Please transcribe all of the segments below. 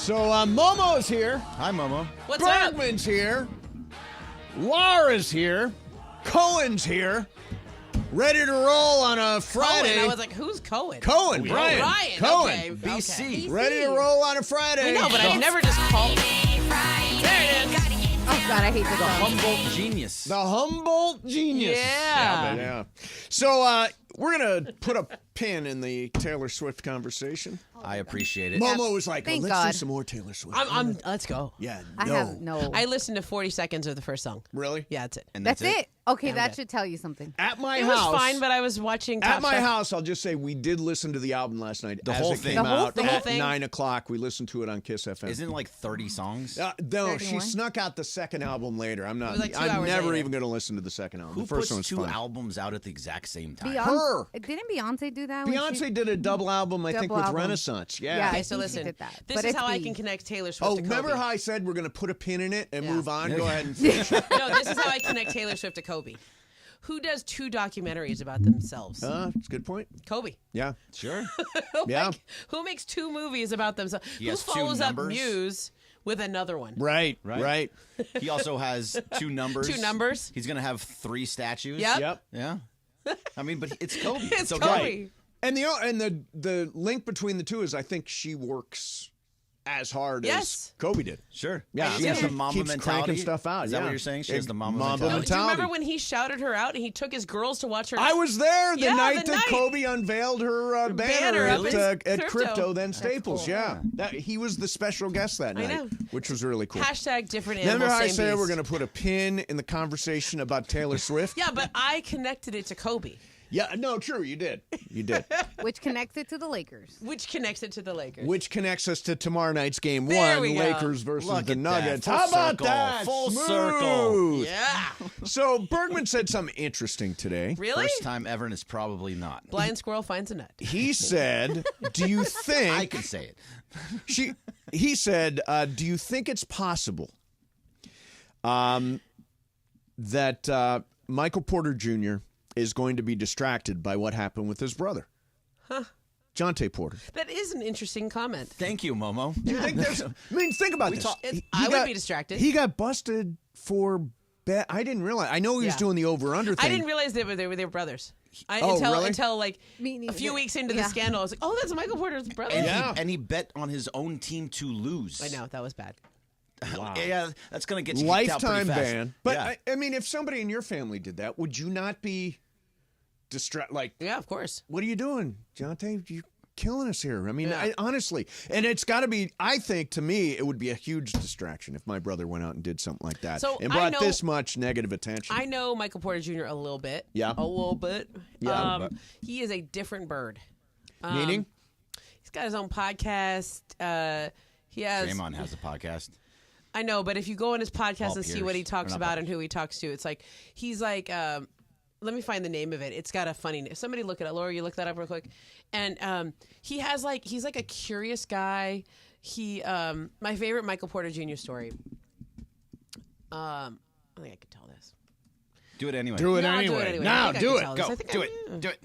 So Momo's here. Hi, Momo. What's up? Bergman's here. Laura's here. Cohen's here. Ready to roll on a Friday. Cohen. I was like, who's Cohen? Cohen, Brian. Brian. Cohen. Okay. BC. Ready to roll on a Friday. I know, but I've never just called. There it is. Oh, God, I hate this song. Humboldt genius. The Humboldt genius. Yeah. Yeah. So we're going to put a pin in the Taylor Swift conversation. I appreciate it. Momo was like, Thank let's God. do some more Taylor Swift. Let's go. Yeah, I have no. I listened to 40 seconds of the first song. Really? Yeah, that's it. And That's it. Okay, Yeah, I'm that good. should tell you something. At my It house. was fine, but I was watching Top At my Chef. house, I'll just say we did listen to the album last night. The as whole it thing. came The whole out thing? at thing? 9 o'clock. We listened to it on Kiss FM. Isn't it like 30 songs? No, she 31? snuck out the second album later. I'm not. was like 2 I'm never never later. even going to listen to the second album. Who the first puts one's two fun. albums out at the exact same time? Her. Didn't Beyonce do that? when Beyonce did a double album, I think, Double with album. Renaissance. Yeah. Yeah. Okay, so think she listen. did that, This but is it's how I the- can connect Taylor Swift Oh, to Kobe. remember how I said we're going to put a pin in it and Yeah. move on? Go ahead and finish it. No, this is how I connect Taylor Swift to Kobe. Who does 2 documentaries about themselves? That's a good point. Kobe. Yeah. Sure. Yeah. Who makes 2 movies about themselves? He Who has 2 follows up numbers. Muse with another one? Right. He also has 2 numbers. 2 numbers. He's going to have 3 statues. Yep. Yep. Yeah. I mean, but it's Kobe. It's okay. Kobe. And the link between the two is I think she works as hard Yes. as Kobe did. Sure. Yeah, She has do. the Mamba keeps mentality. cranking stuff out. Is that yeah. what you're saying? She has the Mamba Mamba mentality. Do you remember mentality. when he shouted her out and he took his girls to watch her? I was there the Yeah, night the that night. Kobe unveiled her banner banner up at in Crypto, Crypto. then Staples. cool. Yeah, he was the special guest that I night, know. which was really cool. Hashtag different Remember animal, how I same said beast. we're going to put a pin in the conversation about Taylor Swift? Yeah, but I connected it to Kobe, Yeah, no, true, you did. You did. Which connects it to the Lakers. which connects it to the Lakers. Which connects us to tomorrow night's game There 1, we go. Lakers versus Look the at that. Nuggets. Full How about circle. that? Full Smooth. circle. Yeah. So Bergman said something interesting today. Really? First time ever, and it's probably not. Blind squirrel finds a nut. He said, "Do you I think can say it. He said, "Do you think it's possible that Michael Porter Jr. is going to be distracted by what happened with his brother, Jonte Porter?" That is an interesting comment. Thank you, Momo. Do you think there's? I mean, think about this. I would be distracted. He got busted for bet. I didn't realize. I know he was Yeah. doing the over/under thing. I didn't realize they were brothers. Oh, really? Until like Me neither. a few weeks into the Yeah. scandal, I was like, "Oh, that's Michael Porter's brother." And, Yeah. and he bet on his own team to lose. I know that was bad. Wow. Yeah, that's going to get you kicked out Lifetime pretty fast. ban. But yeah. I mean, if somebody in your family did that, would you not be distracted? Like, Yeah, of course. what are you doing, Jonte? You're killing us here. I mean, Yeah. honestly, and it's got to be. I think to me, it would be a huge distraction if my brother went out and did something like that So and I brought know- this much negative attention. I know Michael Porter Jr. a little bit. Yeah. A little bit. Yeah, a little bit. He is a different bird. Meaning, He's got his own podcast. He has. Draymond has a podcast. I know, but if you go on his podcast Paul and see Pierce. what he talks Or not about Paul and who he talks to, it's like he's like. Let me find the name of it. It's got a funny name. Somebody look it up. Laura, you look that up real quick. And he has like he's like a curious guy. He my favorite Michael Porter Jr. story. I think I could tell this. Do it anyway. do it No, I'll do anyway. it anyway. Now, I think I do can it. tell this. Go. I think Do I- it. Do it.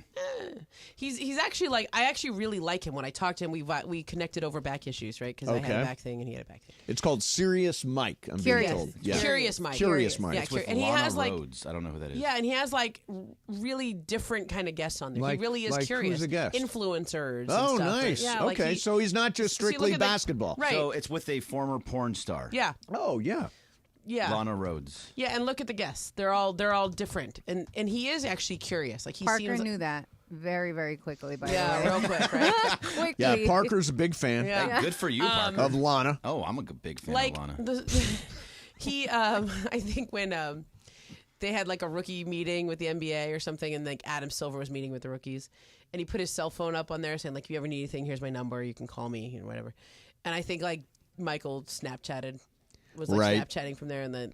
He's actually like I actually really like him. When I talked to him, we connected over back issues, right? Because I had Okay. a back thing and he had a back thing. It's called Serious Mike. I'm Curious. being told. Yeah. Curious Mike. Curious Mike. Yeah, It's With and he Lana has like Rhodes. I don't know who that is. yeah, and he has like really different kind of guests on there. Like- he really is like curious. who's a guest? Influencers. Oh, and stuff. nice. Yeah, like okay, he- so he's not just See, look strictly at the- basketball. right. So it's with a former porn star. Yeah, Oh, yeah. yeah. Lana Rhodes. Yeah, and look at the guests. They're all different, and he is actually curious. Like he Parker seems. knew that very, very quickly, by Yeah, the way. real quick, right? Quickly. Yeah, Parker's a big fan Yeah. Good for you, Parker. of Lana. Oh, I'm a big fan Like of Lana. he, I think when they had like a rookie meeting with the NBA or something, and like Adam Silver was meeting with the rookies, and he put his cell phone up on there saying like, if you ever need anything, here's my number, you can call me or whatever. And I think like Michael was like Right. Snapchatting from there, and then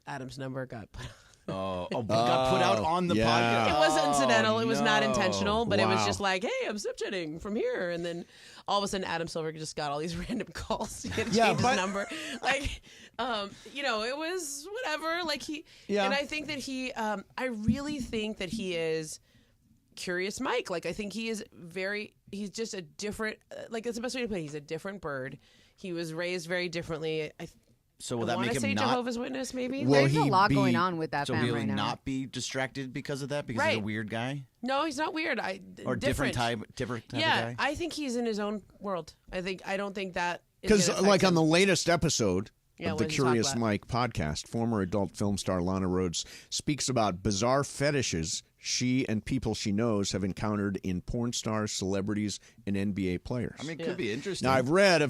Adam's number got put. Got put out on the yeah. podcast. It was incidental. It was not no. intentional, but it was Wow. just like, hey, I'm Snapchatting from here. And then all of a sudden, Adam Silver just got all these random calls. He had to Yeah, change but- his number. Like, it was whatever. Like, Yeah. and I think that I really think that he is Curious Mike. Like, I think he's just a different, like, that's the best way to put it. He's a different bird. He was raised very differently. So will I that want make to him say not? Jehovah's Witness, maybe? Well, There's a he lot be- going on with that So fam will right he now. not be distracted because of that? Because he's a Right. weird guy, No, he's not weird. or different type of Yeah, guy. I think he's in his own world. I don't think that is Because, gonna like, affect on him. the latest episode Yeah, of what the did he talk Curious about? Mike podcast, former adult film star Lana Rhoades speaks about bizarre fetishes she and people she knows have encountered in porn stars, celebrities, and NBA players. I mean, it could be interesting. Now, I've read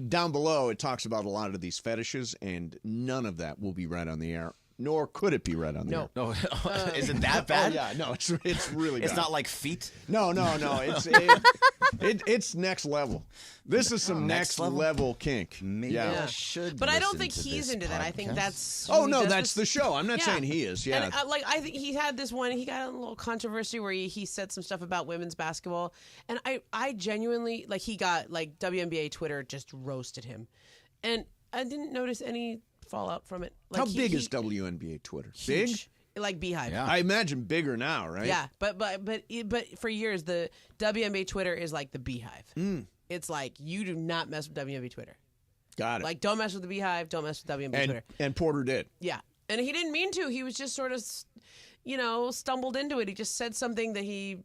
down below, it talks about a lot of these fetishes, and none of that will be read on the air, nor could it be read on the air. no, is it that Oh, bad? yeah, no, it's really It's bad. not like feet. No, it's next level. This is some next Next level? level kink. Maybe Yeah. I should. But I don't listen think to he's this into that. I think podcast. that's. Oh, he no, does that's the this- show. I'm not Yeah. saying he is. Yeah. And, I think he had this one. He got in a little controversy where he said some stuff about women's basketball, and I genuinely he got WNBA Twitter just roasted him, and I didn't notice any fallout from it. How big is WNBA Twitter? Big? huge, like Beehive? Yeah. I imagine bigger now, right? Yeah, but for years the WNBA Twitter is like the Beehive. It's like you do not mess with WNBA Twitter. Got it. Like don't mess with the Beehive, don't mess with WNBA Twitter. And Porter did. Yeah. And he didn't mean to. He was just sort of, stumbled into it. He just said something that he,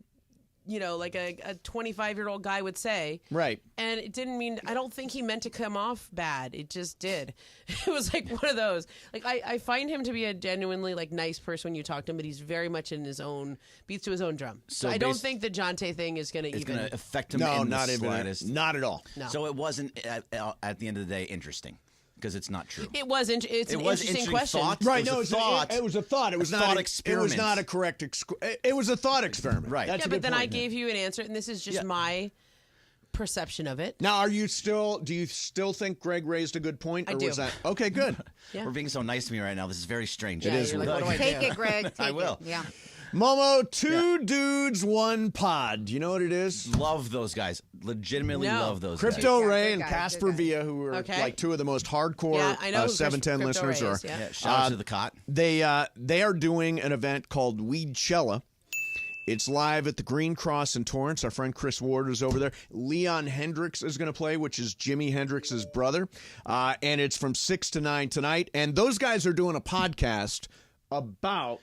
like a 25-year-old guy would say. Right. And it didn't mean, I don't think he meant to come off bad. It just did. It was like one of those. Like, I find him to be a genuinely, nice person when you talk to him, but he's very much in his own, beats to his own drum. So I don't think the Jonte thing is going to It's even. going to affect him No, in not the even. slightest. Not at all. No. So it wasn't at the end of the day interesting because it's not true. It was. It's an was interesting interesting question. thought. Right. It No, was a thought. it was a thought. It was not thought It experiment. was not a correct. It was a thought experiment. Right. That's Yeah, a but good then I point. gave you an answer, and this is just Yeah. my perception of it. Now, do you still think Greg raised a good point? I Or do. was that okay? Good. Yeah. We're being so nice to me right now. This is very strange. Yeah, is you're like, weird. what do I Take do? it, Greg. Take I will. It. Yeah. Momo, two dudes, one pod. Do you know what it is? Love those guys. Legitimately No. love those Crypto Yeah, Ray good and guy, Casper good guy. Villa, who are Okay. like two of the most hardcore Yeah, I know who 710 Crypto listeners Ray are. is, yeah. Yeah, shout out to the cot. They are doing an event called Weedchella. It's live at the Green Cross in Torrance. Our friend Chris Ward is over there. Leon Hendricks is going to play, which is Jimi Hendrix's brother. And it's from 6 to 9 tonight. And those guys are doing a podcast about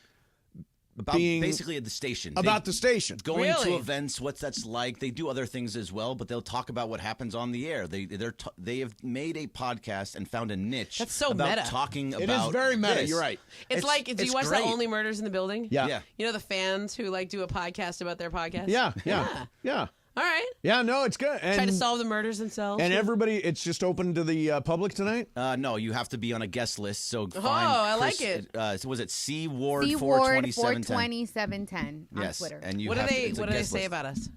being basically at the station. about the station. Going to Really? events, what that's like. They do other things as well, but they'll talk about what happens on the air. They have made a podcast and found a niche. That's so about meta. talking It about is very meta. this. You're right. It's like, do you it's watch great. the Only Murders in the Building? Yeah. Yeah. You know the fans who do a podcast about their podcast? Yeah. Yeah. All right. Yeah, no, it's good. Try to And, solve the murders themselves. and everybody, it's just open to the public tonight? No, you have to be on a guest list. So find I Chris, like it. So was it C Ward C Ward 42710? 42710 on Yes, Twitter. and you what do have they it's a what do they guest say list. about us?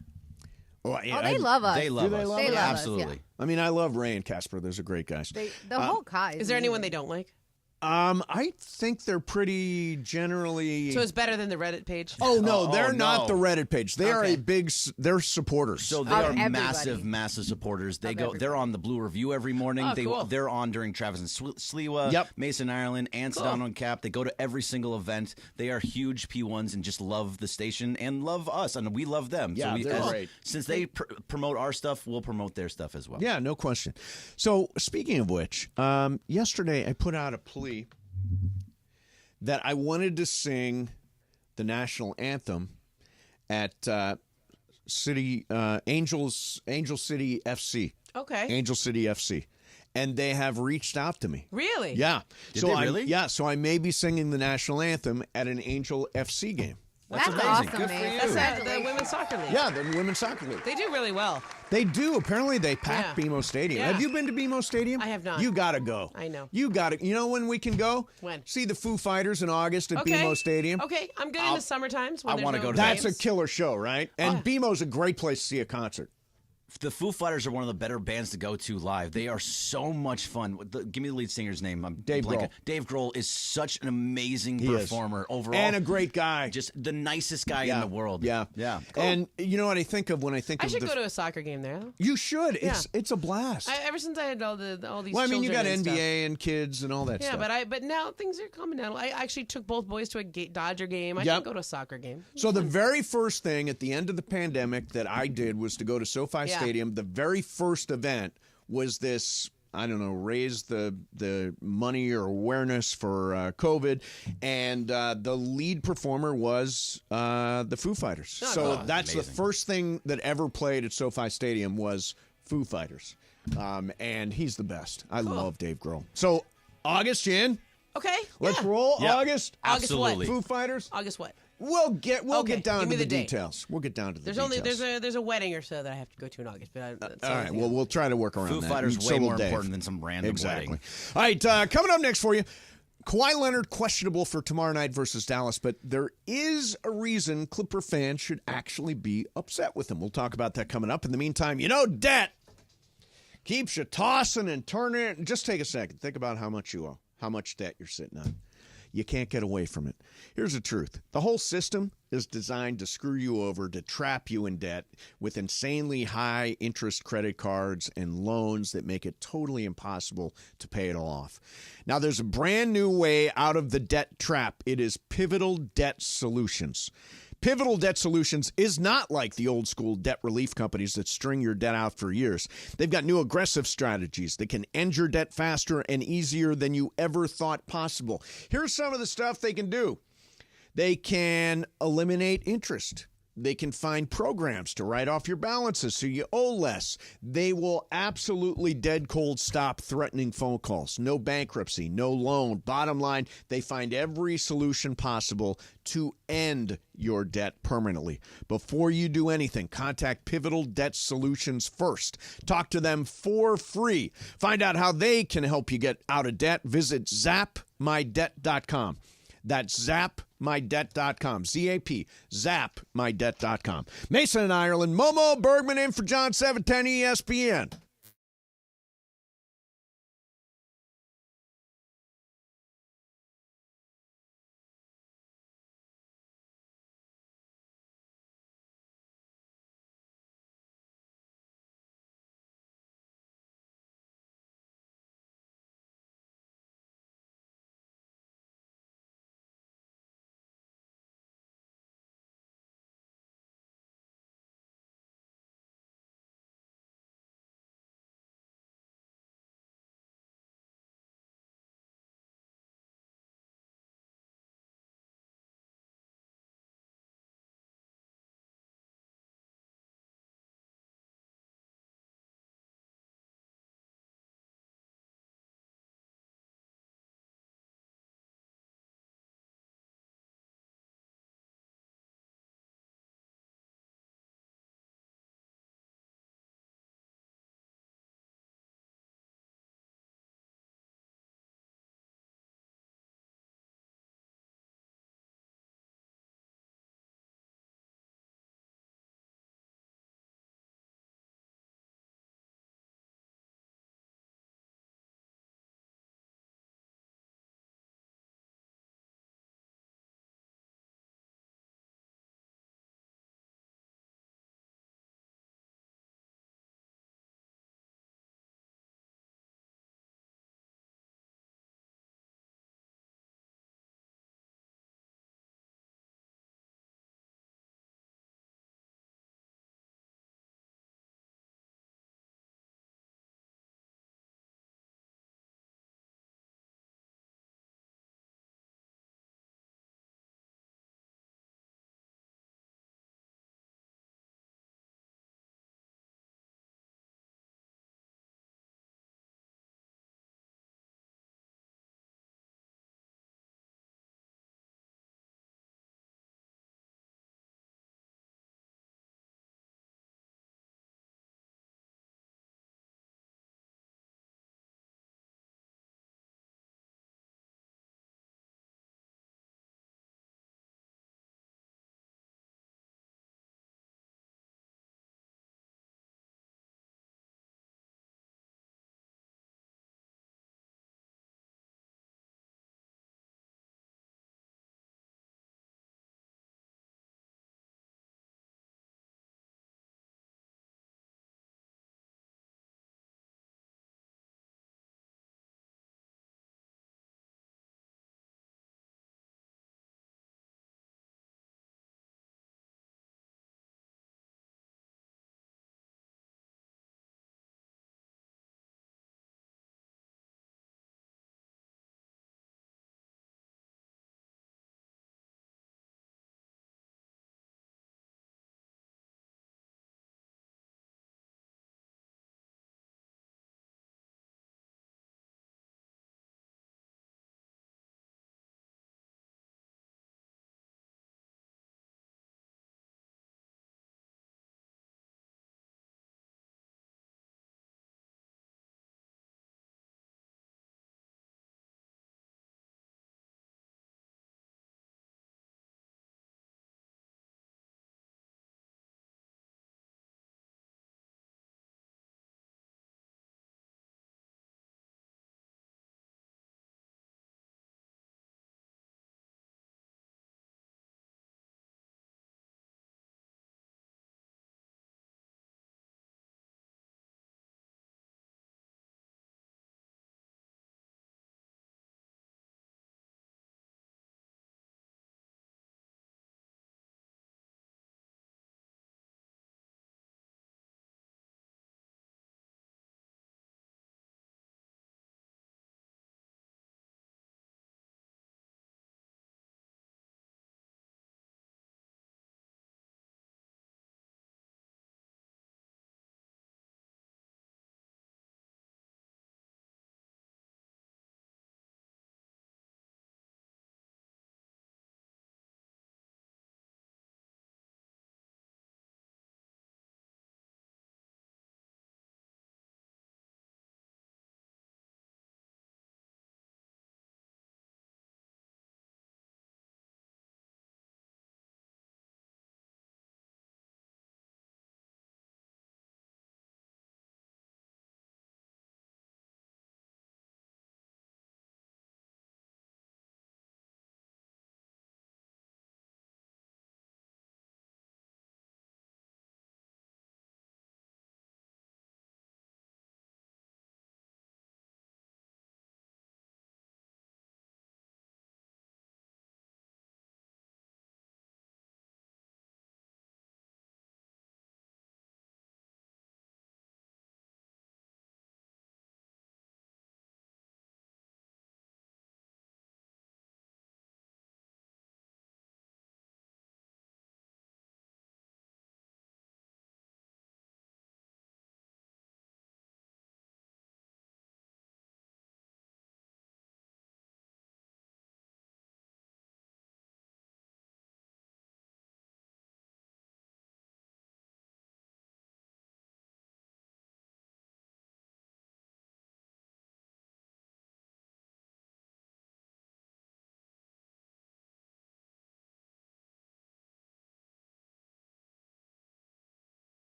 Oh, Oh, they love us. They love they us. love They us? love us, Absolutely. I mean, I love Ray and Casper. Those are great guys. The whole cot. Is there anyone they don't like? I think they're pretty generally. So it's better than the Reddit page? Oh no, they're no. not the Reddit page. They are Okay. a big. They're supporters. So they Of are everybody. massive supporters. They Of go. everybody. They're on the Blue Review every morning. Oh, cool. They're on during Travis and Sliwa. Yep. Mason Ireland, Ants Down on Cap. They go to every single event. They are huge P1s and just love the station and love us, and we love them. Yeah, so we, they're great. Since they promote our stuff, we'll promote their stuff as well. Yeah, no question. So speaking of which, yesterday I put out a plea that I wanted to sing the national anthem at Angel City FC. Okay. Angel City FC. And they have reached out to me. Really? Yeah. Did so they I- really? Yeah, so I may be singing the national anthem at an Angel FC game. That's amazing. awesome, Good for man. you. That's the Congratulations. women's soccer league. Yeah, the women's soccer league. They do really well. They do. Apparently, they pack Yeah. BMO Stadium. Yeah. Have you been to BMO Stadium? I have not. You got to go. I know. You got to. You know when we can go? When? See the Foo Fighters in August at Okay. BMO Stadium. Okay, I'm good in the summer times when I there's wanna no go to That's games. a killer show, right? And BMO's a great place to see a concert. The Foo Fighters are one of the better bands to go to live. They are so much fun. Give me the lead singer's name. I'm Dave blanking. Grohl. Dave Grohl is such an amazing He is. performer overall. And a great guy. Just the nicest guy yeah. in the world. Yeah. Yeah. And you know what I think of when I think I of should the. go to a soccer game there. You should. Yeah. It's a blast. Ever since I had all these. well, I mean, you got children and NBA stuff. and kids and all that Yeah, stuff. but now things are calming down. I actually took both boys to a Dodger game. I Yep. should go to a soccer game. So the very first thing at the end of the pandemic that I did was to go to SoFi Yeah. Stadium. The very first event was this I don't know, raise the money or awareness for COVID. And the lead performer was the Foo Fighters. So that's amazing. the first thing that ever played at SoFi Stadium was Foo Fighters. And he's the best. I love Dave Grohl. So August, Jan. Okay. Let's roll. Yeah. August. Absolutely. Foo Fighters. August what? We'll get down give to me the the date. details. We'll get down to the There's details. there's a wedding or so that I have to go to in August. But that's all right. Well, we'll try to work around Foo that. Fighters And way so will more Dave. important than some random wedding. All right. Coming up next for you, Kawhi Leonard questionable for tomorrow night versus Dallas, but there is a reason Clipper fans should actually be upset with him. We'll talk about that coming up. In the meantime, debt keeps you tossing and turning. Just take a second. Think about how much you owe, how much debt you're sitting on. You can't get away from it. Here's the truth. The whole system is designed to screw you over, to trap you in debt with insanely high interest credit cards and loans that make it totally impossible to pay it all off. Now, there's a brand new way out of the debt trap. It is Pivotal Debt Solutions. Pivotal Debt Solutions is not like the old school debt relief companies that string your debt out for years. They've got new aggressive strategies that can end your debt faster and easier than you ever thought possible. Here's some of the stuff they can do. They can eliminate interest. They can find programs to write off your balances so you owe less. They will absolutely dead cold stop threatening phone calls. No bankruptcy, no loan. Bottom line, they find every solution possible to end your debt permanently. Before you do anything, contact Pivotal Debt Solutions first. Talk to them for free. Find out how they can help you get out of debt. Visit zapmydebt.com. That's zapmydebt.com. Z-A-P, zapmydebt.com. Mason in Ireland, Momo Bergman in for John 710 ESPN.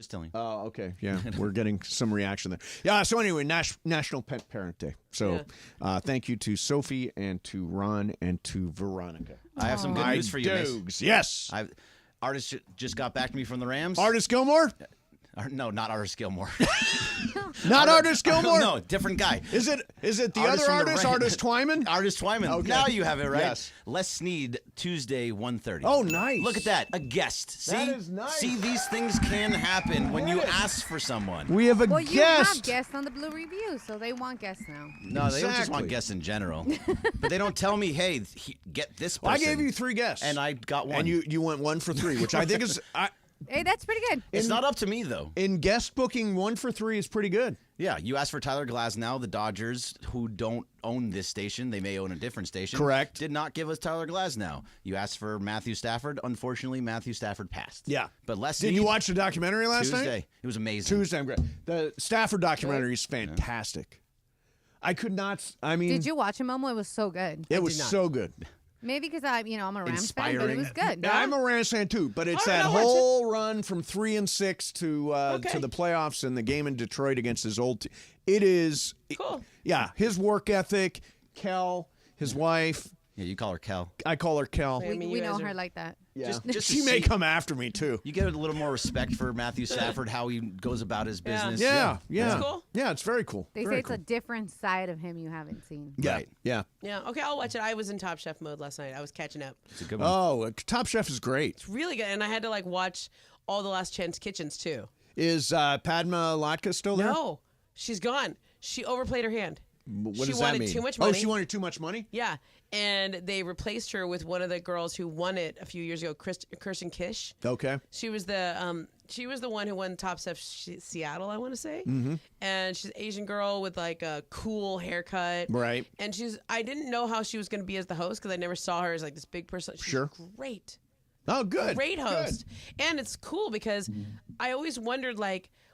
Just telling you. Oh, okay. Yeah, we're getting some reaction there. Yeah, so anyway, National Pet Parent Day. So thank you to Sophie and to Ron and to Veronica. I have some good news for you, Miss. Yes. Artist just got back to me from the Rams. Artist Gilmore? No, not Artist Gilmore. Not Artist Gilmore? No, different guy. Is it the Artist other from the artist, Rams. Artist Twyman? Artist Twyman. Okay. Now you have it right. Yes. Les Snead, Tuesday, 1:30. Oh, nice. Look at that. A guest. See? That is nice. See, these things can happen when you ask for someone. We have a Well, guest. you have guests on the Blue Review, so they want guests now. No, they don't just Exactly. want guests in general. But they don't tell me, hey, get this person. I gave you 3 guests. And I got one. And you went 1 for 3, which I think is... Hey, that's pretty good. It's not up to me, though. in guest booking, 1 for 3 is pretty good. Yeah, you asked for Tyler Glasnow. The Dodgers, who don't own this station, they may own a different station. Correct. Did not give us Tyler Glasnow. You asked for Matthew Stafford. Unfortunately, Matthew Stafford passed. Yeah. But Les Did Snead, you watch the documentary last Tuesday. night? It was amazing. Tuesday. I'm great. The Stafford documentary is fantastic. I could not... I mean... Did you watch it, Momo? It was so good. It was not. so good. Maybe because I'm a Rams fan, but it Inspiring. was good. Yeah, I'm a Rams fan too, but it's All right, that I'll watch whole run from 3-6 to Okay. the playoffs and the game in Detroit against his old team. It is... Cool. Yeah, his work ethic, Kel, his wife... Yeah, you call her Kel. I call her Kel. I mean, we you know guys her are- like that. Yeah. Just to she may see- come after me too. You get a little more respect for Matthew Stafford, how he goes about his business. Yeah. That's cool. Yeah, it's very cool. They Very say it's cool. a different side of him you haven't seen. Yeah, Right. yeah. Yeah. Okay, I'll watch it. I was in Top Chef mode last night. I was catching up. It's a good one. Oh, Top Chef is great. It's really good, and I had to watch all the Last Chance Kitchens too. Is Padma Latka still there? No, she's gone. She overplayed her hand. What she does wanted that mean? too much Oh, money. she wanted too much money? Yeah, and they replaced her with one of the girls who won it a few years ago, Kirsten Kish. Okay. She was the one who won Top Chef Seattle, I want to say. Mm-hmm. And she's an Asian girl with a cool haircut. Right. And I didn't know how she was going to be as the host because I never saw her as this big person. She's Sure. great. Oh, good. Great host. Good. And it's cool because I always wondered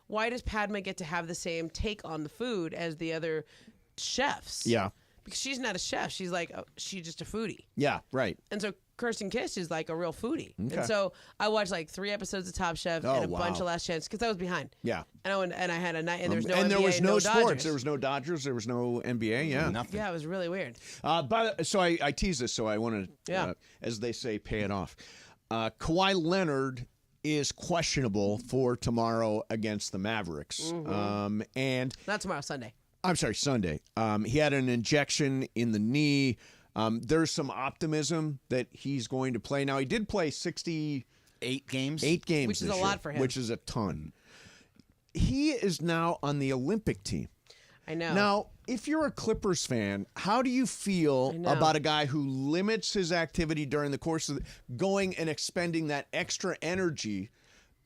why does Padma get to have the same take on the food as the other chefs? Yeah. Because she's not a chef. She's she's just a foodie. Yeah, right. And so Kirsten Kish is a real foodie. Okay. And so I watched 3 episodes of Top Chef Oh, and a wow. bunch of Last Chance because I was behind. Yeah. And I had a night and there was no and NBA, there was no sports. Dodgers. There was no Dodgers. There was no NBA. Yeah. Nothing. Yeah, it was really weird. So I teased this, so I want to, Yeah. as they say, pay it off. Kawhi Leonard is questionable for tomorrow against the Mavericks. Mm-hmm. And Not tomorrow, Sunday. I'm sorry, Sunday. He had an injection in the knee. There's some optimism that he's going to play. Now, he did play 8 games. 8 games Which is this a year, lot for him. which is a ton. He is now on the Olympic team. I know. Now, if you're a Clippers fan, how do you feel know. about a guy who limits his activity during the course of going and expending that extra energy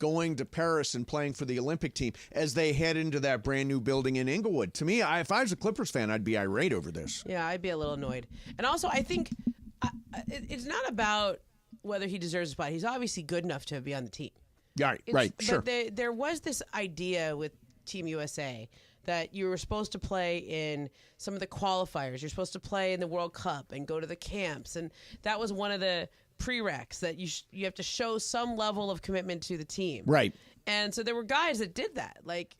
going to Paris and playing for the Olympic team as they head into that brand new building in Inglewood? To me, if I was a Clippers fan, I'd be irate over this. Yeah, I'd be a little annoyed. And also, I think it's not about whether he deserves a spot. He's obviously good enough to be on the team. Yeah, right, sure. But there was this idea with Team USA that you were supposed to play in some of the qualifiers. You're supposed to play in the World Cup and go to the camps. And that was one of the prereqs that you have to show some level of commitment to the team. Right. And so there were guys that did that.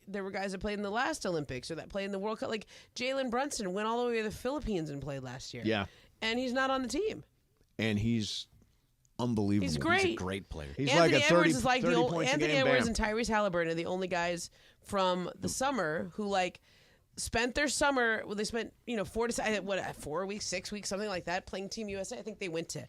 There were guys that played in the last Olympics or that played in the World Cup. Jalen Brunson went all the way to the Philippines and played last year. Yeah. And he's not on the team. And he's unbelievable. He's great. He's a great player. He's Anthony like a 30, Edwards is 30 the points a Anthony game, Edwards bam. and Tyrese Halliburton are the only guys from the summer who spent their summer. Well, they spent 4 weeks, 6 weeks, something like that, playing Team USA. I think they went to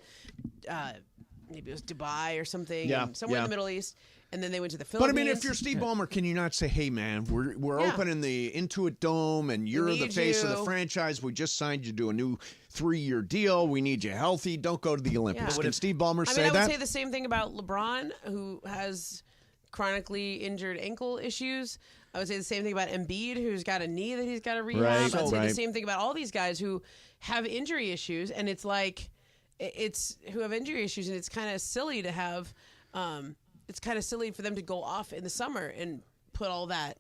maybe it was Dubai or something, Yeah, somewhere yeah. in the Middle East, and then they went to the But Philippines. I mean, if you're Steve Ballmer, can you not say, "Hey, man, we're Yeah. opening the Intuit Dome, and you're the need face of the you. franchise. We just signed you to a new 3-year deal. We need you healthy. Don't go to the Olympics." Yeah. Can Steve Ballmer I say mean, I that? would say the same thing about LeBron, who has chronically injured ankle issues. I would say the same thing about Embiid, who's got a knee that he's got to rehab. Right, I'd say right. the same thing about all these guys who have injury issues, and it's who have injury issues, and it's kind of silly to have. It's kind of silly for them to go off in the summer and put all that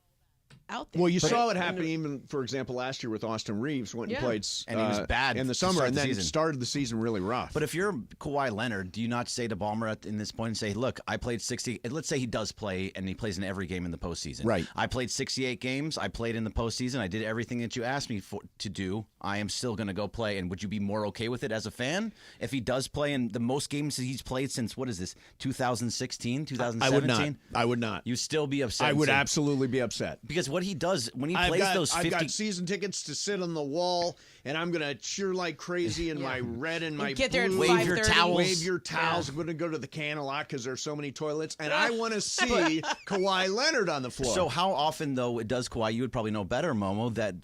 out there. Well, you saw it happen even, for example, last year with Austin Reeves. Went and played, and he was bad in the to summer, start and the then season. started the season really rough. But if you're Kawhi Leonard, do you not say to Ballmer in this point and say, look, I played 60. Let's say he does play and he plays in every game in the postseason. Right. I played 68 games. I played in the postseason. I did everything that you asked me to do. I am still going to go play. And would you be more okay with it as a fan if he does play in the most games that he's played since, what is this, 2016, 2017? I would not. You'd still be upset. I would absolutely be upset. Because what he does when he plays those 50... I've got season tickets to sit on the wall, and I'm going to cheer like crazy in my red and my get there at blue. Wave your 5:30. towels. Wave your towels. I'm going to go to the can a lot because there's so many toilets, and I want to see Kawhi Leonard on the floor. So how often, though, does Kawhi, you would probably know better, Momo, that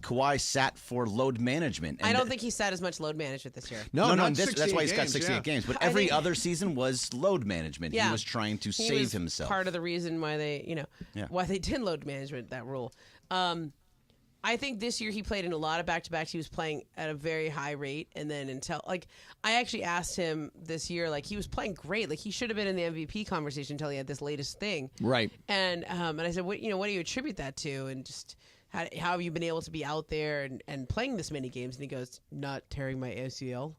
Kawhi sat for load management? I don't think he sat as much load management this year. no, not that's why he's got 68 games. games. But I every think- other season was load management. Yeah. He was trying to He save was himself. Part of the reason why they, why they did load management, that rule. I think this year he played in a lot of back-to-backs. He was playing at a very high rate, and then I actually asked him this year, he was playing great. He should have been in the MVP conversation until he had this latest thing. Right. And I said, what do you attribute that to? And just how have you been able to be out there and playing this many games? And he goes, not tearing my ACL.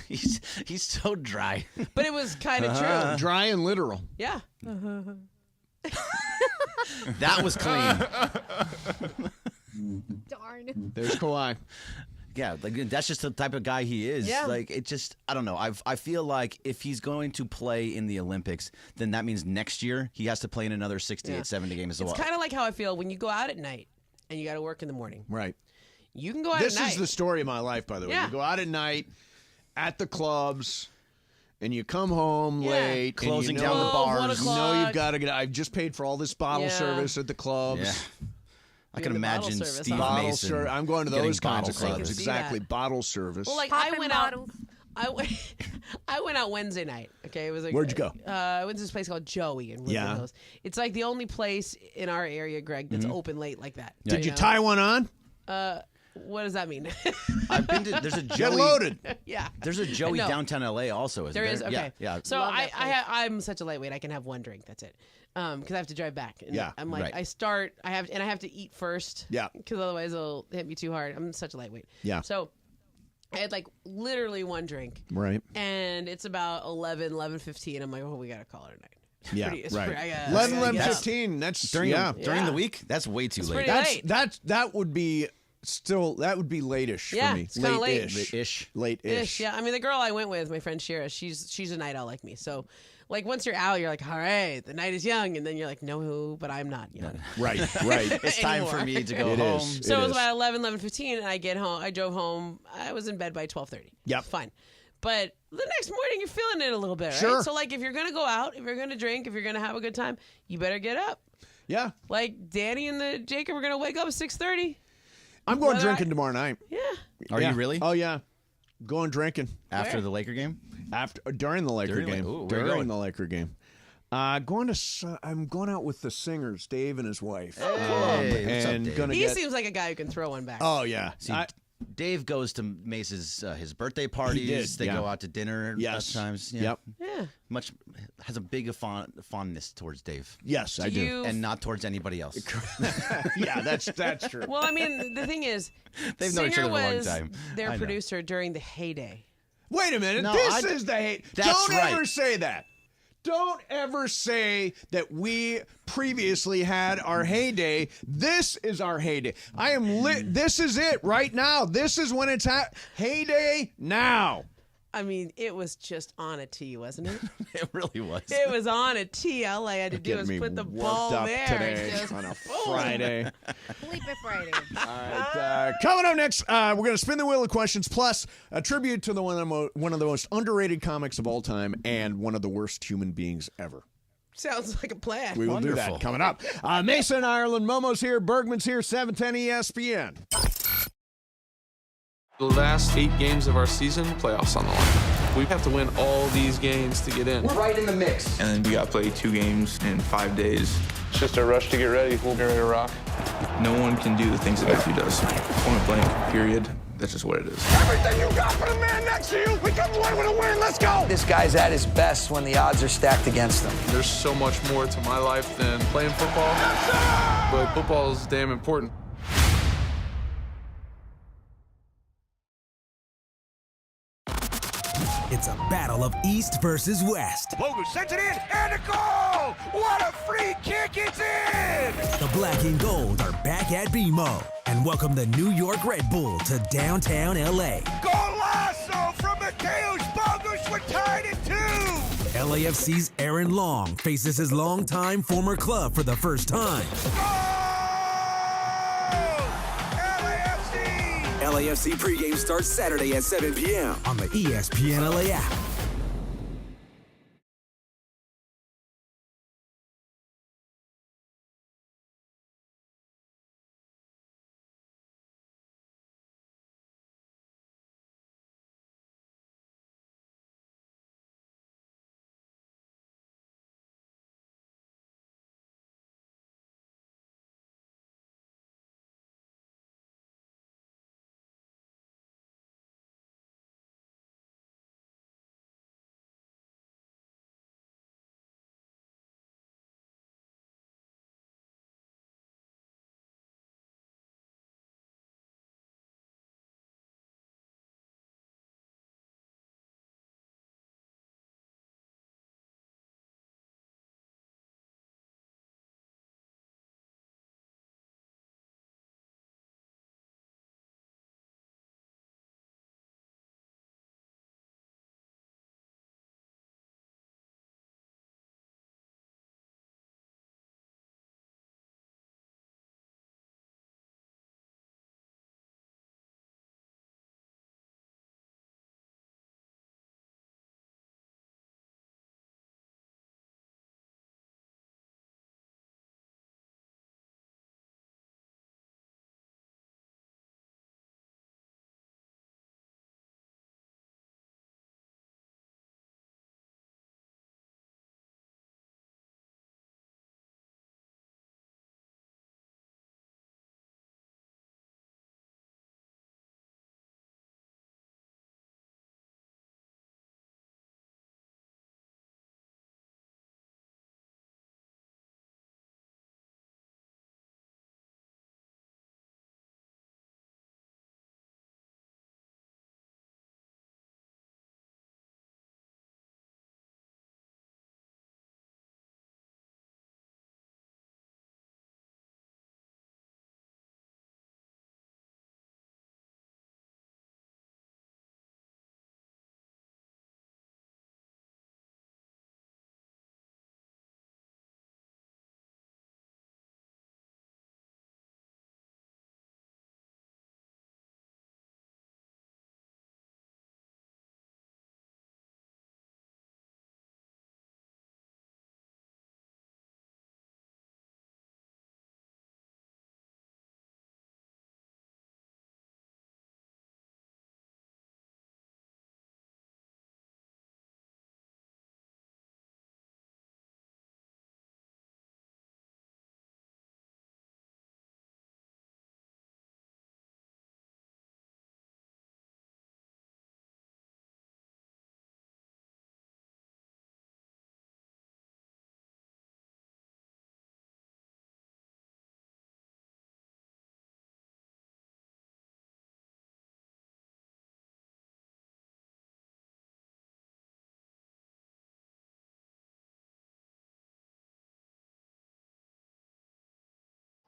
He's so dry. But it was kind of true. Dry and literal. Yeah. That was clean. Darn. There's Kawhi. Yeah, that's just the type of guy he is. Yeah. I don't know. I feel like if he's going to play in the Olympics, then that means next year he has to play in another 68, 70 games as well. It's kind of like how I feel when you go out at night and you got to work in the morning. Right. You can go out This at night. is the story of my life, by the way. Yeah. You go out at night at the clubs, and you come home late. Closing and you know, down the 1 bars. You know o'clock. you've got to get. I've just paid for all this bottle Yeah. service at the clubs. Yeah. I Doing can the bottle imagine service, Steve huh? Bottle Mason. service. I'm going to getting those kinds of bottle clubs. service. See Exactly. that. Bottle service. Well, I Popping went out. bottles. I went out Wednesday night. Okay, it was like Where'd you go? I went to this place called Joey in Woodland Yeah. Hills. It's like the only place in our area, Greg, that's open late like that. Did you know? tie one on? What does that mean? I've been to. There's a Get Joey. loaded. Yeah. There's a Joey No. downtown LA also. There is, okay. Yeah. So Love that place. I'm such a lightweight. I can have one drink. That's it. Because I have to drive back. And Yeah, I'm like, right. I have to eat first. Yeah. Because otherwise it'll hit me too hard. I'm such a lightweight. Yeah. So I had literally one drink. Right. And it's about 11:15. I'm like, oh, we got to call it a night. It's Yeah. pretty- it's Right. pretty- I gotta- 11, I gotta get up. 15. That's during yeah. during the week, that's way too late. pretty late. That would be that would be late-ish Yeah, for me. it's kinda late. Ish. Late-ish. Ish, yeah. I mean, the girl I went with, my friend Shira, she's a night owl like me. So, once you're out, you're like, all right, the night is young, and then you're like, no, but I'm not young. Right. Right. It's time for Anymore. me to go It home. is. So it was is. about 11:15, and I get home. I drove home. I was in bed by 12:30. Yep. Fine. But the next morning, you're feeling it a little bit, right? Sure. So, if you're going to go out, if you're going to drink, if you're going to have a good time, you better get up. Yeah. Danny and the Jacob are going to wake up at 6:30. I'm going Whether drinking tomorrow night. Yeah. Are Yeah. you really? Oh yeah. Going drinking After Where? the Laker game? during the Laker During the- game. ooh, where you during going? the Laker game. I'm going out with the singers, Dave and his wife. Hey, what's up, and Dave? gonna He get. seems like a guy who can throw one back. Oh yeah. See, Dave goes to Mace's his birthday parties. did, They yeah. go out to dinner Yes. times. Yeah. Yep. Yeah. Much has a big fondness towards Dave, Yes, I do. You and not towards anybody else. Yeah, that's true. Well, I mean, the thing is, They've known each Singer other a long was time. their I know. producer during the heyday. Wait a minute. No, This is the hate. That's Don't ever right. say that. Don't ever say that we previously had our heyday. This is our heyday. I am lit. This is it right now. This is when it's heyday now. I mean, it was just on a tee, wasn't it? It really was. It was on a tee. All I had to do Getting was me put the worked ball up there. today and just on a boom. Friday. Sleep it Friday. All right, coming up next, we're going to spin the wheel of questions, plus a tribute to one of the most underrated comics of all time and one of the worst human beings ever. Sounds like a plan. We will do Wonderful. that coming up. Mason, Ireland, Momo's here, Bergman's here, 710 ESPN. The last 8 games of our season, playoffs on the line. We have to win all these games to get in. We're right in the mix. And then we got to play 2 games in 5 days. It's just a rush to get ready. We'll be ready to rock. No one can do the things that Matthew does. Point blank, period. That's just what it is. Everything you got for the man next to you, we come away with a win. Let's go. This guy's at his best when the odds are stacked against him. There's so much more to my life than playing football, but football is damn important. It's a battle of East versus West. Logan sends it in, and a goal! What a free kick, it's in! The black and gold are back at BMO and welcome the New York Red Bull to downtown LA. Golazo from Mateus Bogus, we're tied at 2! LAFC's Aaron Long faces his longtime former club for the first time. LAFC pregame starts Saturday at 7 p.m. on the ESPN LA app.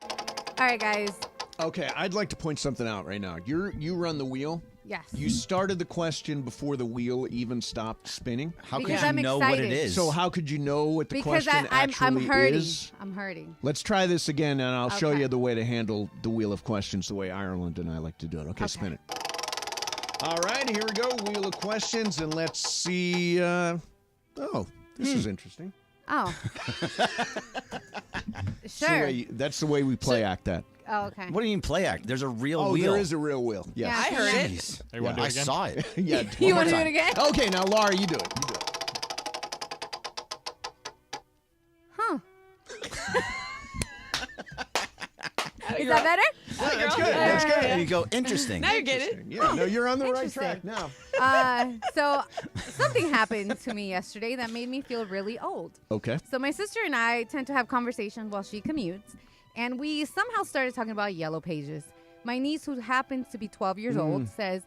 All right, guys. Okay, I'd like to point something out right now. You run the wheel. Yes. You started the question before the wheel even stopped spinning. How Because could you I'm know what it excited. is? So how could you know what the Because question I'm actually hurting. is? I'm hurting. Let's try this again, and I'll show Okay. you the way to handle the wheel of questions the way Ireland and I like to do it. Okay, spin it. All right, here we go. Wheel of questions, and let's see. This is interesting. Oh. That's the Sure. way that's the way we play act that. Oh, okay. What do you mean play act? There's a real Oh, wheel. there is a real wheel. Yes. Yeah. I heard it. Jeez. Hey, wanna do it I again? saw it. Yeah. You want to do time. it again? Okay, now Laura, you do it. You do it. Huh. Is that better? That's good. That's good. There you go. Interesting. Now you get it. Yeah, no, you're on the right Interesting. track now. So something happened to me yesterday that made me feel really old. Okay. So my sister and I tend to have conversations while she commutes, and we somehow started talking about yellow pages. My niece, who happens to be 12 years old, says,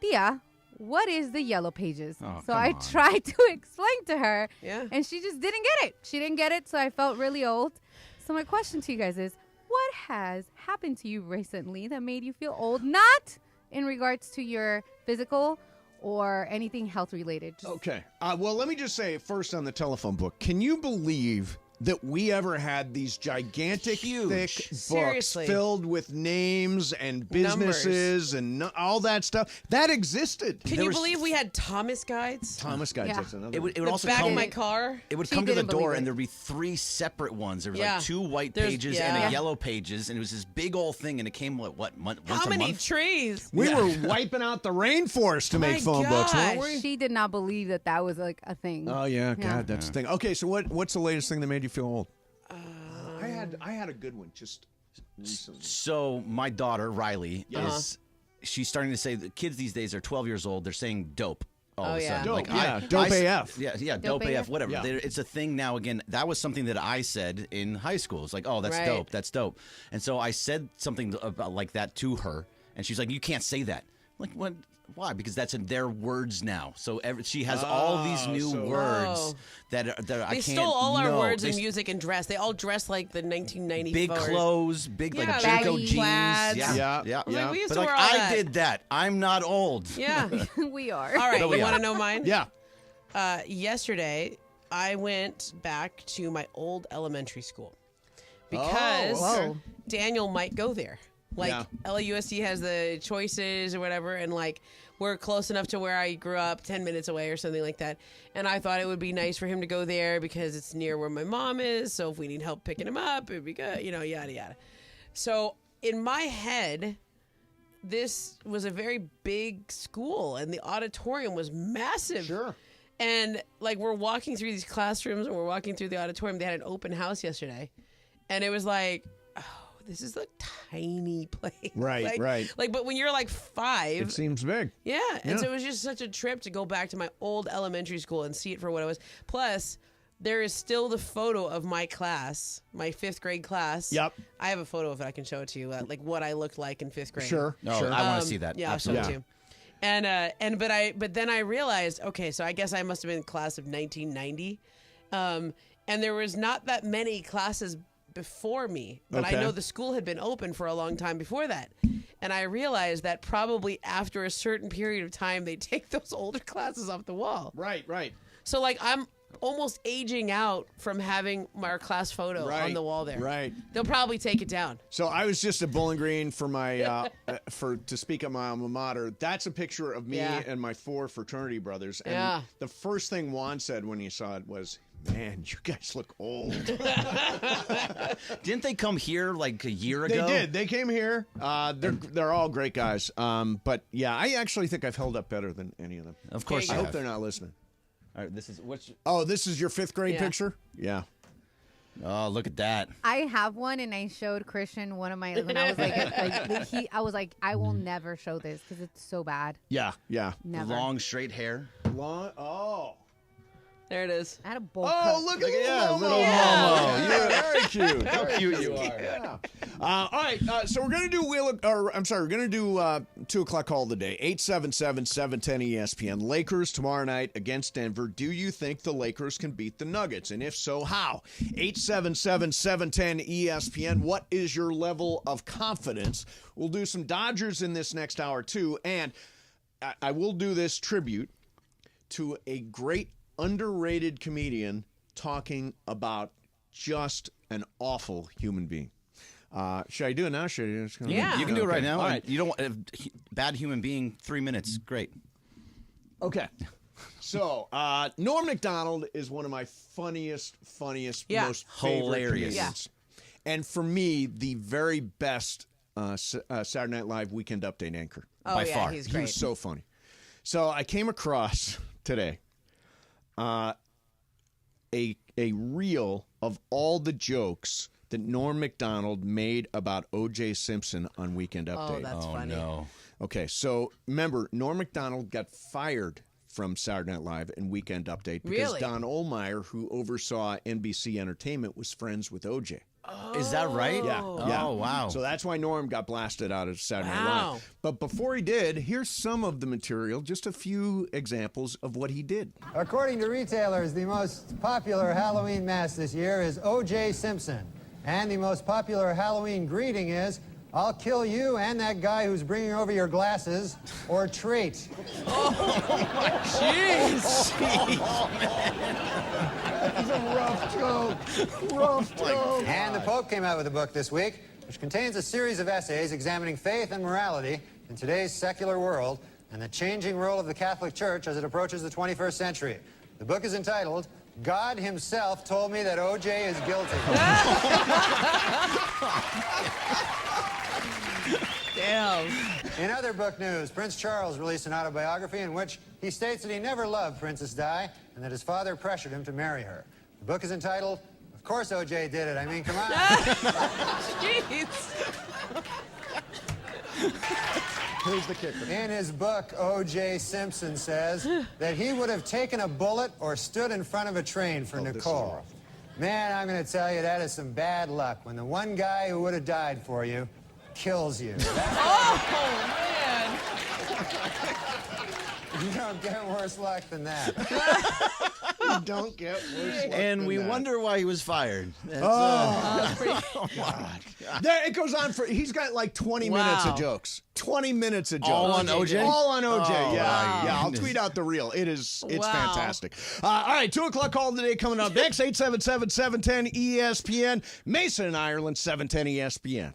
Tia, what is the yellow pages? Oh, so come I on. tried to explain to her, Yeah. and she just didn't get it. She didn't get it, so I felt really old. So my question to you guys is, what has happened to you recently that made you feel old? Not in regards to your physical or anything health related. Just Okay. Well, let me just say first on the telephone book. Can you believe that we ever had these gigantic, Huge. thick books Seriously. filled with names and businesses and all that stuff? That existed. Can you believe we had Thomas guides? Thomas Guides. Yeah. That's another It one. would The also back come. of my car. It would She come to the didn't believe door, it. and there'd be 3 separate ones. There was Yeah. like 2 white There's- pages yeah. and Yeah. a yellow pages, and it was this big old thing, and it came once How a many month. trees? We were wiping out the rainforest to make My phone books, weren't gosh. we? She did not believe that that was like a thing. Oh yeah, God, that's the thing. Okay, so what's the latest thing that made you feel old? I had a good one just recently. So my daughter Riley Uh-huh. she's starting to say that kids these days are 12 years old. They're saying dope. All of a yeah. sudden. Dope, Like, yeah, dope AF. Yeah, Dope dope AF, AF? whatever. Yeah. It's a thing now again. That was something that I said in high school. It's like, oh, that's Right. dope. That's dope. And so I said something about like that to her, and she's like, you can't say that. I'm like, what? Why? Because that's in their words now. So she has all these new so- words Oh. that I They can't. stole all our no, words they in music and dress. They all dress like the 1994. Big clothes, big Yeah, like baggy Jinko jeans. plaids. Yeah, Yeah, yeah. I was like, we used But to like wear all I that. did that. I'm not old. Yeah. We are. All right. No, You we want are. to know mine? Yeah. Yesterday, I went back to my old elementary school because Oh, okay. Daniel might go there. Like Yeah. LAUSD has the choices or whatever, and like we're close enough to where I grew up, 10 minutes away or something like that. And I thought it would be nice for him to go there because it's near where my mom is. So if we need help picking him up, it'd be good, yada yada. So in my head, this was a very big school, and the auditorium was massive. Sure. And like we're walking through these classrooms and we're walking through the auditorium. They had an open house yesterday, and it was like, oh, this is a tiny place. Right, like, right. Like, but when you're like 5, It seems big. yeah. And Yeah. so it was just such a trip to go back to my old elementary school and see it for what it was. Plus, there is still the photo of my class, my 5th grade class. Yep. I have a photo of it. I can show it to you, like what I looked like in 5th grade. Sure. No, sure. I want to see that. Yeah, I'll show Absolutely. it to you. But then I realized, okay, so I guess I must have been class of 1990, and there was not that many classes before me, but I Okay. know the school had been open for a long time before that, and I realized that probably after a certain period of time they take those older classes off the wall. Right, right. So like I'm almost aging out from having our class photo on Right, the wall there. right. They'll probably take it down. So I was just at Bowling Green for my to speak at my alma mater. That's a picture of me Yeah. and my 4 fraternity brothers. And Yeah. the first thing Juan said when he saw it was, "Man, you guys look old." Didn't they come here like a year They ago? did. They came here. They're all great guys. But yeah, I actually think I've held up better than any of them. Of course There I you you hope have. they're not listening. All right, this is which. Oh, this is your 5th grade Yeah. picture? Yeah. Oh, look at that. I have one, and I showed Christian one of my. When I was I was like, I will never show this because it's so bad. Yeah. Yeah. Never. Long straight hair. Long. Oh. There it is. I had a bowl Oh, cut. look at Yeah, little little Momo. Momo. Yeah, very cute. How cute you are. Yeah. All right, so we're gonna do we're gonna do 2 o'clock call of the day. 877-710 ESPN. Lakers tomorrow night against Denver. Do you think the Lakers can beat the Nuggets? And if so, how? 877-710 ESPN. What is your level of confidence? We'll do some Dodgers in this next hour too, and I will do this tribute to a great underrated comedian talking about just an awful human being. Should I do it now? Should I just Yeah. You can do it right now. All right. You don't want bad human being. 3 minutes. Great. Okay. So, Norm Macdonald is one of my funniest, Yeah. most favorite Hilarious. comedians. And for me, the very best Saturday Night Live weekend update anchor. Oh, By yeah, far. he's He great. was so funny. So I came across today a reel of all the jokes that Norm Macdonald made about O.J. Simpson on Weekend Update. Oh, that's funny. No. Okay, so remember, Norm Macdonald got fired from Saturday Night Live and Weekend Update because Really? Don Ohlmeyer, who oversaw NBC Entertainment, was friends with O.J. Is that right? Yeah. Oh, wow. So that's why Norm got blasted out of Saturday Night Wow. Live. But before he did, here's some of the material, just a few examples of what he did. According to retailers, the most popular Halloween mask this year is O.J. Simpson. And the most popular Halloween greeting is, "I'll kill you and that guy who's bringing over your glasses," or "trait." Jeez. That's a rough joke. Rough joke. And the Pope came out with a book this week, which contains a series of essays examining faith and morality in today's secular world and the changing role of the Catholic Church as it approaches the 21st century. The book is entitled, "God Himself Told Me That O.J. is Guilty." Damn. In other book news, Prince Charles released an autobiography in which he states that he never loved Princess Di and that his father pressured him to marry her. The book is entitled, "Of Course O.J. Did It." I mean, come on. Jeez. Who's the kicker? In his book, O.J. Simpson says that he would have taken a bullet or stood in front of a train for Nicole. Man, I'm going to tell you, that is some bad luck when the one guy who would have died for you kills you. Oh, man. You don't get worse luck than that. You don't get worse luck And than we that. wonder why he was fired. That's, God. There, it goes on for, he's got like 20 minutes of jokes. 20 minutes of jokes. All on OJ? All on OJ, Oh, yeah. wow. Yeah, I'll tweet out the reel. It's Wow. fantastic. All right, 2 o'clock call of the day coming up next. 877-710 ESPN. Mason in Ireland, 710 ESPN.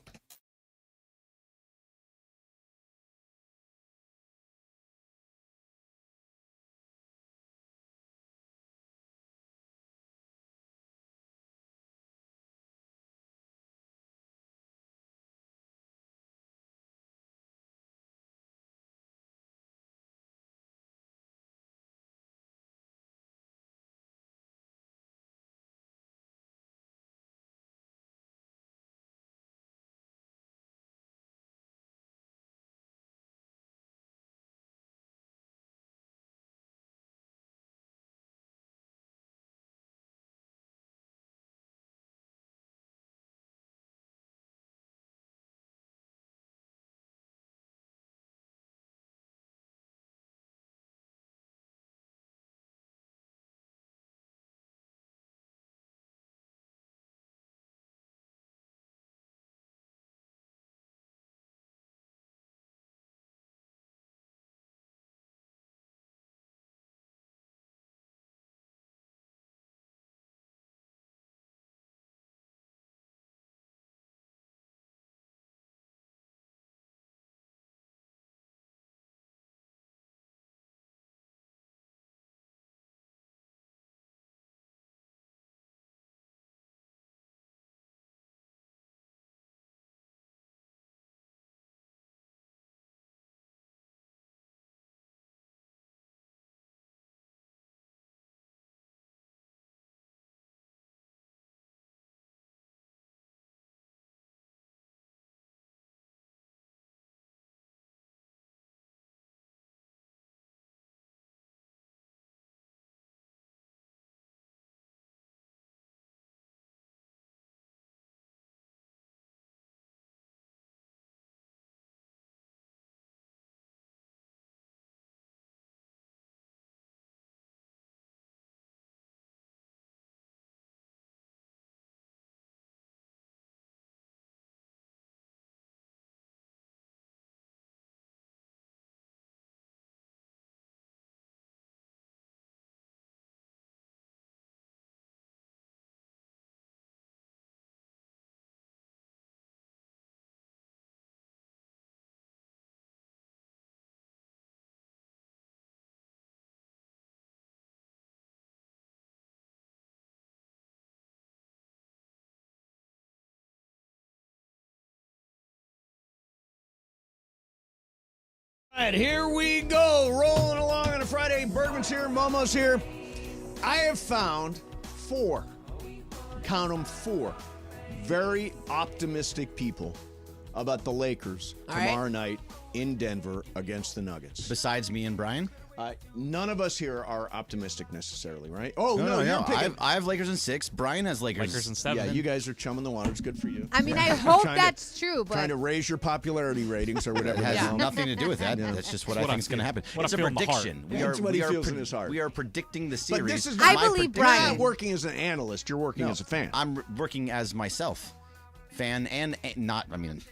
All right, here we go. Rolling along on a Friday. Bergman's here. Momo's here. I have found 4, count them 4, very optimistic people about the Lakers tomorrow night in Denver against the Nuggets. Besides me and Brian? None of us here are optimistic necessarily, right? Oh, no. you're picking... I have Lakers in 6. Brian has Lakers in 7. Yeah, you guys are chumming the water. It's good for you. I mean, I hope that's true, but trying to raise your popularity ratings or whatever. It has nothing to do with that. That's just what I think is going to happen. It's a prediction. That's what he feels in his heart. We are predicting the series. But this is I believe Brian. You're not working as an analyst. You're working as a fan. I'm working as myself. Fan and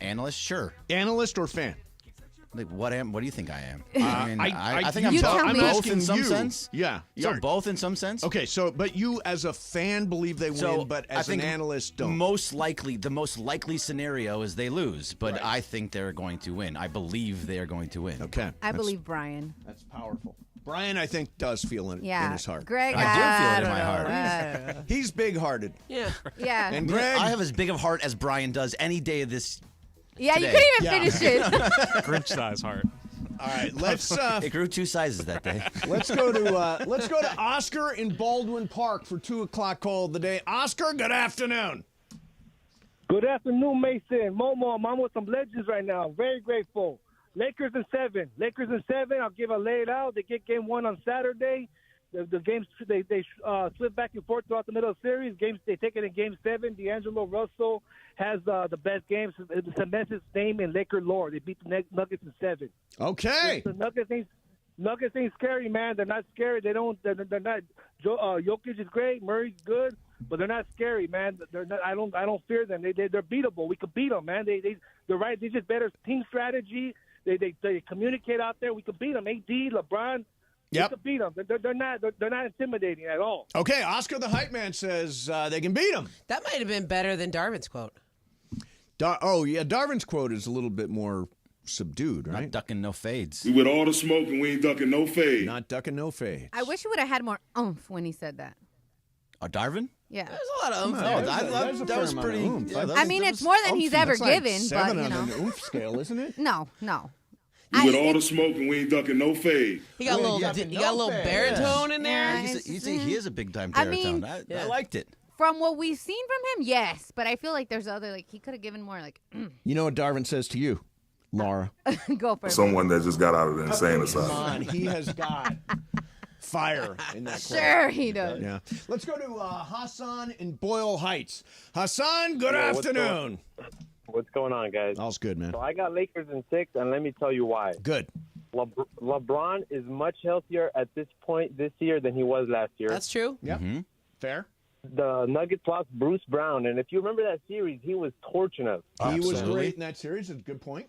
analyst, sure. Analyst or fan? Like what do you think I am? I think I'm both in some you. sense. Yeah. So both in some sense. Okay, but you as a fan believe they win, but as an analyst don't. The most likely scenario is they lose, but I think they're going to win. I believe they are going to win. Okay. I believe Brian. That's powerful. Brian, I think, does feel in his heart. Greg, I do feel it in my heart. He's big-hearted. Yeah. Yeah. And Greg, I have as big of a heart as Brian does any day of this. Yeah, today. you couldn't even finish it. Grinch size heart. all right, let's It grew 2 sizes that day. let's go to Oscar in Baldwin Park for 2:00 call of the day. Oscar, good afternoon. Good afternoon, Mason. Momo, I'm with some legends right now. I'm very grateful. Lakers in 7. I'll give a lay it out. They get game 1 on Saturday. The games they slip back and forth throughout the middle of the series. They take it in game 7. D'Angelo Russell has the best games. It cements his name in Laker lore. They beat the Nuggets in 7. Okay. The Nuggets ain't scary, man. They're not scary. They're not. Jokic is great. Murray's good, but they're not scary, man. They're not. I don't fear them. They're beatable. We could beat them, man. They're right. They're just better team strategy. They communicate out there. We could beat them. AD, LeBron. Yep. We could beat them. They're not intimidating at all. Okay, Oscar the hype man says they can beat them. That might have been better than Darvin's quote. Darvin's quote is a little bit more subdued, right? Not ducking, no fades. We with all the smoke and we ain't ducking no fade. Not ducking, no fades. I wish he would have had more oomph when he said that. Darvin? Yeah. There's a lot of oomph. No, that was pretty. I mean, it's more than he's ever given, but 7 on the oomph scale, isn't it? No. We with all the smoke and we ain't ducking no fade. He got a little baritone in there. He is a big time baritone. I liked it. From what we've seen from him, yes, but I feel like there's other he could have given more You know what Darvin says to you, Laura? Go for it. Someone that just got out of the insane asylum. Come on, he has got fire in that quote. Sure he does. Yeah. Let's go to Hassan in Boyle Heights. Hassan, good afternoon. What's going on, guys? All's good, man. So I got Lakers in 6, and let me tell you why. Good. LeBron is much healthier at this point this year than he was last year. That's true. Yep. Mm-hmm. Fair. The Nuggets lost Bruce Brown, and if you remember that series, he was torching us. He was great in that series. That's a good point.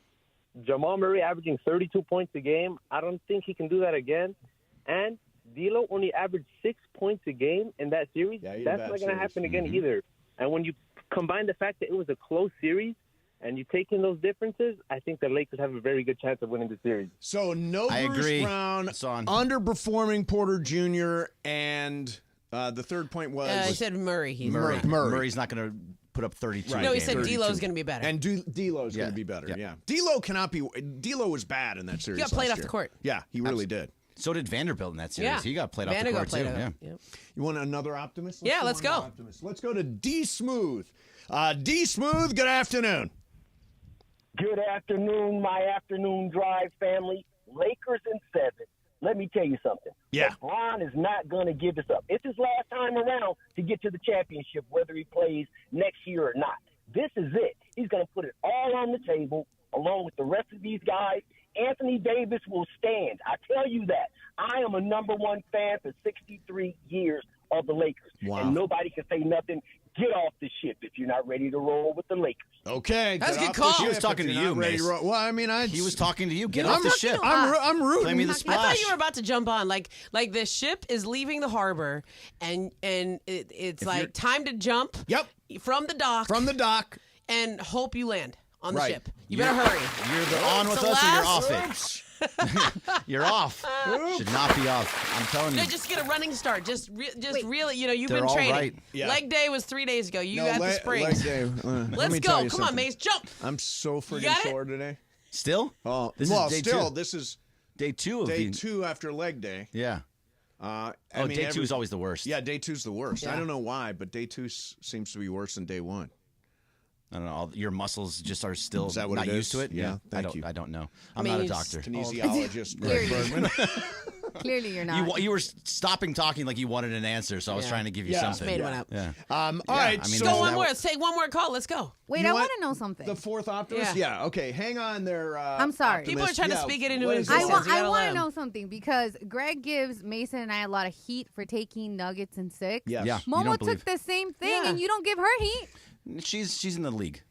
Jamal Murray averaging 32 points a game. I don't think he can do that again. And D'Lo only averaged 6 points a game in that series. That's not going to happen again either. And when you combine the fact that it was a close series, and you take in those differences, I think the Lakers have a very good chance of winning the series. So no Bruce Brown, underperforming Porter Jr., and the third point was... I said Murray. Murray. Murray's not going to put up 32. Right. No, he said D'Lo's going to be better. And D'Lo's going to be better, yeah. D'Lo cannot be... D'Lo was bad in that series. He got played off the court. Yeah, he really did. So did Vanderbilt in that series. Yeah. He got played off the court, too. Yeah. You want another optimist? Let's go. Let's go to D. Smooth. D. Smooth, good afternoon. Good afternoon, my afternoon drive family. Lakers in 7. Let me tell you something. Yeah. LeBron is not going to give this up. It's his last time around to get to the championship, whether he plays next year or not. This is it. He's going to put it all on the table along with the rest of these guys. Anthony Davis will stand. I tell you that. I am a number one fan for 63 years of the Lakers. Wow. And nobody can say nothing. Get off the ship if you're not ready to roll with the Lakers. Okay. That's a good call. He was talking to you, Mace. Well, I mean, he was talking to you. Get off the ship. I'm rooting. Play me the splash. I thought you were about to jump on. Like the ship is leaving the harbor, and it's like time to jump. Yep. From the dock. And hope you land on the ship. You better hurry. You're either on with us or you're off it. You're off. Should not be off. I'm telling you. No, just get a running start. Just really, you've They're been all training. right. Yeah. Leg day was 3 days ago. You got the springs. Leg day. Let's go. Come on, Mace. Jump. I'm so freaking sore today. Still? Oh, this is day two. This is day 2 of day 2 after leg day. Yeah. Day 2 is always the worst. Yeah, day 2's the worst. Yeah. I don't know why, but day 2 seems to be worse than day 1. I don't know. Your muscles just are still Is that what not it used is? to it. Yeah, thank you. I don't know. I'm not a doctor. Kinesiologist Greg Bergman. Clearly, you're not. You were stopping talking like you wanted an answer, so I was trying to give you something. Made one up. Yeah. All right. I mean, so Go one more. Let's take one more call. Let's go. Wait, You I want want to know something. the fourth optimist? Yeah. Okay. Hang on there. I'm sorry. People are trying to speak it into what is existence. this? You I gotta want let to 'em. know something because Greg gives Mason and I a lot of heat for taking Nuggets in 6. Yes. Yeah. you Momo don't took believe. the same thing, Yeah. and you don't give her heat. She's in the league.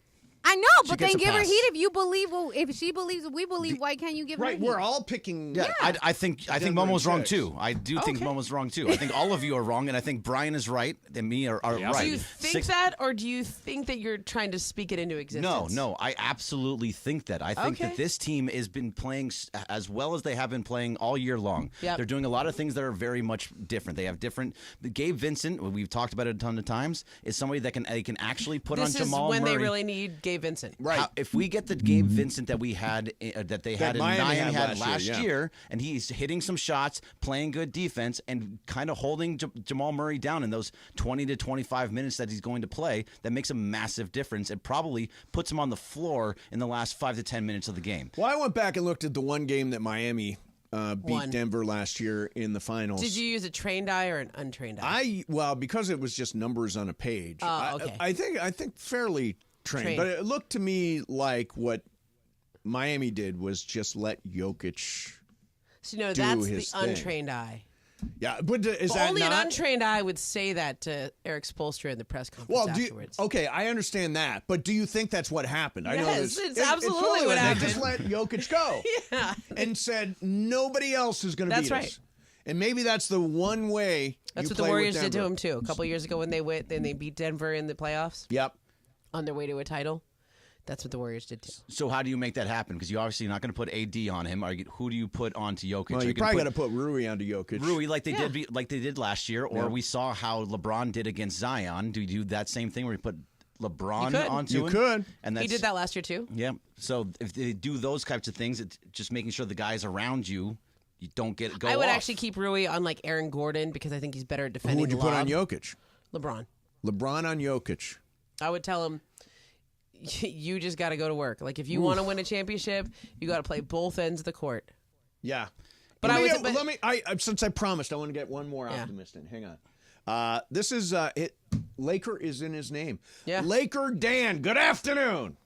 I know, but gets then a give her pass. heat if you believe. Well, if she believes, we believe. Why can't you give her Right. heat? We're all picking. Yeah, I think Denver Momo's in wrong 6. too. I do think Momo's wrong too. I think all of you are wrong, and I think Brian is right, and me are right. Do you think that, or do you think that you're trying to speak it into existence? No, I absolutely think that. I think Okay. that this team has been playing as well as they have been playing all year long. Yep. They're doing a lot of things that are very much different. They have different. Gabe Vincent, we've talked about it a ton of times, is somebody that can actually put This on is Jamal when Murray. they really need Gabe Vincent. Right. If we get the Gabe Vincent that we had, that they had in Miami Miami had had last last year, year, and he's hitting some shots, playing good defense, and kind of holding Jamal Murray down in those 20 to 25 minutes that he's going to play, that makes a massive difference. It probably puts him on the floor in the last 5 to 10 minutes of the game. Well, I went back and looked at the one game that Miami beat Won. Denver last year in the finals. Did you use a trained eye or an untrained eye? Because it was just numbers on a page. Oh, okay. I think fairly trained, Trained. but it looked to me like what Miami did was just let Jokic. So, no, do that's his the thing. untrained eye. Yeah, but is But that only not? an untrained eye would say that to Eric Spoelstra in the press conference Well, afterwards. okay, I understand that, but do you think that's what happened? I know Yes, this. it's absolutely totally what They happened. just let Jokic go. Yeah. And said nobody else is going to That's beat right. us. And maybe that's the one way. That's you what the play with Warriors did to Denver. him too. A couple years ago when they beat Denver in the playoffs Yep. on their way to a title. That's what the Warriors did too. So how do you make that happen? Because you're obviously not going to put AD on him. Who do you put onto Jokic? Well, Are you gonna probably got to put Rui onto Jokic. Rui like they did last year, or Yeah. we saw how LeBron did against Zion. Do you do that same thing where you put LeBron You could. onto You him? could. And He that's, did that last year too. Yeah. So if they do those types of things, it's just making sure the guys around you don't go I would off. actually keep Rui on like Aaron Gordon because I think he's better at defending. Who would you the put on lob. Jokic? LeBron. LeBron on Jokic. I would tell him, you just got to go to work. Like if you want to win a championship, you got to play both ends of the court. Yeah. But let me. Since I promised, I want to get one more Yeah. optimist in. Hang on. This is Laker is in his name. Yeah. Laker Dan. Good afternoon.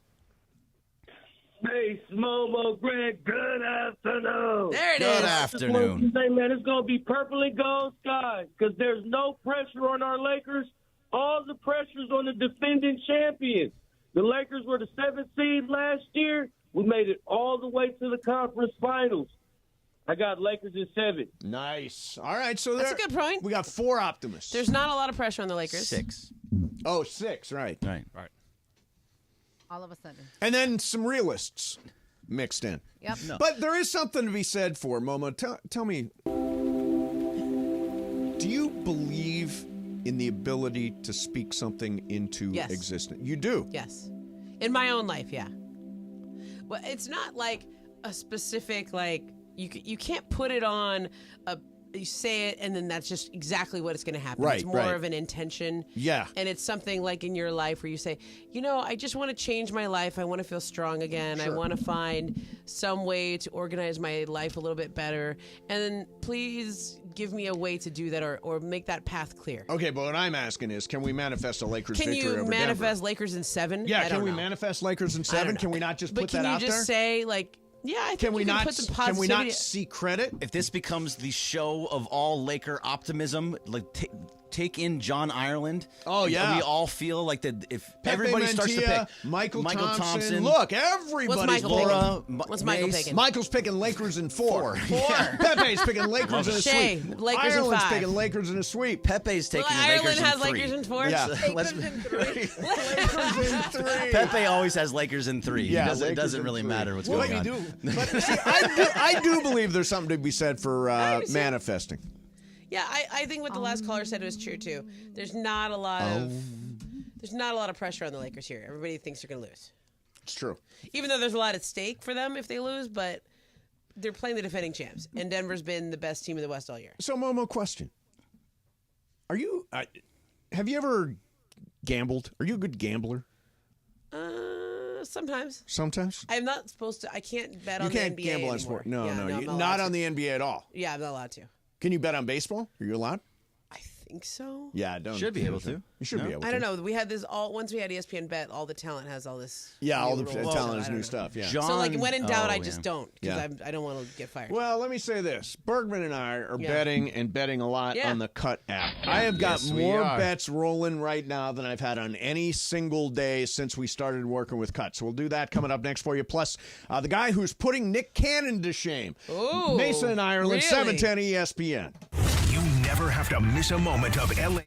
Hey, Momo, Greg, good afternoon. There it Good is. afternoon. Say, man, it's going to be purple and gold skies because there's no pressure on our Lakers. All the pressure's on the defending champions. The Lakers were the 7th seed last year. We made it all the way to the conference finals. I got Lakers in 7. Nice. All right. So That's a good point. We got 4 optimists. There's not a lot of pressure on the Lakers. 6. Oh, 6. Right. Right. All of a sudden. And then some realists mixed in. Yep. But there is something to be said for Momo. Tell me, do you believe in the ability to speak something into Yes. existence? You do. Yes. In my own life, yeah. Well, it's not like a specific, like, you can't put it on you say it and then that's just exactly what it's going to happen. Right, it's more right. of an intention. Yeah. And it's something like in your life where you say, I just want to change my life. I want to feel strong again. I want to find some way to organize my life a little bit better. And then please give me a way to do that or make that path clear. Okay, but what I'm asking is, can we manifest a Lakers Can victory you over manifest Denver? Lakers in 7? Yeah, I can don't we know. manifest Lakers in I don't 7? know. Can we not just But put can that you out just there? say, like, yeah, I think you can put some Can we positivity. not see credit? If this becomes the show of all Laker optimism, like take in John Ireland. Oh, yeah. We all feel like that if Pepe everybody starts to Mantilla, pick Michael Thompson. Look, everybody's What's Michael Laura, picking? What's Michael Mace. picking? Michael's picking Lakers in 4. 4. Pepe's picking Lakers in a Shea, sweep. Lakers in Ireland's 5. picking Lakers in a sweep. Pepe's taking Well, the Ireland Lakers has in 3. Lakers in 4. Yeah. Let's- Lakers in 3. Lakers in 3. Pepe always has Lakers in 3. Yeah, it Lakers doesn't in really 3. matter what's Well, going on. you do. But see, I do believe there's something to be said for manifesting. Yeah, I think what the last caller said was true too. There's not a lot of pressure on the Lakers here. Everybody thinks they're going to lose. It's true. Even though there's a lot at stake for them if they lose, but they're playing the defending champs, and Denver's been the best team in the West all year. So, Momo, question: Are you? Have you ever gambled? Are you a good gambler? Sometimes. Sometimes? I'm not supposed to. I can't bet You on can't the NBA gamble on anymore. sport. No, Yeah, no. I'm You, not not allowed on to. the NBA at all. Yeah, I'm not allowed to. Can you bet on baseball? Are you allowed? I think so. Yeah, don't. Should be able to. You should be able to. I don't know. We had this once we had ESPN Bet, all the talent has all this. Yeah, all the new rules, talent so is I new don't know. stuff. Yeah. So like when in doubt, I yeah. just don't because I don't want to get fired. Well, let me say this. Bergman and I are betting and betting a lot Yeah. on the Cut app. I have got Yes, we more are. bets rolling right now than I've had on any single day since we started working with Cut. So we'll do that coming up next for you. Plus, the guy who's putting Nick Cannon to shame. Ooh, Mason in Ireland, really? 710 ESPN. You never have to miss a moment of LA.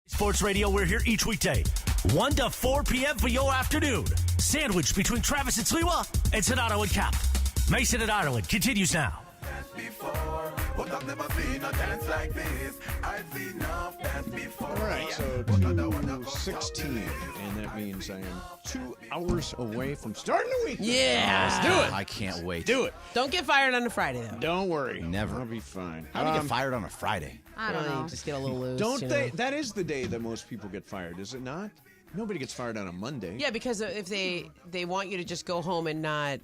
Sports Radio, we're here each weekday, 1 to 4 p.m. for your afternoon. Sandwiched between Travis and Sliwa and Sonato and Cap. Mason and Ireland continues now. All right, so 2:16, and that means I am 2 hours away from starting the week. Yeah. Let's do it. I can't wait. Do it. Don't get fired on a Friday, though. Don't worry. Never. I'll be fine. How do you get fired on a Friday? I don't know. Just get a little loose. Don't they? That is the day that most people get fired, is it not? Nobody gets fired on a Monday. Yeah, because if they want you to just go home and not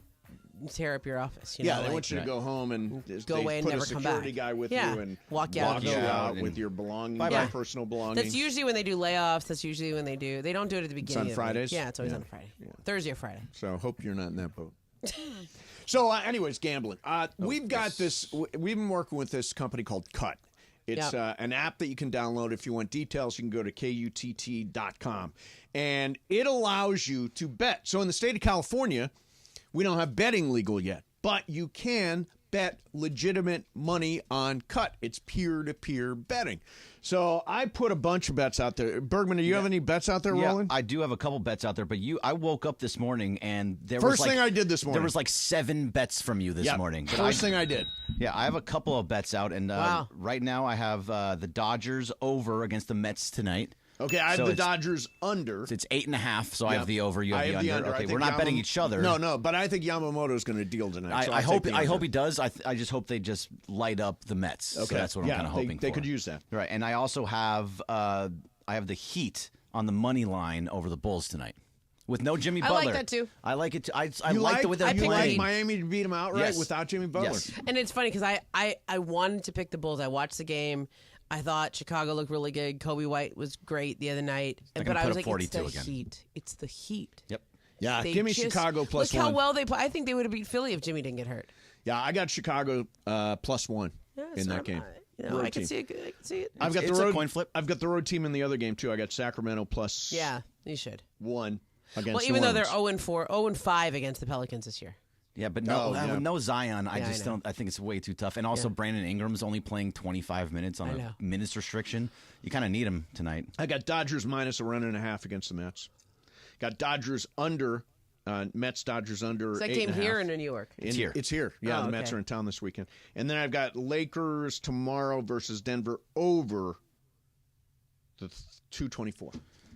tear up your office. You Yeah, know, they like, want you to go home and go they away and put never a come security back. guy with Yeah. you and walk you out. you out with your belongings, Bye-bye. your personal belongings. That's usually when they do layoffs. That's usually when they do. They don't do it at the beginning. on of Fridays? The week. Yeah, it's always Yeah. on Friday. Thursday or Friday. So hope you're not in that boat. So, anyways, gambling. We've got this. We've been working with this company called Cut. It's an app that you can download. If you want details, you can go to kutt.com. And it allows you to bet. So in the state of California, we don't have betting legal yet, but you can bet legitimate money on Cut. It's peer-to-peer betting. So I put a bunch of bets out there. Bergman, do you have any bets out there rolling? I do have a couple bets out there, but I woke up this morning and there First was like, thing I did this morning. There was like 7 bets from you this morning. But First thing I did. Yeah, I have a couple of bets out, and right now I have the Dodgers over against the Mets tonight. Okay, I have the Dodgers under. It's 8.5, so I have the over. You have the under. Okay, we're not betting each other. No, but I think Yamamoto's going to deal tonight. I hope he does. I just hope they just light up the Mets. Okay, so that's what I'm kind of hoping they for. could use that. Right, and I also have the Heat on the money line over the Bulls tonight. With no Jimmy Butler. I like that too. I like it too. I like the way they're playing. You like Miami to beat them outright without Jimmy Butler? Yes. And it's funny because I wanted to pick the Bulls. I watched the game. I thought Chicago looked really good. Kobe White was great the other night. But I was like, it's the Heat. It's the Heat. Yep. Yeah, give me Chicago plus look 1. Look how well they play. I think they would have beat Philly if Jimmy didn't get hurt. Yeah, I got Chicago plus 1 in that game. I can see it. I can see it. I've got it's a coin flip. I've got the road team in the other game too. I got Sacramento plus. Yeah, you should. 1 against. Well, even though they're 0-4, 0-5 against the Pelicans this year. Yeah, but no Zion. I just don't. I think it's way too tough. And also, Brandon Ingram's only playing 25 minutes on a minutes restriction. You kind of need him tonight. I got Dodgers minus 1.5 against the Mets. Got Dodgers under. Mets Dodgers under. Is that game here in New York? It's here. It's here. Yeah, the Mets are in town this weekend. And then I've got Lakers tomorrow versus Denver over the 224.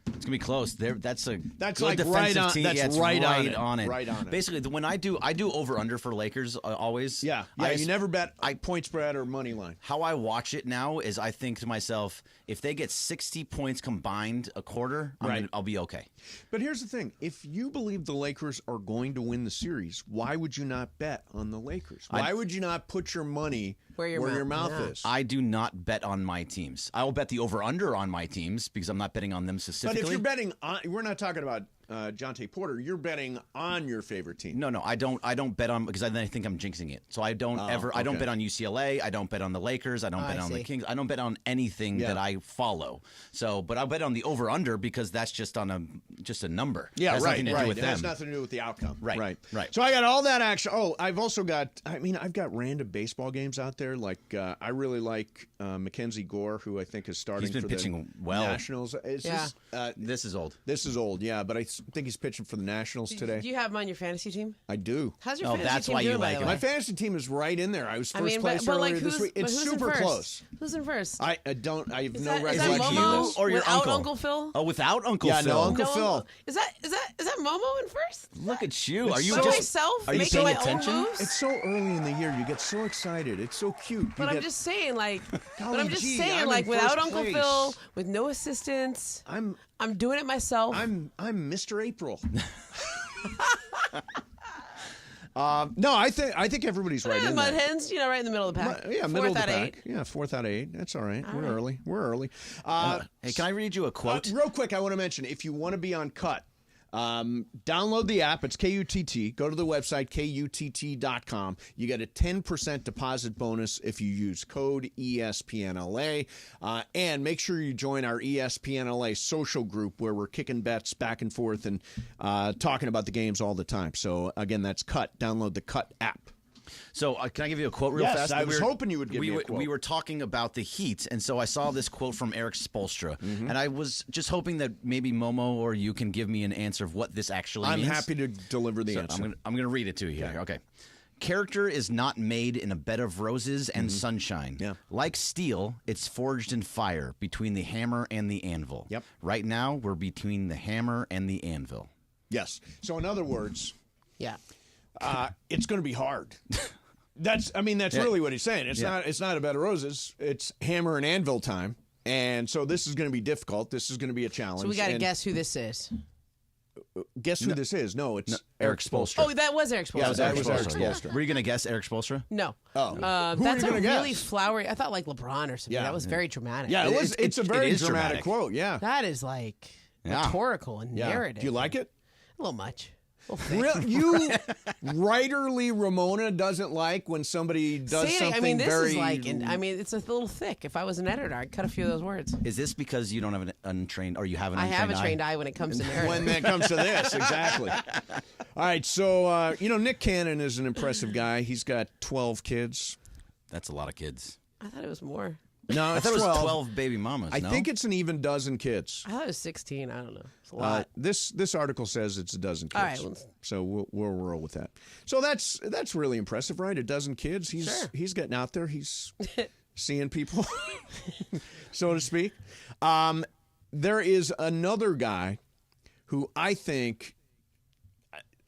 It's gonna be close. That's like good defensive right on. team. That's right on it. Right on it. Basically, when I do over under for Lakers always. Yeah. You never bet point spread or money line. How I watch it now is I think to myself, if they get 60 points combined a quarter, I'll be okay. But here's the thing: if you believe the Lakers are going to win the series, why would you not bet on the Lakers? Why would you not put your money where your mouth is? I do not bet on my teams. I will bet the over under on my teams because I'm not betting on them specifically. But if you're betting on, we're not talking about Jonte Porter. You're betting on your favorite team. No, I don't bet on because then I think I'm jinxing it. So I don't I don't bet on UCLA. I don't bet on the Lakers. I don't bet on the Kings. I don't bet on anything that I follow. So, but I'll bet on the over under because that's just on a number. Yeah, it has nothing to do with it them. has nothing to do with the outcome. Right. So I got all that action. Oh, I've also got. I've got random baseball games out there. Like I really like Mackenzie Gore, who I think is starting. He's been for pitching the well. Nationals. This is old. This is old. Yeah, but I think he's pitching for the Nationals today. Do you have him on your fantasy team? I do. How's your fantasy team doing, by the way? My fantasy team is right in there. I was first place earlier this week. It's super close. Who's in first? I don't. I have no recollection. recollection Is that Momo of this. Or your without uncle? Uncle Phil? Oh, without Uncle Phil. Yeah, no Uncle Phil. Is that Momo in first? Look at you. Are you by just myself? Are you making paying my attention? Own moves? It's so early in the year. You get so excited. It's so cute. But I'm just saying, without Uncle place. Phil, with no assistance, I'm doing it myself. I'm Mr. April. No, I think everybody's right in Mud there. Hens, right in the middle of the pack. Middle of the pack. 8. Yeah, 4th out of 8. That's all right. We're early. Hey, can I read you a quote? Real quick, I want to mention, if you want to be on Cut, download the app. It's KUTT. Go to the website, KUTT.com. You get a 10% deposit bonus if you use code ESPNLA. And make sure you join our ESPNLA social group where we're kicking bets back and forth and talking about the games all the time. So, again, that's Cut. Download the Cut app. So can I give you a quote real fast? Yes, I was hoping you would give me a quote. We were talking about the Heat, and so I saw this quote from Eric Spoelstra, and I was just hoping that maybe Momo or you can give me an answer of what this actually means. I'm happy to deliver the answer. I'm going to read it to you here. Okay. Character is not made in a bed of roses and sunshine. Yeah. Like steel, it's forged in fire between the hammer and the anvil. Yep. Right now, we're between the hammer and the anvil. Yes. So in other words, Yeah. it's going to be hard. That's really what he's saying. It's not a bed of roses. It's hammer and anvil time. And so this is going to be difficult. This is going to be a challenge. So we got to guess who this is. Guess who this is? No, it's Eric Spoelstra. Oh, that was Eric Spoelstra. Yeah, that was Eric Spoelstra. Were you going to guess Eric Spoelstra? No. Oh. Who That's are you a gonna really guess? flowery. I thought like LeBron or something. Yeah. That was very dramatic. Yeah, it's a very it is dramatic quote. Yeah. That is like rhetorical and narrative. Do you like it? A little much. Really? You writerly Ramona doesn't like when somebody does something this very... is like, it's a little thick. If I was an editor, I'd cut a few of those words. Is this because you don't have an untrained, or you have an I untrained have a trained eye when it comes to narrative. When it comes to this, exactly. All right, so, Nick Cannon is an impressive guy. He's got 12 kids. That's a lot of kids. I thought it was more. No, I thought it was 12 baby mamas. I think it's an even dozen kids. I thought it was 16. I don't know. It's a lot. This article says it's a dozen kids. All right, well, so we'll roll with that. So that's really impressive, right? A dozen kids. He's getting out there. He's seeing people, so to speak. There is another guy who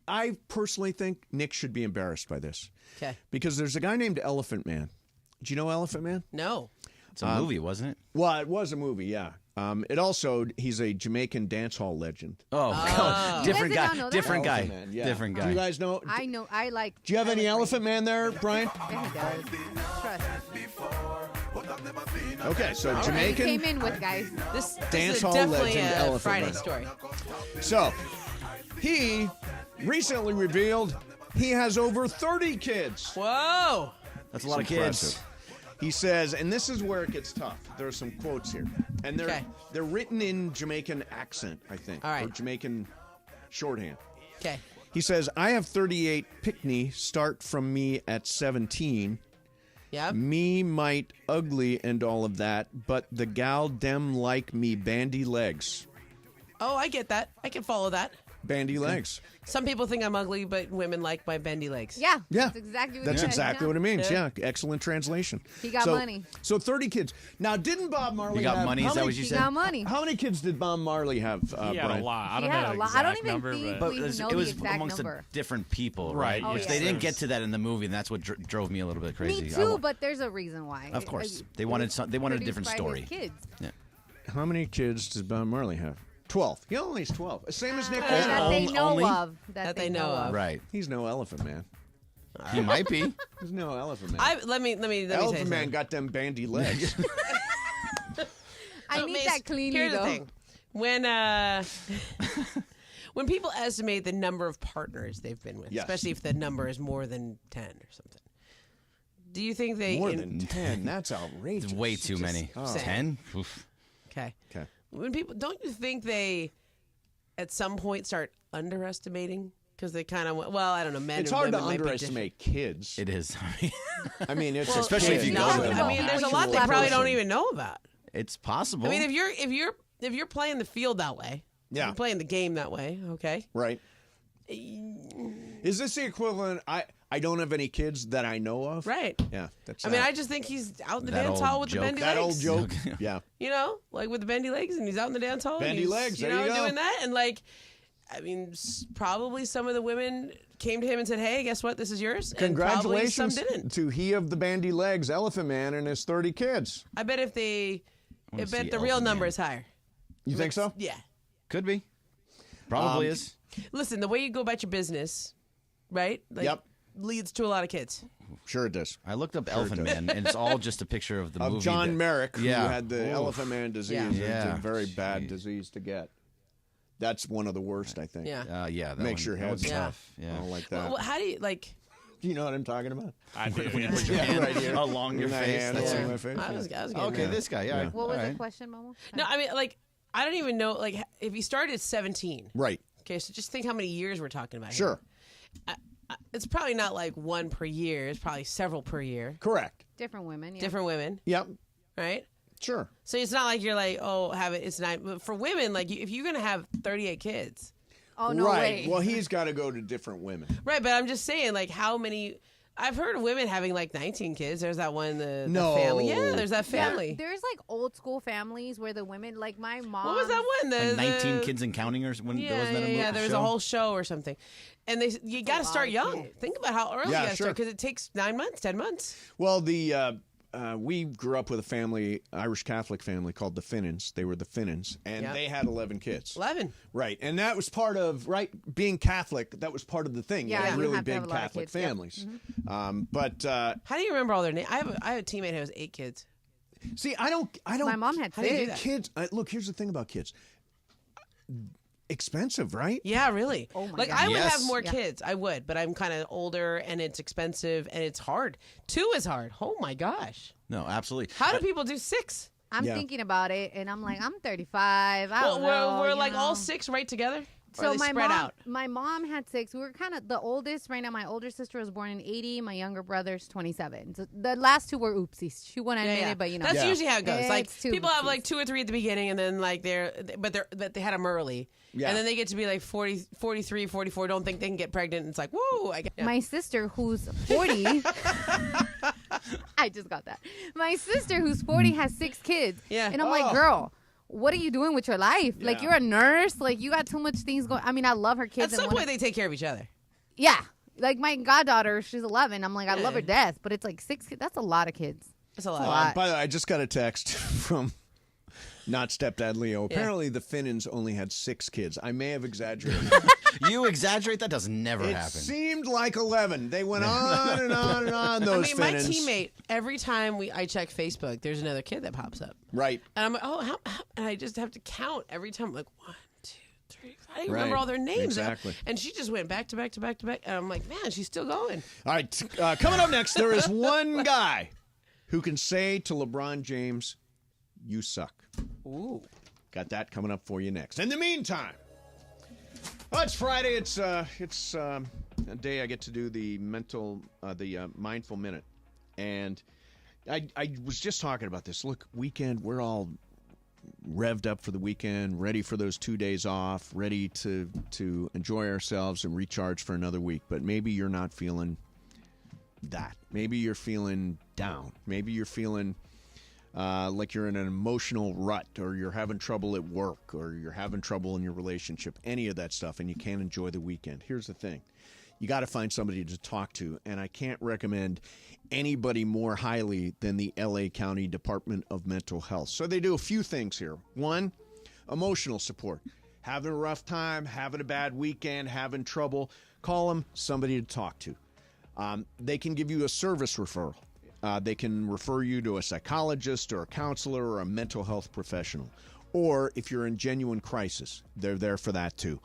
I personally think Nick should be embarrassed by this. Okay. Because there's a guy named Elephant Man. Do you know Elephant Man? No. It's a movie, wasn't it? Well, it was a movie, yeah. He's a Jamaican dance hall legend. Oh, God. Different You guys guy. did not know that? Different guy. Elephant Man, yeah. Different Do guy. you guys know? I know. I like. Do you have any I like Elephant Man there, Brian? Yeah, he does. Trust. Okay, so He Jamaican came in with guys. This dance is hall definitely legend a Elephant Friday Man. story. So, he recently revealed he has over 30 kids. Whoa. That's a lot of kids. He says, and this is where it gets tough. There are some quotes here, and they're written in Jamaican accent, I think, All right. or Jamaican shorthand. Okay. He says, "I have 38 pickney start from me at 17. Yeah. Me might ugly and all of that, but the gal dem like me bandy legs. Oh, I get that. I can follow that. Bandy legs. Some people think I'm ugly, but women like my bendy legs. Yeah. Yeah. That's exactly what That's he said. exactly Yeah. what it means. Yeah. Excellent translation. He got money. So 30 kids. Now, didn't Bob Marley You got have... money? Is how that many- what you He said? got money. How many kids did Bob Marley have, He had Brian? a lot. I He don't had know a the lot. I don't exact even number, think but we It was, know it was the exact amongst number. the different people, right? Right. Oh, Which yeah. they didn't get to that in the movie, and that's what drove me a little bit crazy. Me too, but there's a reason why. Of course. It- They wanted it they wanted a produced different by his story. Kids. Yeah. How many kids does Bob Marley have? 12. He only has 12. Same as Nick That Cannon. they know Only- of. That they know of. Right. He's no Elephant Man. He might be. He's no Elephant Man. Let me say Elephant Man something. got them bandy legs. I So, need Mace, that cleanly Here's though. the thing. When when people estimate the number of partners they've been with, Yes. especially if the number is more than 10 or something, do you think they More than 10. That's outrageous. Way too many. saying. 10? Oof. Okay. Okay. When people don't you think they at some point start underestimating because they kind of I don't know, men It's and hard to women might be underestimate kids. It is. I mean, it's Well, especially if you go to them. I mean, there's a lot they probably don't even know about. It's possible. I mean, if you're playing the field that way, Yeah. you're playing the game that way, okay? Right. Is this the equivalent? I don't have any kids that I know of. Right. Yeah. That's. I mean, I just think he's out in the That dance old hall with joke. the bendy that legs. old joke. Yeah. You know, like with the bendy legs, and he's out in the dance hall. and Bendy he's, legs, You there know, you go. doing that, and like, I mean, probably some of the women came to him and said, "Hey, guess what? This is yours." Congratulations And probably some didn't. to he of the bandy legs, Elephant Man, and his 30 kids. I bet I wanna bet see the real Elephant number Man. is higher. You think so? Yeah. Could be. Probably is. Listen, the way you go about your business, right? Like, Yep. Leads to a lot of kids. Sure it does. I looked up Elephant Man, and it's all just a picture of the Of movie. John that- Merrick, who Yeah. had the Oof. Elephant Man disease. Yeah. It's Yeah. a very bad disease to get. That's one of the worst, I think. Yeah. Yeah. That Makes your that head one's Yeah. tough. Yeah. I don't like that. Well, how do you like? Do you know what I'm talking about? I do. When you yes. put your Yeah, hand right here. along your In that face. hand That's along it. my face. I was getting Okay, there. this guy. Yeah. What was all the right. question, Momo? No, I mean, like, I don't even know. Like, if you started at 17, Right. okay, so just think how many years we're talking about. Sure. Here. It's probably not like one per year. It's probably several per year. Correct. Different women. Yeah. Different women, Yep. right? Sure. So it's not like you're like, oh, have it. It's not. But for women, like, if you're gonna have 38 kids, Oh no right. way. Well, he's got to go to different women. right? But I'm just saying, like, how many? I've heard of women having like 19 kids. There's that one, the family. Yeah, there's that Yeah, family. there's like old school families where the women, like my mom. What was that one? Like 19 kids and counting, or when there was that a movie? There was a whole show or something. And you got to start young. Think about how early you got to start, because it takes 9 months, 10 months. Well, we grew up with a family, Irish Catholic family called the Finnans. They were the Finnans, and they had 11 kids. 11. Right, and that was part of being Catholic. That was part of the thing. Yeah, you had you really have to have big a lot of Catholic kids, yep. families. How do you remember all their names? I have a teammate who has 8 kids. See, I don't. My mom had 6 kids. Look, here's the thing about kids. Expensive, right? Yeah, really. Oh my like God. I would Yes. have more kids. I would, but I'm kind of older, and it's expensive, and it's hard. 2 is hard. Oh my gosh. No, absolutely. How do people do 6? I'm thinking about it, and I'm like, I'm 35. I don't know. We're you like know. all 6 right together. Or So are they spread out. my mom had 6. We were kind of the oldest. Right now, my older sister was born in 80. My younger brother's 27. So the last 2 were oopsies. She wouldn't admit it, but you know. That's usually how it goes. Like It's 2 people have oopsies. like 2 or 3 at the beginning, and then like but they had them early. Yeah. And then they get to be like 40, 43, 44, don't think they can get pregnant. And it's like, whoa. My sister, who's 40, I just got that. My sister, who's 40, has 6 kids. Yeah. And I'm like, girl, what are you doing with your life? Like, you're a nurse. Like, you got too much things going. I mean, I love her kids. At some point, they take care of each other. Yeah. Like, my goddaughter, she's 11. I'm like, I love her to death. But it's like 6 kids. That's a lot of kids. That's a lot. By the way, I just got a text from not stepdad Leo. Apparently, the Finnans only had 6 kids. I may have exaggerated. You exaggerate? That does never It happen. seemed like 11. They went on and on and on, those I mean, Finnans. my teammate, every time I check Facebook, there's another kid that pops up. Right. And I'm like, how and I just have to count every time. I'm like, 1, 2, 3. I don't even Right. remember all their names. Exactly. And she just went back to back to back to back. And I'm like, man, she's still going. All right, coming up next, there is one guy who can say to LeBron James, you suck. Ooh. Got that coming up for you next. In the meantime, well, it's Friday. It's a day I get to do the mindful minute. And I was just talking about this. Look, weekend, we're all revved up for the weekend, ready for those 2 days off, ready to enjoy ourselves and recharge for another week. But maybe you're not feeling that. Maybe you're feeling down. Maybe you're feeling like you're in an emotional rut, or you're having trouble at work, or you're having trouble in your relationship, any of that stuff, and you can't enjoy the weekend. Here's the thing. You got to find somebody to talk to, and I can't recommend anybody more highly than the L.A. County Department of Mental Health. So they do a few things here. One, emotional support. Having a rough time, having a bad weekend, having trouble, call them, somebody to talk to. They can give you a service referral. They can refer you to a psychologist or a counselor or a mental health professional. Or if you're in genuine crisis, they're there for that too.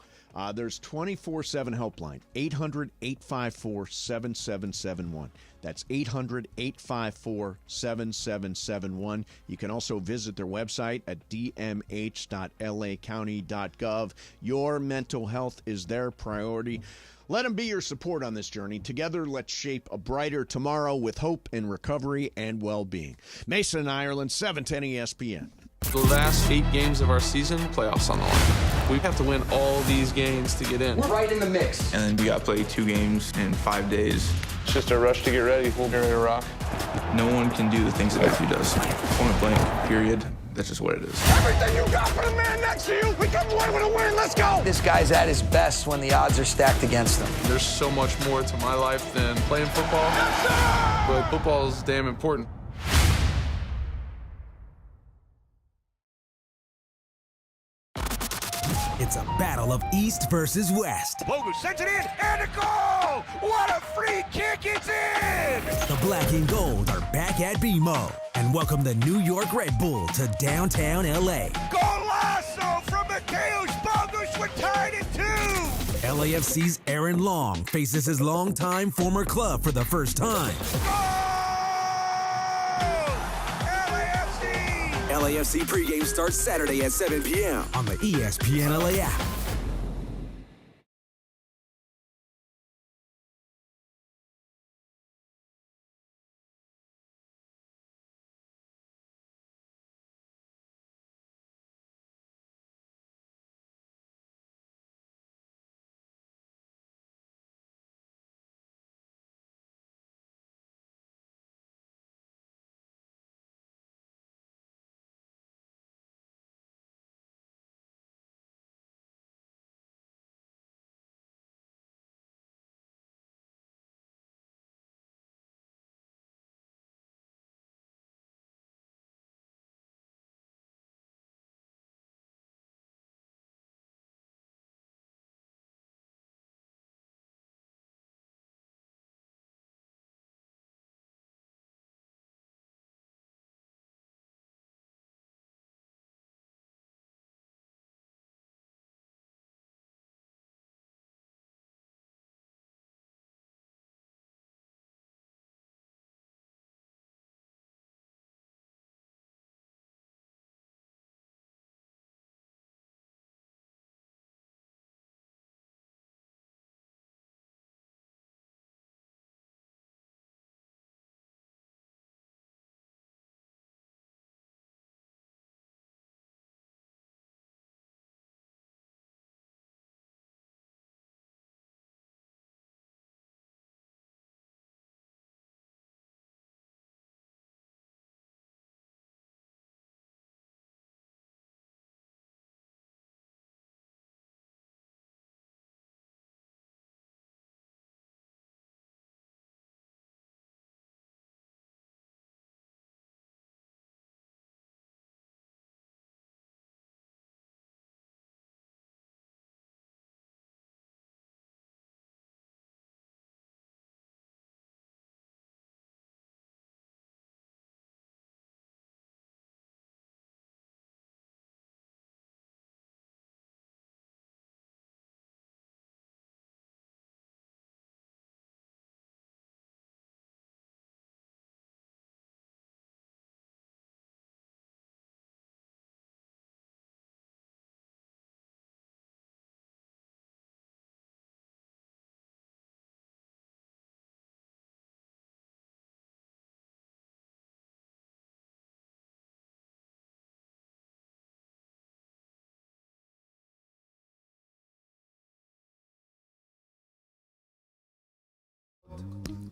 There's 24/7 helpline, 800-854-7771. That's 800-854-7771. You can also visit their website at dmh.lacounty.gov. Your mental health is their priority. Let them be your support on this journey. Together, let's shape a brighter tomorrow with hope and recovery and well-being. Mason, Ireland, 710 ESPN. The last 8 games of our season, playoffs on the line. We have to win all these games to get in. We're right in the mix. And then we got to play 2 games in 5 days. It's just a rush to get ready. We'll get ready to rock. No one can do the things that Matthew does. Point blank, period. That's just what it is. Everything you got for the man next to you. We come away with a win. Let's go. This guy's at his best when the odds are stacked against him. There's so much more to my life than playing football. But football is damn important. It's a battle of East versus West. Logan sends it in and a goal. What a free kick. It's in. The black and gold are back at BMO and welcome the New York Red Bull to downtown LA. Golazo from Mateusz Bogusz. We're tied at 2. LAFC's Aaron Long faces his longtime former club for the first time. LAFC pregame starts Saturday at 7 p.m. on the ESPN LA app.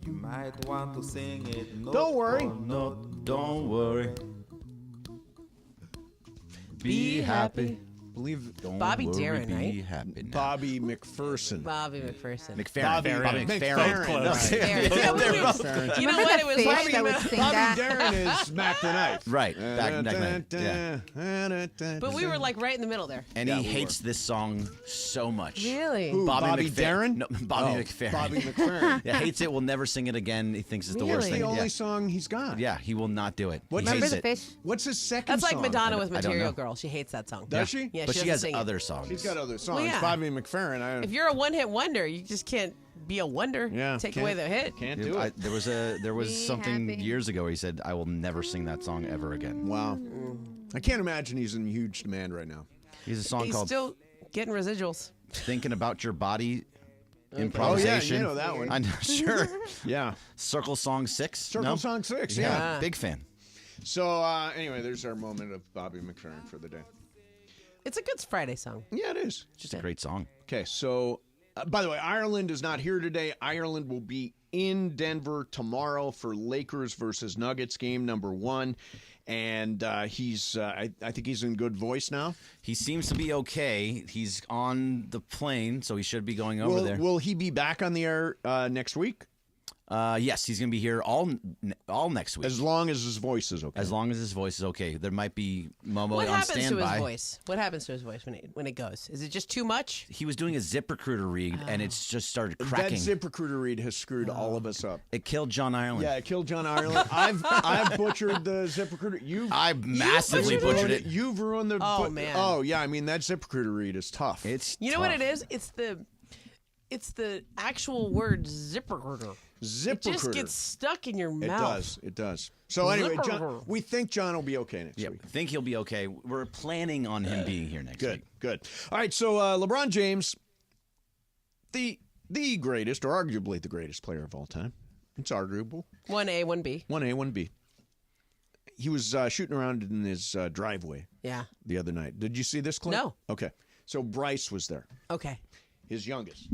You might want to sing it. Note Don't worry. for note. Don't worry. Be happy. Believe Don't Bobby worry, Darin, be right? happy now. Bobby McPherson. Bobby McPherson. McFerrin. Bobby McFerrin. McFerrin. McFerrin. You know what? It was Fish like that would sing Bobby that. Darin is Mac the Knife. Right. Back yeah. But we were like right in the middle there. And he hates this song so much. Really? Who, Bobby Darin? No, Bobby McFerrin. Bobby McFerrin. Yeah, hates it. Will never sing it again. He thinks it's the worst That's thing. the only Yeah. song he's got. Yeah, he will not do it. What- He Remember hates the it. fish? What's his second That's like song? Madonna with I don't Material know. Girl. She hates that song. Does she? Yeah, But she doesn't has sing it. other songs. She's got other songs. Well, yeah. Bobby McFerrin. If you're a one-hit wonder, you just can't be a wonder. Yeah, Take can't- away the hit. Can't Dude, do it. there was Be something happy. years ago where he said, "I will never sing that song ever again." Wow. I can't imagine he's in huge demand right now. He has a song He's called still getting residuals. "Thinking About Your Body." Oh, yeah, Improvisation. you know that one. I'm sure. Yeah. Circle Song 6. Circle No? Song 6, yeah. Big fan. So, anyway, there's our moment of Bobby McFerrin for the day. It's a good Friday song. Yeah, it is. Just a great song. Okay, so, by the way, Ireland is not here today. Ireland will be in Denver tomorrow for Lakers versus Nuggets game number 1. And I think he's in good voice now. He seems to be okay. He's on the plane, so he should be going over there. Will he be back on the air next week? Yes, he's going to be here all next week. As long as his voice is okay. As long as his voice is okay. There might be Momo What on happens standby. to his voice? What happens to his voice when it goes? Is it just too much? He was doing a ZipRecruiter read, and it's just started cracking. That ZipRecruiter read has screwed all of us up. It killed John Ireland. Yeah, it killed John Ireland. I've butchered the ZipRecruiter. I've massively butchered it. You've ruined the. Oh, man. Oh yeah, I mean that ZipRecruiter read is tough. You know what it is? It's the actual word ZipRecruiter. ZipRecruiter. It just gets stuck in your mouth. It does. So anyway, John, we think John will be okay next week. I think he'll be okay. We're planning on him being here next week. Good. All right, so LeBron James, the greatest, or arguably the greatest player of all time. It's arguable. 1A, 1B. 1A, 1B. He was shooting around in his driveway. Yeah. The other night. Did you see this clip? No. Okay. So Bryce was there. Okay. His youngest.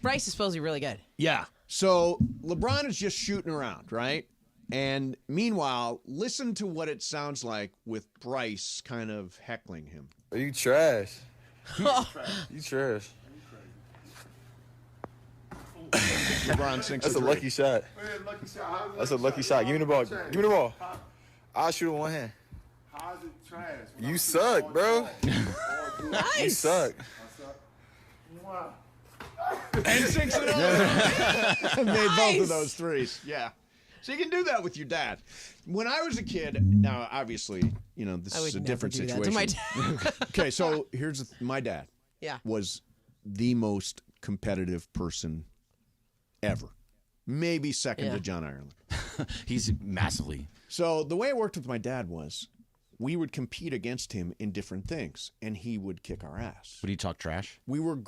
Bryce is supposed to be really good. Yeah. So LeBron is just shooting around, right? And meanwhile, listen to what it sounds like with Bryce kind of heckling him. You trash. You trash. LeBron sinks That's a lucky shot. That's a lucky shot. Give me the ball. Give me the ball. I'll shoot it with one hand. How's it trash? You suck, bro. Nice. You suck. And sinks it over. Made both of those threes. Yeah. So you can do that with your dad. When I was a kid, now obviously, this is a different situation. That to my dad. Okay, so here's my dad. Yeah. Was the most competitive person ever. Maybe second to John Ireland. He's massively. So the way it worked with my dad was we would compete against him in different things, and he would kick our ass. Would he talk trash? We were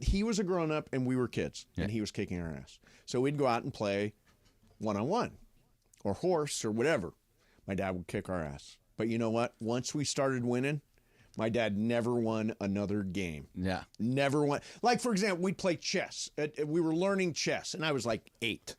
he was a grown-up, and we were kids, and he was kicking our ass. So we'd go out and play one-on-one or horse or whatever. My dad would kick our ass. But you know what? Once we started winning, my dad never won another game. Yeah. Never won. Like, for example, we'd play chess. We were learning chess, and I was like 8.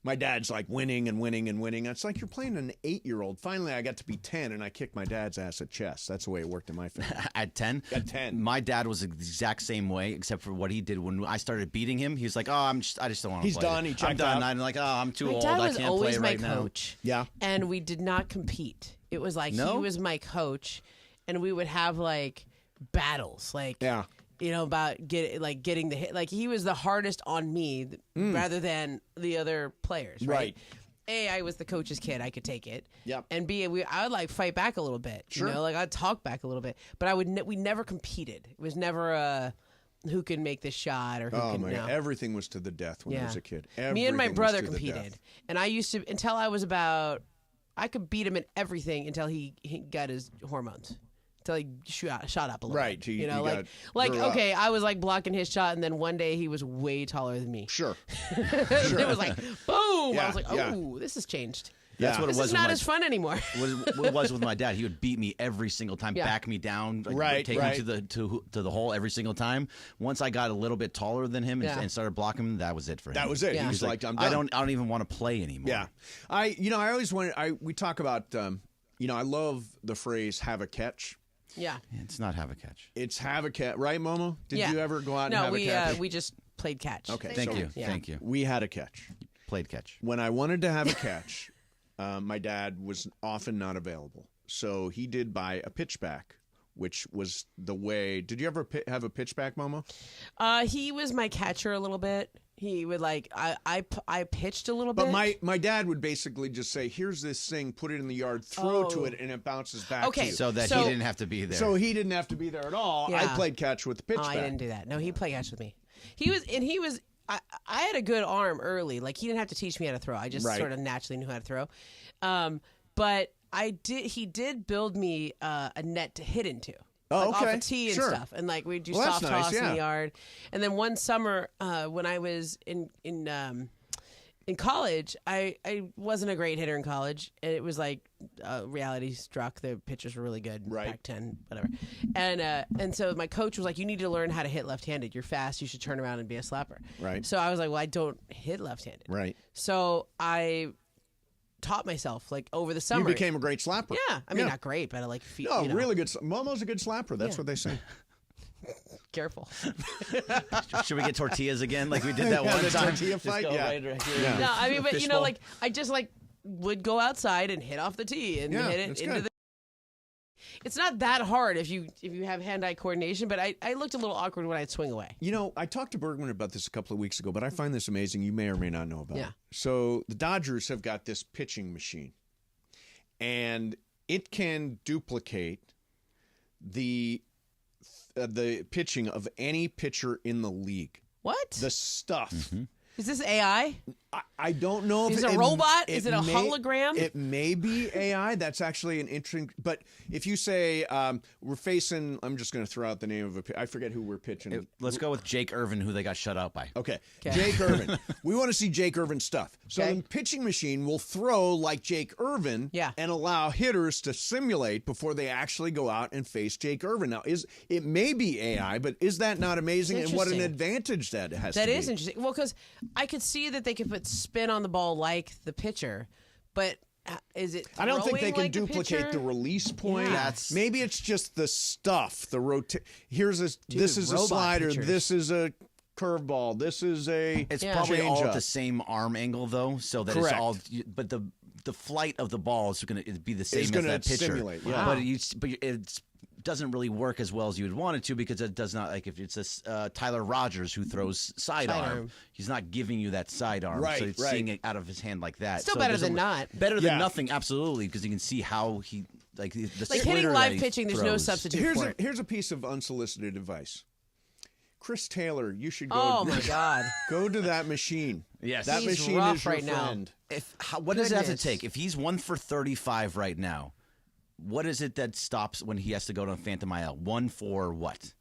My dad's like winning and winning and winning. It's like you're playing an 8-year-old. Finally, I got to be 10, and I kicked my dad's ass at chess. That's the way it worked in my family. At 10? At 10. My dad was the exact same way, except for what he did when I started beating him. He was like, I just don't want to play. He's done. He checked I'm done. out. I'm like, I'm too old. Dad I was can't always play my right now. coach. Yeah. And we did not compete. It was like he was my coach, and we would have like battles. Like, about getting the hit. Like, he was the hardest on me rather than the other players. Right. A, I was the coach's kid. I could take it. Yep. And B, I would like fight back a little bit. Sure. Like I'd talk back a little bit. But we never competed. It was never who can make this shot or who can. Oh my God! Everything was to the death when I was a kid. Me and my Everything was brother to the competed, death. and I used to until I was about. I could beat him at everything until he got his hormones. Until he shot up a little Right, bit. he grew up. I was like blocking his shot, and then one day he was way taller than me. Sure. It was like boom. Yeah, I was like, yeah. oh, this has changed. That's what it This was. is not as fun anymore. What it was with my dad. He would beat me every single time, back me down, take me to the hole every single time. Once I got a little bit taller than him and started blocking him, that was it for him. That was it. Yeah. He was like, I'm done. I don't even want to play anymore. Yeah. I always wanted, we talk about, I love the phrase have a catch. Yeah. It's not have a catch. It's have a catch. Right, Momo? Did you ever go out and have a catch? No, we just played catch. Okay. Thank you. Thank you. We had a catch. Played catch. When I wanted to have a catch, my dad was often not available. So he did buy a pitchback, which was the way. Did you ever have a pitchback, Momo? He was my catcher a little bit. He would I pitched a little bit. But my dad would basically just say, here's this thing, put it in the yard, throw to it, and it bounces back to you. So he didn't have to be there. So he didn't have to be there at all. Yeah. I played catch with the pitchback. I didn't do that. No, he played catch with me. He was I had a good arm early. Like, he didn't have to teach me how to throw. I just sort of naturally knew how to throw. But he did build me a net to hit into. Off a tee and stuff, and we'd do soft toss in the yard. And then one summer, when I was in college, I wasn't a great hitter in college, and it was reality struck. The pitchers were really good, Pac-10, whatever. And so my coach was like, "You need to learn how to hit left-handed. You're fast. You should turn around and be a slapper." Right. So I was like, "Well, I don't hit left-handed." Right. So I taught myself over the summer. You became a great slapper. Yeah, I mean not great, but I like feet. No, really good. Momo's a good slapper. That's what they say. Careful. Should we get tortillas again, like we did that one the time? Tortilla fight. Right here. Yeah. No, I mean, but I just would go outside and hit off the tee and hit it into the. It's not that hard if you have hand-eye coordination, but I looked a little awkward when I'd swing away. I talked to Bergman about this a couple of weeks ago, but I find this amazing. You may or may not know about it. So the Dodgers have got this pitching machine, and it can duplicate the pitching of any pitcher in the league. What? The stuff. Mm-hmm. Is this AI? I don't know if it's a robot. Is it a hologram? It may be AI. That's actually an interesting. But if you say we're facing, I'm just going to throw out the name of I forget who we're pitching. Let's go with Jake Irvin, who they got shut out by. Okay. Jake Irvin. We want to see Jake Irvin stuff. So the pitching machine will throw like Jake Irvin and allow hitters to simulate before they actually go out and face Jake Irvin. Now, it may be AI, but is that not amazing? And what an advantage that has to be. That is interesting. Well, because I could see that they could put spin on the ball like the pitcher, but is it? I don't think they can like duplicate the release point. Yeah. Maybe it's just the stuff. The this is a slider. Pitchers. This is a curveball. This is a. It's probably all at the same arm angle though, so that it's all. But the flight of the ball is going to be the same as that pitcher. Simulate, but it's doesn't really work as well as you would want it to, because it does not, if it's a Tyler Rogers who throws sidearm, he's not giving you that sidearm, so it's seeing it out of his hand like that. Still better than not. Better than nothing, absolutely, because you can see how he the hitting live pitching. There's no substitute for it. Here's a piece of unsolicited advice. Chris Taylor, you should go. Oh my God! Go to that machine. Yes, that he's machine rough is your right friend. What does it have to take? If he's 1 for 35 right now, what is it that stops when he has to go to Phantom IL? 1 for what?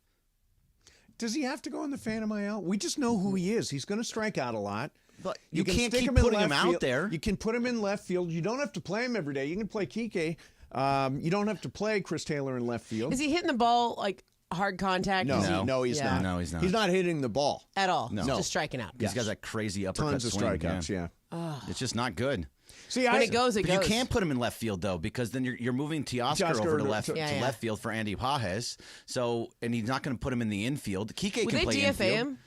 Does he have to go in the Phantom IL? We just know who he is. He's going to strike out a lot. But you can can't stick keep him in putting him left out field. there. You can put him in left field. You don't have to play him every day. You can play Kike. You don't have to play Chris Taylor in left field. Is he hitting the ball hard contact? No, he's not. No, he's not. He's not hitting the ball at all. No, just striking out. He's got that crazy uppercut Tons of swing. strikeouts. Yeah. It's just not good. See, when it goes, it but goes. You can't put him in left field though, because then you're moving Teoscar over to left field for Andy Pages. So, and he's not going to put him in the infield. Kike can play infield. him.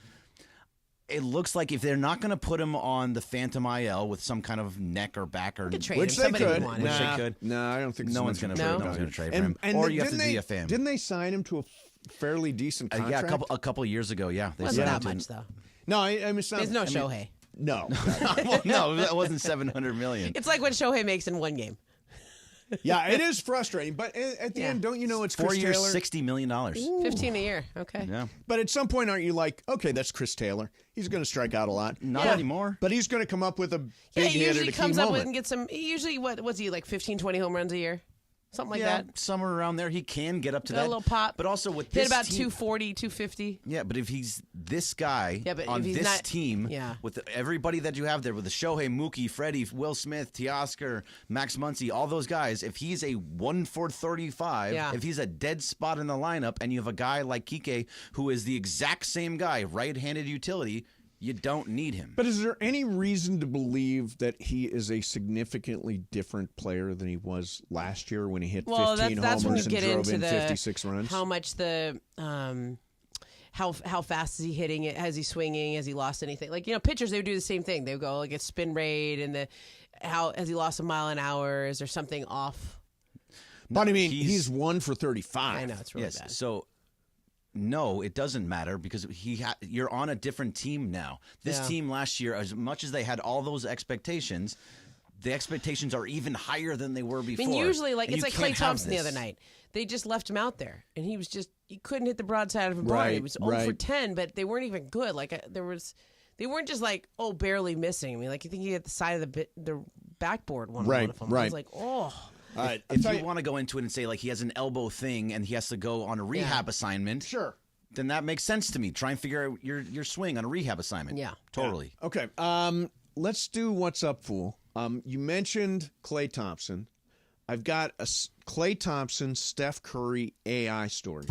It looks like if they're not going to put him on the Phantom IL with some kind of neck or back or which they could. No, I don't think no one's going to trade for him. Or you have to DFA him. Didn't they sign him to a fairly decent contract? Yeah, a couple years ago. Yeah, they wasn't that much though. No, I mean, it's not, there's no Shohei. No, no, that wasn't $700 million. It's like what Shohei makes in one game. Yeah, it is frustrating, but at the end, don't you know it's Chris 4 years, Taylor? $60 million. 15 a year. Okay. Yeah. But at some point, aren't you like, okay, that's Chris Taylor. He's going to strike out a lot. Not anymore. But he's going to come up with a big he hit usually at a key comes up with moment. and gets some. Usually, what's he like? 15, 20 home runs a year. something like that. Somewhere around there. He can get up to Got that. a little pop. But also with hit this about team, 240, 250. Yeah, but if he's this guy but on if he's this not, team, yeah. with everybody that you have there, with the Shohei, Mookie, Freddie, Will Smith, Teoscar, Max Muncy, all those guys, if he's a 1 for 35, if he's a dead spot in the lineup, and you have a guy like Kike who is the exact same guy, right-handed utility, you don't need him. But is there any reason to believe that he is a significantly different player than he was last year when he hit 15 that's when you homers and get drove into in the 56 runs? how much the how fast is he hitting it? Has he swinging? Has he lost anything? Like, pitchers, they would do the same thing. They would go like a spin rate and how has he lost a mile an hour? Is there something off? But I mean, he's 1 for 35. I know, it's really bad. So no, it doesn't matter because you're on a different team now. This team last year, as much as they had all those expectations, the expectations are even higher than they were before. I mean, usually, and it's like Klay have Thompson the this. other night. They just left him out there, and he couldn't hit the broadside of a barn. Right, He was 0 for 10, but they weren't even good. Like they weren't just like barely missing. I mean, like you think he hit the side of the backboard one of them. I was like, oh. If you want to go into it and say like he has an elbow thing and he has to go on a rehab assignment, sure, then that makes sense to me. Try and figure out your swing on a rehab assignment. Yeah, totally. Yeah. Okay, let's do What's Up, Fool. You mentioned Klay Thompson. I've got a Klay Thompson, Steph Curry AI story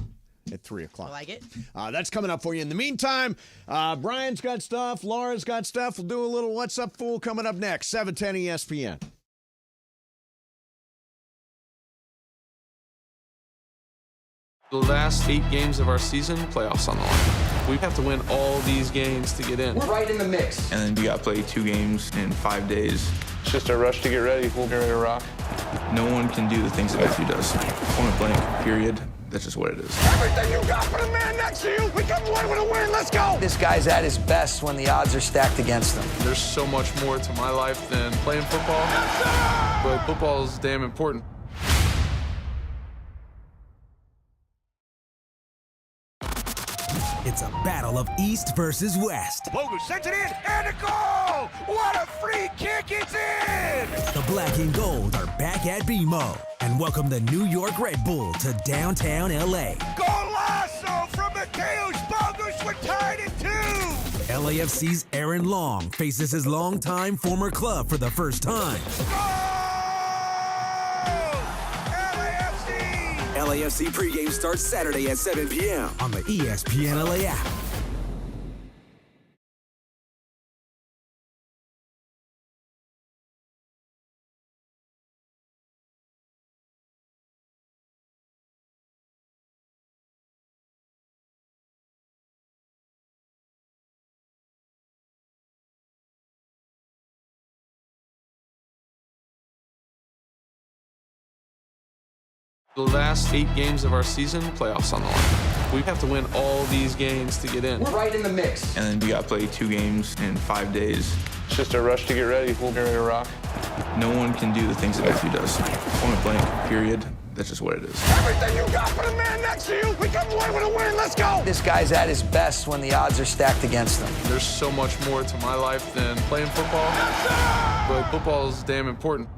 at 3 o'clock. I like it. That's coming up for you. In the meantime, Brian's got stuff. Laura's got stuff. We'll do a little What's Up, Fool coming up next. 710 ESPN. The last 8 games of our season, playoffs on the line. We have to win all these games to get in. We're right in the mix. And then we got to play 2 games in 5 days. It's just a rush to get ready. We'll be ready to rock. No one can do the things that Matthew does. Point blank, period. That's just what it is. Everything you got for the man next to you. We come away with a win. Let's go. This guy's at his best when the odds are stacked against him. There's so much more to my life than playing football. But football is damn important. It's a battle of East versus West. Bogu sends it in and a goal. What a free kick. It's in. The black and gold are back at BMO and welcome the New York Red Bull to downtown LA. Golazo from Mateusz Bogusz. We're tied at 2. LAFC's Aaron Long faces his longtime former club for the first time. LAFC pregame starts Saturday at 7 p.m. on the ESPN LA app. The last 8 games of our season, playoffs on the line. We have to win all these games to get in. We're right in the mix. And then we got to play 2 games in 5 days. It's just a rush to get ready. We'll be ready to rock. No one can do the things that Matthew does. Point blank, period. That's just what it is. Everything you got for the man next to you. We come away with a win. Let's go. This guy's at his best when the odds are stacked against him. There's so much more to my life than playing football. But football is damn important.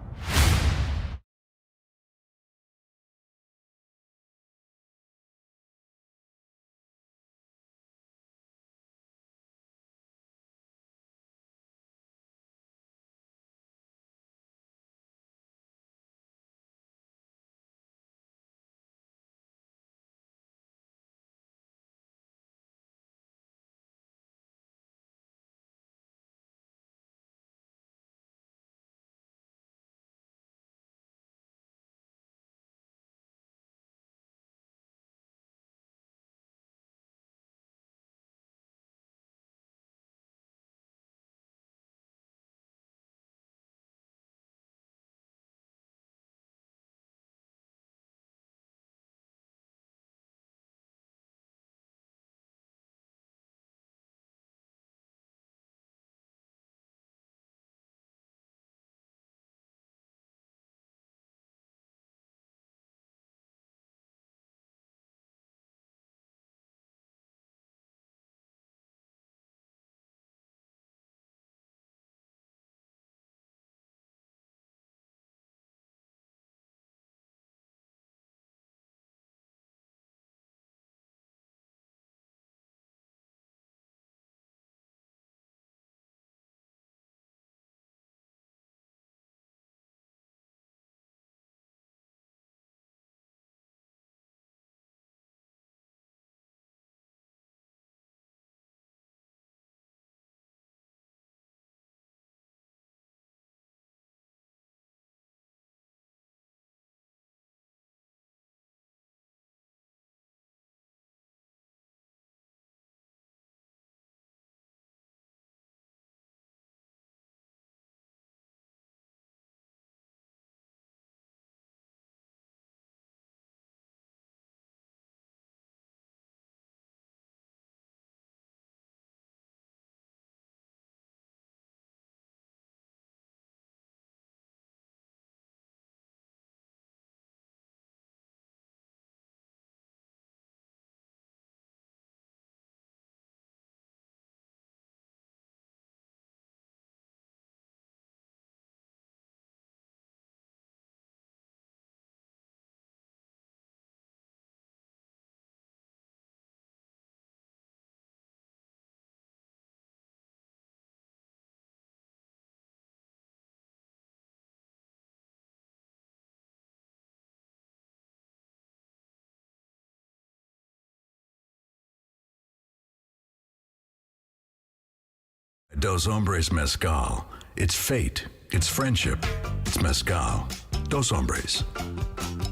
Dos Hombres Mezcal. It's fate. It's friendship. It's mezcal. Dos Hombres.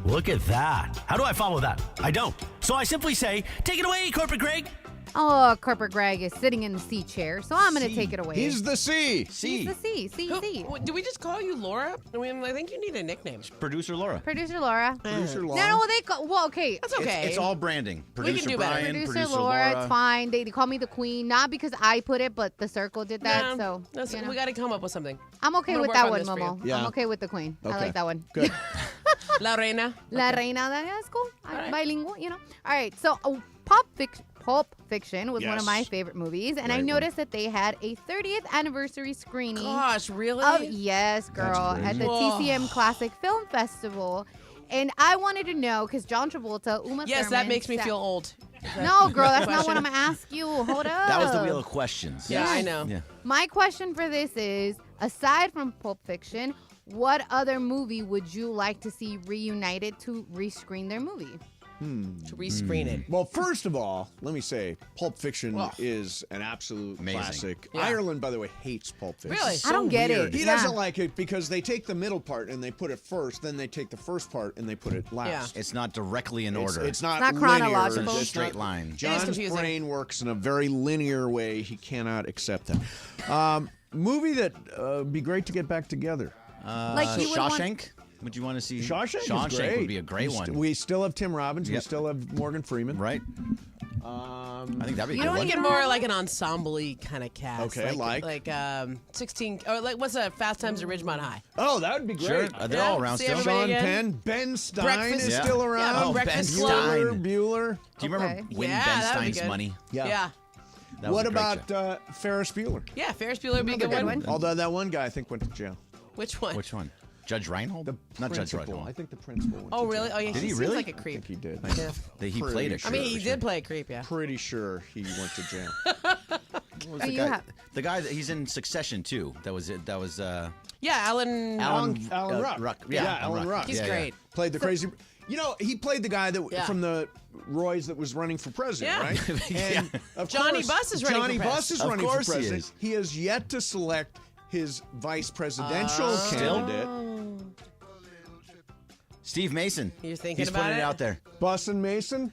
Look at that. How do I follow that? I don't. So I simply say, take it away, Corporate Greg. Oh, Corporate Greg is sitting in the C chair, so I'm going to take it away. He's the C. He's the C. C. Do we just call you Laura? I mean, I think you need a nickname. Producer Laura. Producer Laura. Producer Laura. No, they call. Well, okay. That's okay. It's all branding. Producer can do better. Brian, Producer Laura, it's fine. They call me the queen, not because I put it, but the circle did that. No, so we got to come up with something. I'm okay I'm with gonna that work one, on this for Momo. you. Yeah. I'm okay with the queen. I Okay. like that one. Good. La Reina. La Reina, that's cool. right. Bilingual, you know. All right, so Pulp Fiction was one of Yes. my favorite movies, and I Great one. noticed that they had a 30th anniversary screening. Gosh, really? Yes, girl, crazy. at the Whoa. TCM Classic Film Festival. And I wanted to know, because John Travolta, Uma Yes, Thurman, that makes me feel old. No, girl, that's not what question? I'm going to ask you. Hold up. That was the wheel of questions. Yeah, I know. Yeah. My question for this is, aside from Pulp Fiction, what other movie would you like to see reunited to rescreen their movie? To rescreen it. Well, first of all, let me say, Pulp Fiction Oh. is an absolute Amazing. classic. Yeah. Ireland, by the way, hates Pulp Fiction. Really? I don't get it. He Yeah. doesn't like it because they take the middle part and they put it first, then they take the first part and they put it last. It's not directly in It's- order. It's not, It's not linear. chronological. It's a It's straight not- line. John's confusing. brain works in a very linear way. He cannot accept that. Movie that would be great to get back together. Like you would want- Shawshank? Would you want to see? Shawshank is great. would be a great one. We still have Tim Robbins. We Yep. still have Morgan Freeman. Right? I think that'd be a You good don't one. Get more like an ensemble-y kind of cast. Okay, like 16 or like what's Fast Times at Ridgemont High? Oh, that would be Sure. great. They're all around see still. everybody Sean again. Penn, Ben Stein Breakfast- is Yeah. still Yeah, around. Oh, Breakfast Ben Club. Stein. Bueller. Do you remember Okay. Win Yeah, Ben that'd be Stein's good. money? Yeah. That was What a great about show. Ferris Bueller? Yeah, Ferris Bueller would be a Another good good one. one. Although that one guy I think went to jail. Which one? Which one? Judge Reinhold? Not Judge Principal. Reinhold. I think the principal went Oh, to really? jail. Oh, yeah. Did he seems really? like a I creep. think he did. Yeah. That he Pretty played a sure. I mean, for he sure. did play a creep, yeah. Pretty sure he went to jail. What was Do the you guy? have- The guy that he's in Succession too. That was it. That was Yeah, Alan. Alan Ruck. Yeah, Alan Ruck. He's Yeah, great. Played the crazy. You know, he played the guy that Yeah. from the Roy's that was running for president, Yeah. right? Yeah. And of Johnny course, Buss is running for Johnny pres. Buss is Of running course for he president. is. He has yet to select his vice presidential candidate. Steve Mason. You're thinking He's about putting it it? out there. Buss and Mason.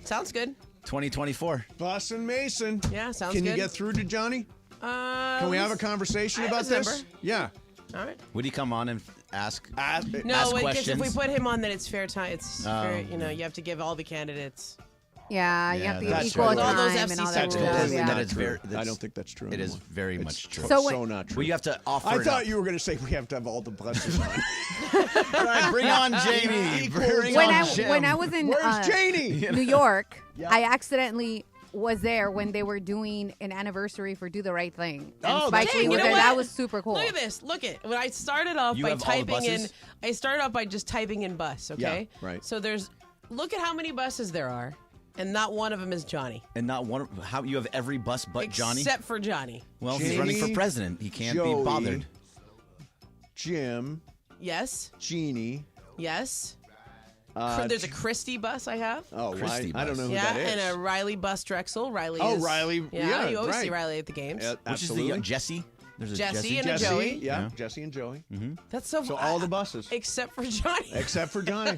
Sounds good. 2024. Buss and Mason. Yeah, sounds Can good. you get through to Johnny? Can we have a conversation I have about his this? number. Yeah. All right. Would he come on and ask? No, ask because if questions? we put him on, then it's fair time. It's fair, Oh. you have to give all the candidates. Yeah, you Yeah, have to that's give equal right. time All those and FC all that sections. stuff. Totally Yeah. not That is true. very- I that's- don't think that's true. It is anymore. very It's much true. So not true. Well, you have to offer. I it thought up. you were going to say we have to have all the buses on. All right, bring on Jamie. Bring When on I Jim. when I was in Where's Janie? New York, I accidentally was there when they were doing an anniversary for Do the Right Thing. And Oh, Spike that's Lee Hey, was you know there. what? That was super cool. Look at this. Look at when I started off You by have all the typing in. buses? I started off by just typing in bus. Okay. Yeah, right. So look at how many buses there are, and not one of them is Johnny. And not one. How you have every bus but Johnny? Except for Johnny. Well, he's Jamie, running for president. He can't Joey, be bothered. Jim, Yes. Jeannie. Yes. Uh, There's a Christie bus I have. Oh, Christie I don't bus. know who Yeah, that is. and a Riley bus Drexel. Riley. Oh, is, Riley, yeah, you always see right. Riley at the games. Yeah, Which absolutely. is the Jesse? There's a Jesse and a Jesse, Joey. Yeah, Yeah. Jesse and Joey. That's so. So all the buses. except for Johnny. Except for Johnny.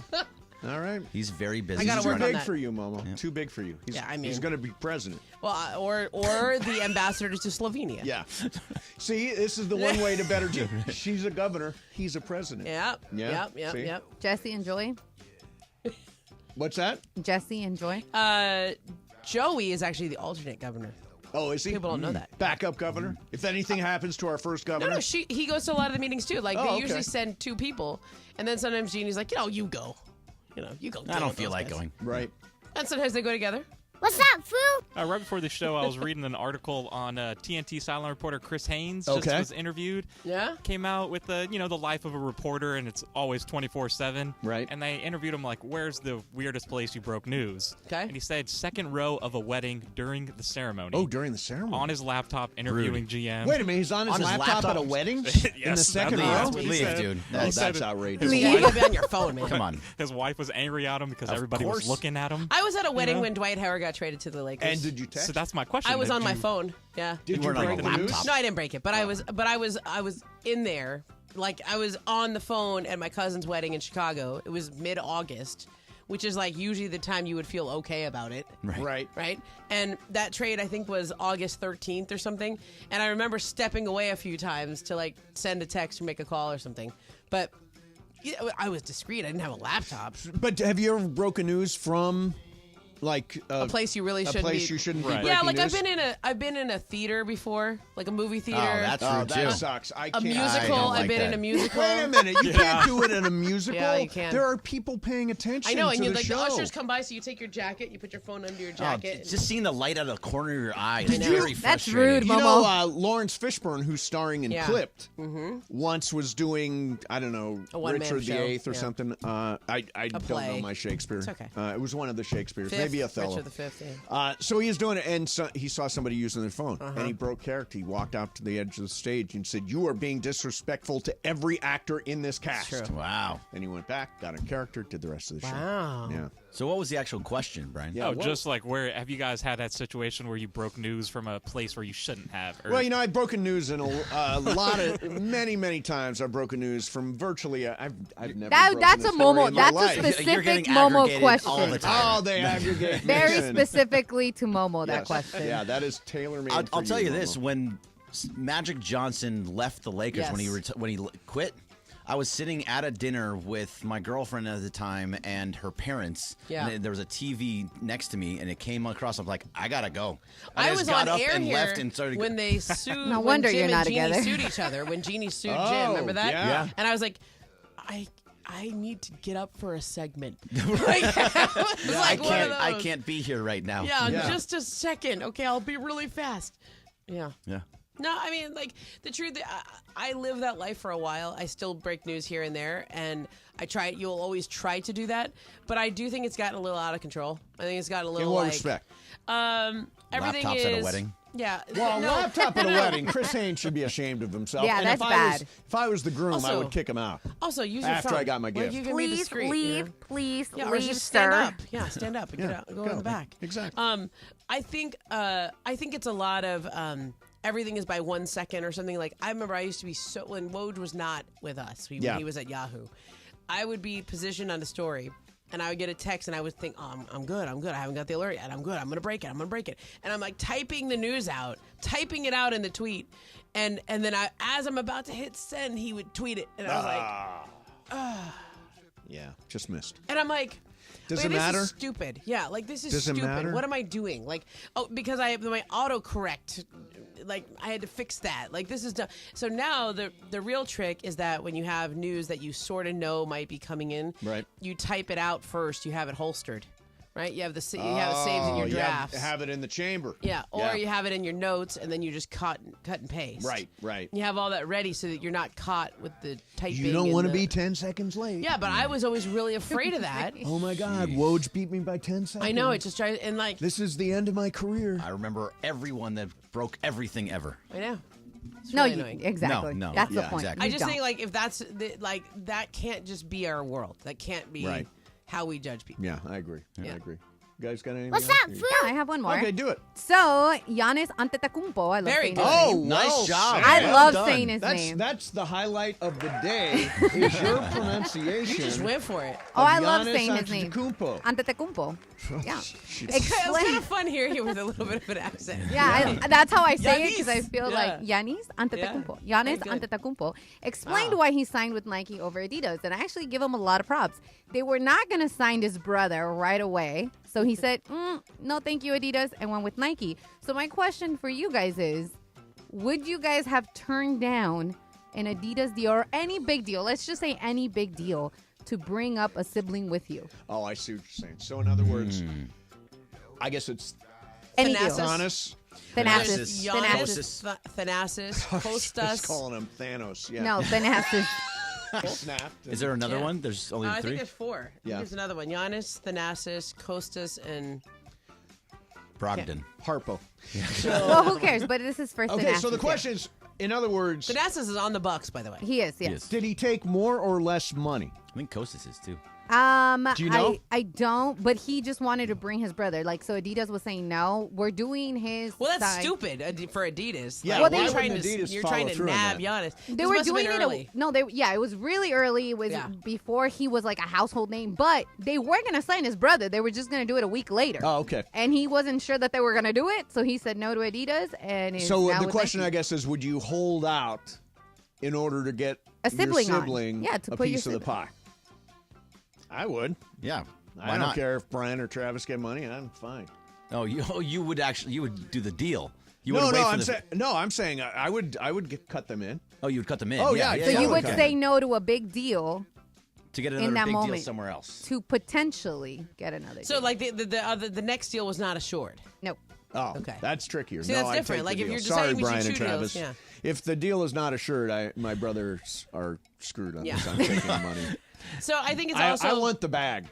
All right. He's very busy. I gotta He's too work on big that. for you, Momo. Too big for you. He's, Yeah, I mean- he's going to be president. Well, or the ambassador to Slovenia. Yeah. See, this is the one way to better Jim. She's a governor. He's a president. Yep. Yeah, Yep. see? Yep. Jesse and Joy. What's that? Jesse and Joy. Joey is actually the alternate governor. Oh, is he? People don't know that. Backup governor. If anything happens to our first governor. No, he goes to a lot of the meetings too. Like Oh, they okay. usually send two people, and then sometimes Jeannie's like, you go. You go. I deal don't with feel those like guys. going. Right. And sometimes they go together. What's up, fool? Right before the show, I was reading an article on TNT sideline reporter Chris Haynes. Okay. Just was interviewed. Yeah. Came out with the life of a reporter, and it's always 24/7. Right. And they interviewed him like, "Where's the weirdest place you broke news?" Okay. And he said, second row of a wedding during the ceremony. Oh, during the ceremony. On his laptop, interviewing GM. Wait a minute. He's on his, laptop, at a wedding? In the Yes, second that's row? what he Leave, said. dude. Oh, He said that's it- outrageous. You gotta be on your phone, man. Come on. His wife was angry at him because everybody course. was looking at him. I was at a wedding when Dwight Howard got got traded to the Lakers. And did you text? So that's my question. I was on my phone. Yeah. Did you break the news? No, I didn't break it, but I was in there. Like I was on the phone at my cousin's wedding in Chicago. It was mid-August, which is like usually the time you would feel okay about it. Right. And that trade, I think, was August 13th or something. And I remember stepping away a few times to like send a text or make a call or something. But I was discreet. I didn't have a laptop. But have you ever broken news from like a place you really shouldn't be? A place you shouldn't be breaking Yeah, like news? I've been in a theater before, like a movie theater. Oh, that's rude too. That sucks. I A can't. musical. I've been in a musical. Wait a minute. You can't do it in a musical. Yeah, you can. There are people paying attention. I know, and to you the like show. the ushers come by, so you take your jacket, you put your phone under your jacket. Just seeing the light out of the corner of your eye is I know. very That's frustrating. rude, You Momo. know, Lawrence Fishburne, who's starring in Yeah. Clipped, Mm-hmm. once was doing, I don't know, A one-man Richard show. VIII or Yeah. something. I don't know play. my Shakespeare. It's okay. It was one of the Shakespeares, Fifth, maybe Othello. Richard the Fifth. Yeah. So he was doing it, and he saw somebody using their phone, Uh-huh. and he broke character. He walked out to the edge of the stage and said, "You are being disrespectful to every actor in this cast." True. Wow. And he went back, got in character, did the rest of the Wow. show. Yeah. So what was the actual question, Brian? Yeah, what- just like where have you guys had that situation where you broke news from a place where you shouldn't have? Or, Well, I've broken news in a lot of many times. I've broken news from virtually. I've never. broken That's a a story Momo. in my That's a life. You're getting specific Momo aggregated question. all the time. Oh, they aggregate. Very Man. specifically to Momo, that Yes. question. Yeah, that is tailor-made. I'll for tell you Momo. this: when Magic Johnson left the Lakers, Yes. when he quit, I was sitting at a dinner with my girlfriend at the time and her parents. Yeah. And there was a TV next to me, and it came across. I'm like, I gotta go. I just was got on up air and here left and started. when they sued. No when wonder Jim you're and not Jeannie together. sued each other. When Jeannie sued Jim, Oh, remember that? yeah. And I was like, I need to get up for a segment. Like, it was like one of I those. can't be here right now. Yeah, Yeah. just a second. Okay, I'll be really fast. Yeah. Yeah. No, I mean, like, the truth, I lived that life for a while. I still break news here and there, and you'll always try to do that, but I do think it's gotten a little out of control. I think it's gotten a little, In what like... respect? Everything Laptops is... at a wedding? Yeah. Well, no. laptop at a wedding. Chris Haynes should be ashamed of himself. Yeah, and that's if bad. If I was the groom, I Also- would kick him out. Also, use your After phone. I got my Like, gift. you can be Please discreet, leave. you know? Please Yeah, or leave, just stand sir. up. Yeah, stand up and go in the back. Exactly. I think it's a lot of everything is by 1 second or something. Like I remember I used to be when Woj was not with us. When he was at Yahoo. I would be positioned on the story. And I would get a text, and I would think, "Oh, I'm good. I haven't got the alert yet. I'm good. I'm gonna break it. And I'm like typing the news out, typing it out in the tweet, and then as I'm about to hit send, he would tweet it, and I was like, Yeah, just missed. and I'm like, Does wait, it matter? This is stupid. Yeah, like this is Does it stupid. matter? What am I doing? Like, because I have my autocorrect. Like I had to fix that. Like this is done. So now the real trick is that when you have news that you sort of know might be coming in, Right. you type it out first. You have it holstered, right? You have it saved in your drafts. Have it in the chamber. Yeah, or you have it in your notes, and then you just cut and paste. Right. You have all that ready so that you're not caught with the typing. You don't and want to the- be 10 seconds late. Yeah, but I was always really afraid of that. Oh my God, Woj beat me by 10 seconds. I know, it just tries, and like, This is the end of my career. I remember everyone that broke everything ever. I know. It's No, really you, annoying. exactly. No, That's the yeah, point. exactly. I You just don't. think like if that's that can't just be our world. That can't be Right. how we judge people. Yeah, I agree. Yeah. I agree. You guys got anything What's else? up, food? Yeah, I have one more. Okay, do it. So, Giannis Antetokounmpo. I love Very saying good. his Oh, name. Nice job. I Well love done. saying his That's name. that's the highlight of the day. Is your pronunciation? You just went for it. Oh, I love Giannis saying his name. Antetokounmpo. Antetokounmpo. Yeah. It was kind of fun hearing you with a little bit of an accent. Yeah, that's how I say it because I Giannis. feel like Giannis Antetokounmpo. Giannis Very good. Antetokounmpo explained why he signed with Nike over Adidas, and I actually give him a lot of props. They were not going to sign his brother right away, so he said, "No, thank you, Adidas," and went with Nike. So my question for you guys is, would you guys have turned down an Adidas deal or any big deal? Let's just say any big deal to bring up a sibling with you. Oh, I see what you're saying. So in other words, I guess it's Any deal. Thanasis. Thanasis. Giannis, Thanasis, Just Kostas. calling him Thanos. Yeah. No, Thanasis. He snapped. Is there another Yeah. one? There's only I think three. there's four. Yeah. There's another one. Giannis, Thanasis, Kostas, and Brogdon. Harpo. Well, who cares? But this is for Okay, Thanasis. so the question is, in other words, Thanasis is on the Bucks, by the way. He is, yes. Yes. did he take more or less money? I think Kostas is too. Do you know? I don't, but he just wanted to bring his brother. Like, so Adidas was saying no. We're doing his. Well, that's side. stupid for Adidas. Yeah, Like, why you're trying wouldn't to, Adidas you're follow trying to through on nab that? Giannis. They This were must have doing been it. early. It was really early. It was before he was like a household name, but they weren't gonna sign his brother. They were just gonna do it a week later. Oh, okay. And he wasn't sure that they were gonna do it, so he said no to Adidas. And is So now the with question, Nike. I guess, is would you hold out in order to get A sibling your on. sibling Yeah, to a put your piece of the sibling. pie? I would. Yeah. I Why don't not? care if Brian or Travis get money. I'm fine. Oh, you would do the deal. You No, wouldn't wait for I'm saying I would cut them in. Oh, you would cut them in. Oh, yeah, So you would okay. say no to a big deal to get in another that big deal moment somewhere else. to potentially get another. So deal. like the next deal was not assured. No. Oh, Okay. that's trickier. See, no, that's I'd different. take Like, the if deal. you're Sorry, deciding Brian between and two Travis. deals, yeah. If the deal is not assured, my brothers are screwed on this. Yeah. I'm taking the money. So I think it's also I want the bag.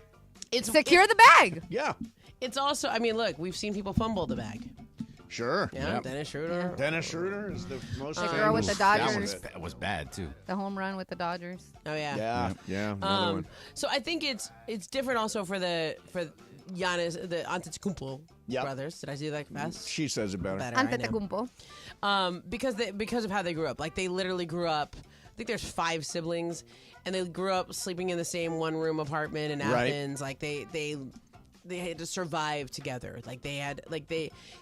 it's Secure the bag. Yeah. It's also, I mean, look, we've seen people fumble the bag. Sure. Yeah, Dennis Schroeder. Dennis Schroeder is the most The famous. girl with the Dodgers. That was bad too. The home run with the Dodgers. Oh yeah. Yeah. Another one. So I think it's different also for Giannis, the Antetokounmpo brothers. Did I do that fast? She says it better. I know. Antetokounmpo. Because of how they grew up. Like, they literally grew up. I think there's 5 siblings, and they grew up sleeping in the same one-room apartment in Right. Athens. Like, they had to survive together.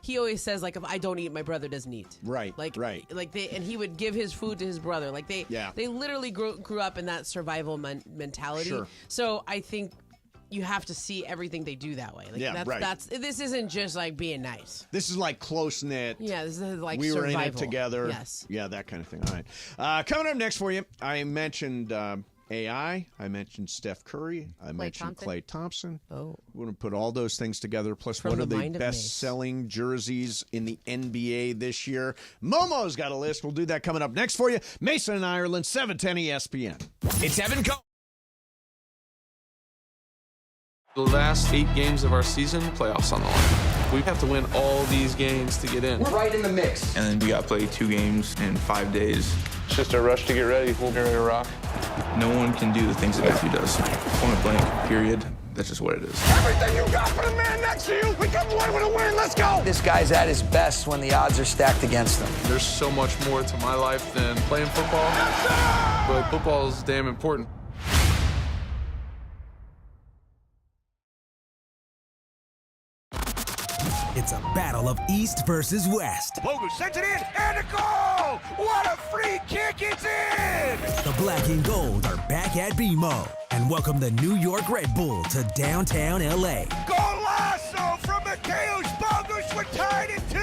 He always says, like, if I don't eat, my brother doesn't eat. Right. Like, right. and he would give his food to his brother. Like, they literally grew up in that survival mentality. Sure. So I think you have to see everything they do that way. Like, Yeah, right. This isn't just like being nice. This is like close knit. Yeah, this is like we were survival. in it together. Yes. Yeah, that kind of thing. All right. Coming up next for you, I mentioned AI. I mentioned Steph Curry. I mentioned Klay Thompson. Oh. We're going to put all those things together. Plus, From what the are the mind of Mace. best-selling jerseys in the NBA this year? Momo's got a list. We'll do that coming up next for you. Mason and Ireland, 710 ESPN. It's Evan Go. The last 8 games of our season, playoffs on the line. We have to win all these games to get in. We're right in the mix. And then we got to play 2 games in 5 days. It's just a rush to get ready. We'll be ready to rock. No one can do the things that Matthew does. Point blank, period. That's just what it is. Everything you got for the man next to you. We come away with a win. Let's go. This guy's at his best when the odds are stacked against him. There's so much more to my life than playing football. But football is damn important. It's a battle of East versus West. Logan sends it in and a goal. What a free kick. It's in. The black and gold are back at BMO and welcome the New York Red Bull to downtown LA. Golasso from Mateo Bogus. We're tied at 2.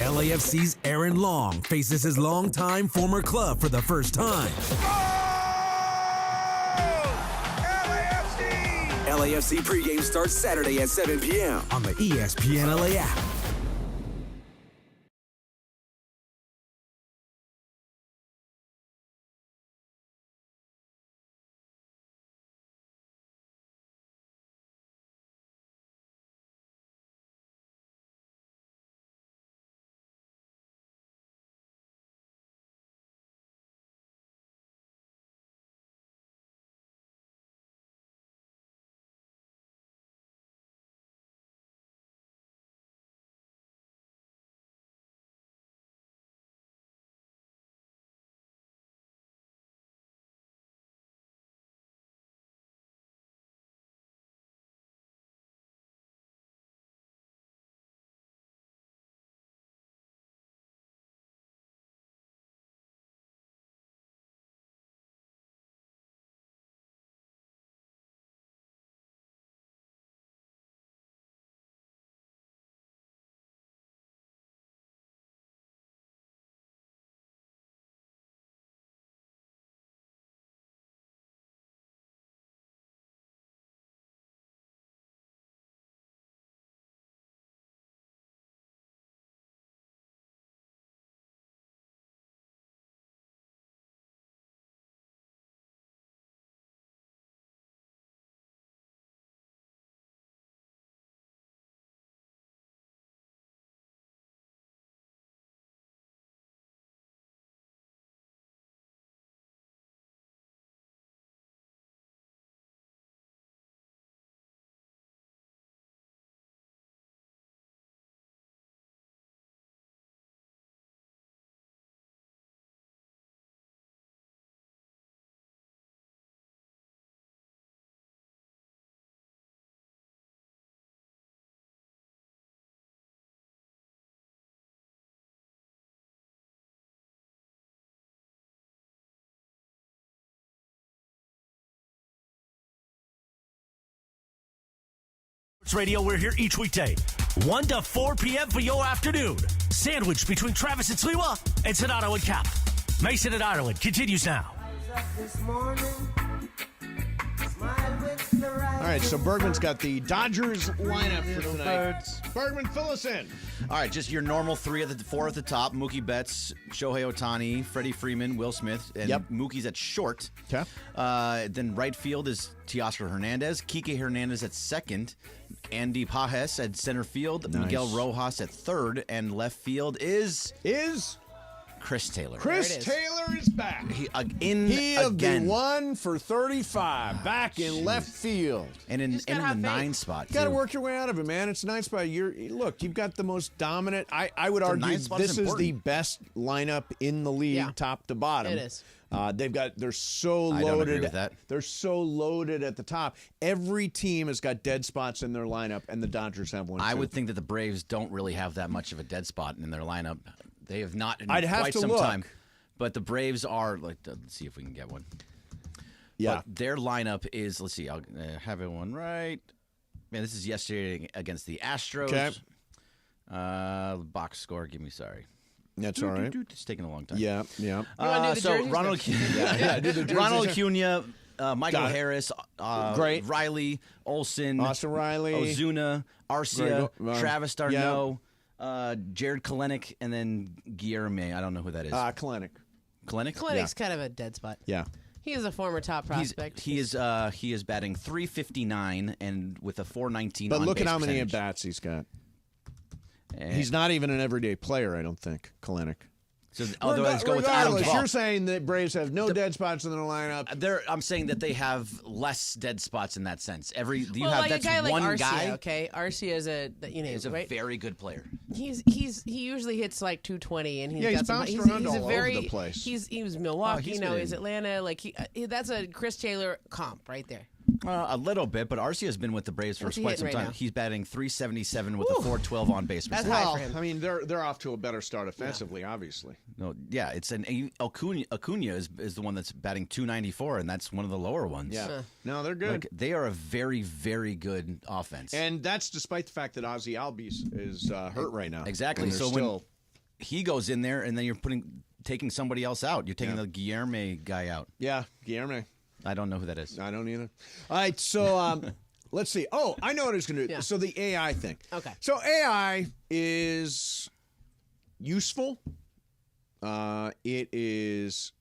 LAFC's Aaron Long faces his longtime former club for the first time. LAFC pregame starts Saturday at 7 p.m. on the ESPN LA app. Sports Radio, we're here each weekday, 1 to 4 p.m. for your afternoon. Sandwich between Travis and Sliwa and Sonato and Cap. Mason and Ireland continues now. All right, so Bergman's got the Dodgers lineup for tonight. Bergman, fill us in. All right, just your normal 4 at the top. Mookie Betts, Shohei Ohtani, Freddie Freeman, Will Smith, and Mookie's at short. Okay. Then right field is Teoscar Hernandez, Kike Hernandez at second, Andy Pajes at center field, Miguel Rojas at third, and left field is Chris Taylor. Chris Taylor is back. He of the 1 for 35, back in left field. And in the 9 spot, You got to work your way out of it, man. It's a 9 spot. Look, you've got the most dominant. I would argue this is the best lineup in the league, top to bottom. It is. They're so loaded. I don't agree with that. They're so loaded at the top. Every team has got dead spots in their lineup, and the Dodgers have one. I would think that the Braves don't really have that much of a dead spot in their lineup. They have not in I'd have quite to some look. time. But the Braves are let's see if we can get one. Yeah, but their lineup is. Let's see. I'll have it one right. Man, this is yesterday against the Astros. Okay. Box score. Sorry. That's all right. It's taking a long time. Yeah. So Ronald, Ronald Acuna, Michael Harris, Great. Riley, Olsen, Austin Riley, Ozuna, Arcia, Travis d'Arnaud, Yeah. Jared Kelenic, and then Guillerme. I don't know who that is. Kelenic. Kelenic? Kelenic kind of a dead spot. Yeah. He is a former top prospect. He is batting .359 and with a .419. But look at how many percentage. at-bats he's got. He's not even an everyday player, I don't think, Kalenic. So otherwise, go with Adam Regardless, Duvall. you're saying that Braves have no dead spots in their lineup. I'm saying that they have less dead spots in that sense. That's a guy like one Arcia, guy. Okay, Arcia is is a right? very good player. He usually hits like 220, and he's bounced around all over the place. He was Milwaukee, he's he's Atlanta. Like that's a Chris Taylor comp right there. A little bit, but Arcia has been with the Braves for quite some time. Now? He's batting .377 with a .412 on base percentage. That's high for him. I mean, they're off to a better start offensively, obviously. No, yeah, it's Acuna is the one that's batting .294, and that's one of the lower ones. Yeah, no, they're good. Like, they are a very, very good offense, and that's despite the fact that Ozzy Albies is hurt right now. Exactly. So when he goes in there, and then you're taking somebody else out. You're taking the Guillerme guy out. Yeah, Guillerme. I don't know who that is. I don't either. All right, so let's see. Oh, I know what it's going to do. Yeah. So the AI thing. Okay. So AI is useful. It's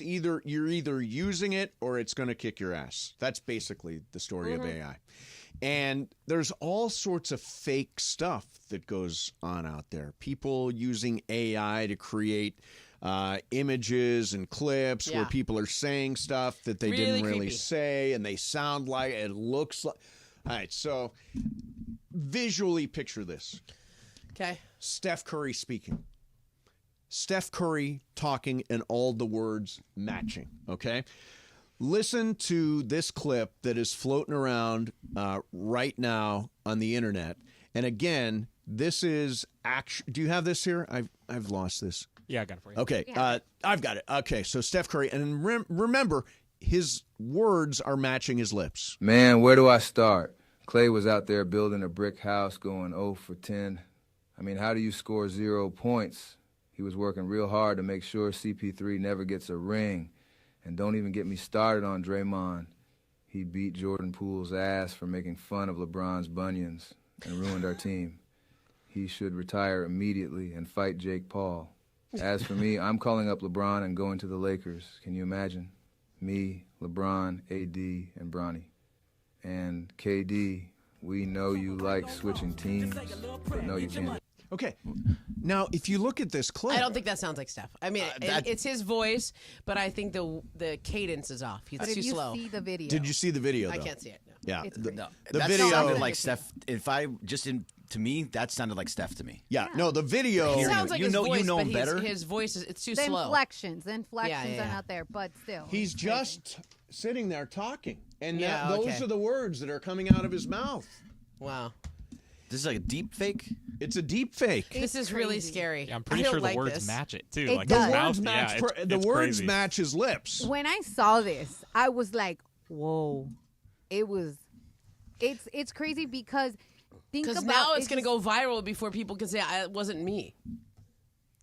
either you're either using it or it's going to kick your ass. That's basically the story of AI. And there's all sorts of fake stuff that goes on out there. People using AI to create images and clips where people are saying stuff that they didn't really creepy. say, and they sound like it looks like. All right, so visually picture this. Okay. Steph Curry speaking. Steph Curry talking and all the words matching, okay? Listen to this clip that is floating around right now on the internet. And again, this is do you have this here? I've lost this. Yeah, I got it for you. Okay, I've got it. Okay, so Steph Curry, and remember, his words are matching his lips. Man, where do I start? Clay was out there building a brick house going 0 for 10. I mean, how do you score 0 points? He was working real hard to make sure CP3 never gets a ring. And don't even get me started on Draymond. He beat Jordan Poole's ass for making fun of LeBron's bunions and ruined our team. He should retire immediately and fight Jake Paul. As for me, I'm calling up LeBron and going to the Lakers. Can you imagine? Me, LeBron, AD, and Bronny. And KD, we know you like switching teams, but no, you can't. Okay. Now, if you look at this clip, I don't think that sounds like Steph. I mean, it's his voice, but I think the cadence is off. It's too slow. Did you see the video? Did you see the video, though? I can't see it. No. Yeah. The That video sounded video. like Steph. To me, that sounded like Steph to me. Yeah. No, the video. It sounds like his voice, know but him better. His voice is too The slow. inflections are Yeah. not there, but still. He's just sitting there talking. And Yeah, those are the words that are coming out of his mouth. Wow. This is like a deep fake? It's a deep fake. This is really scary. Yeah, I'm pretty I don't sure the like words this. match it too. It Like does. his mouth. Words match, Yeah, the it's words crazy. match his lips. When I saw this, I was like, whoa. It was it's crazy because think about now it's going to go viral before people can say it wasn't me.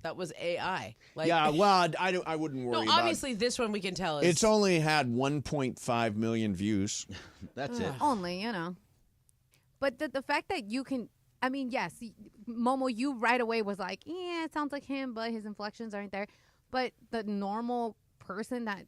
That was AI. Like, yeah, well, I wouldn't worry no, about obviously this one we can tell is... It's only had 1.5 million views. That's it. Only, you know. But the fact that you can, I mean, yes, Momo, you right away was like, yeah, it sounds like him, but his inflections aren't there. But the normal person that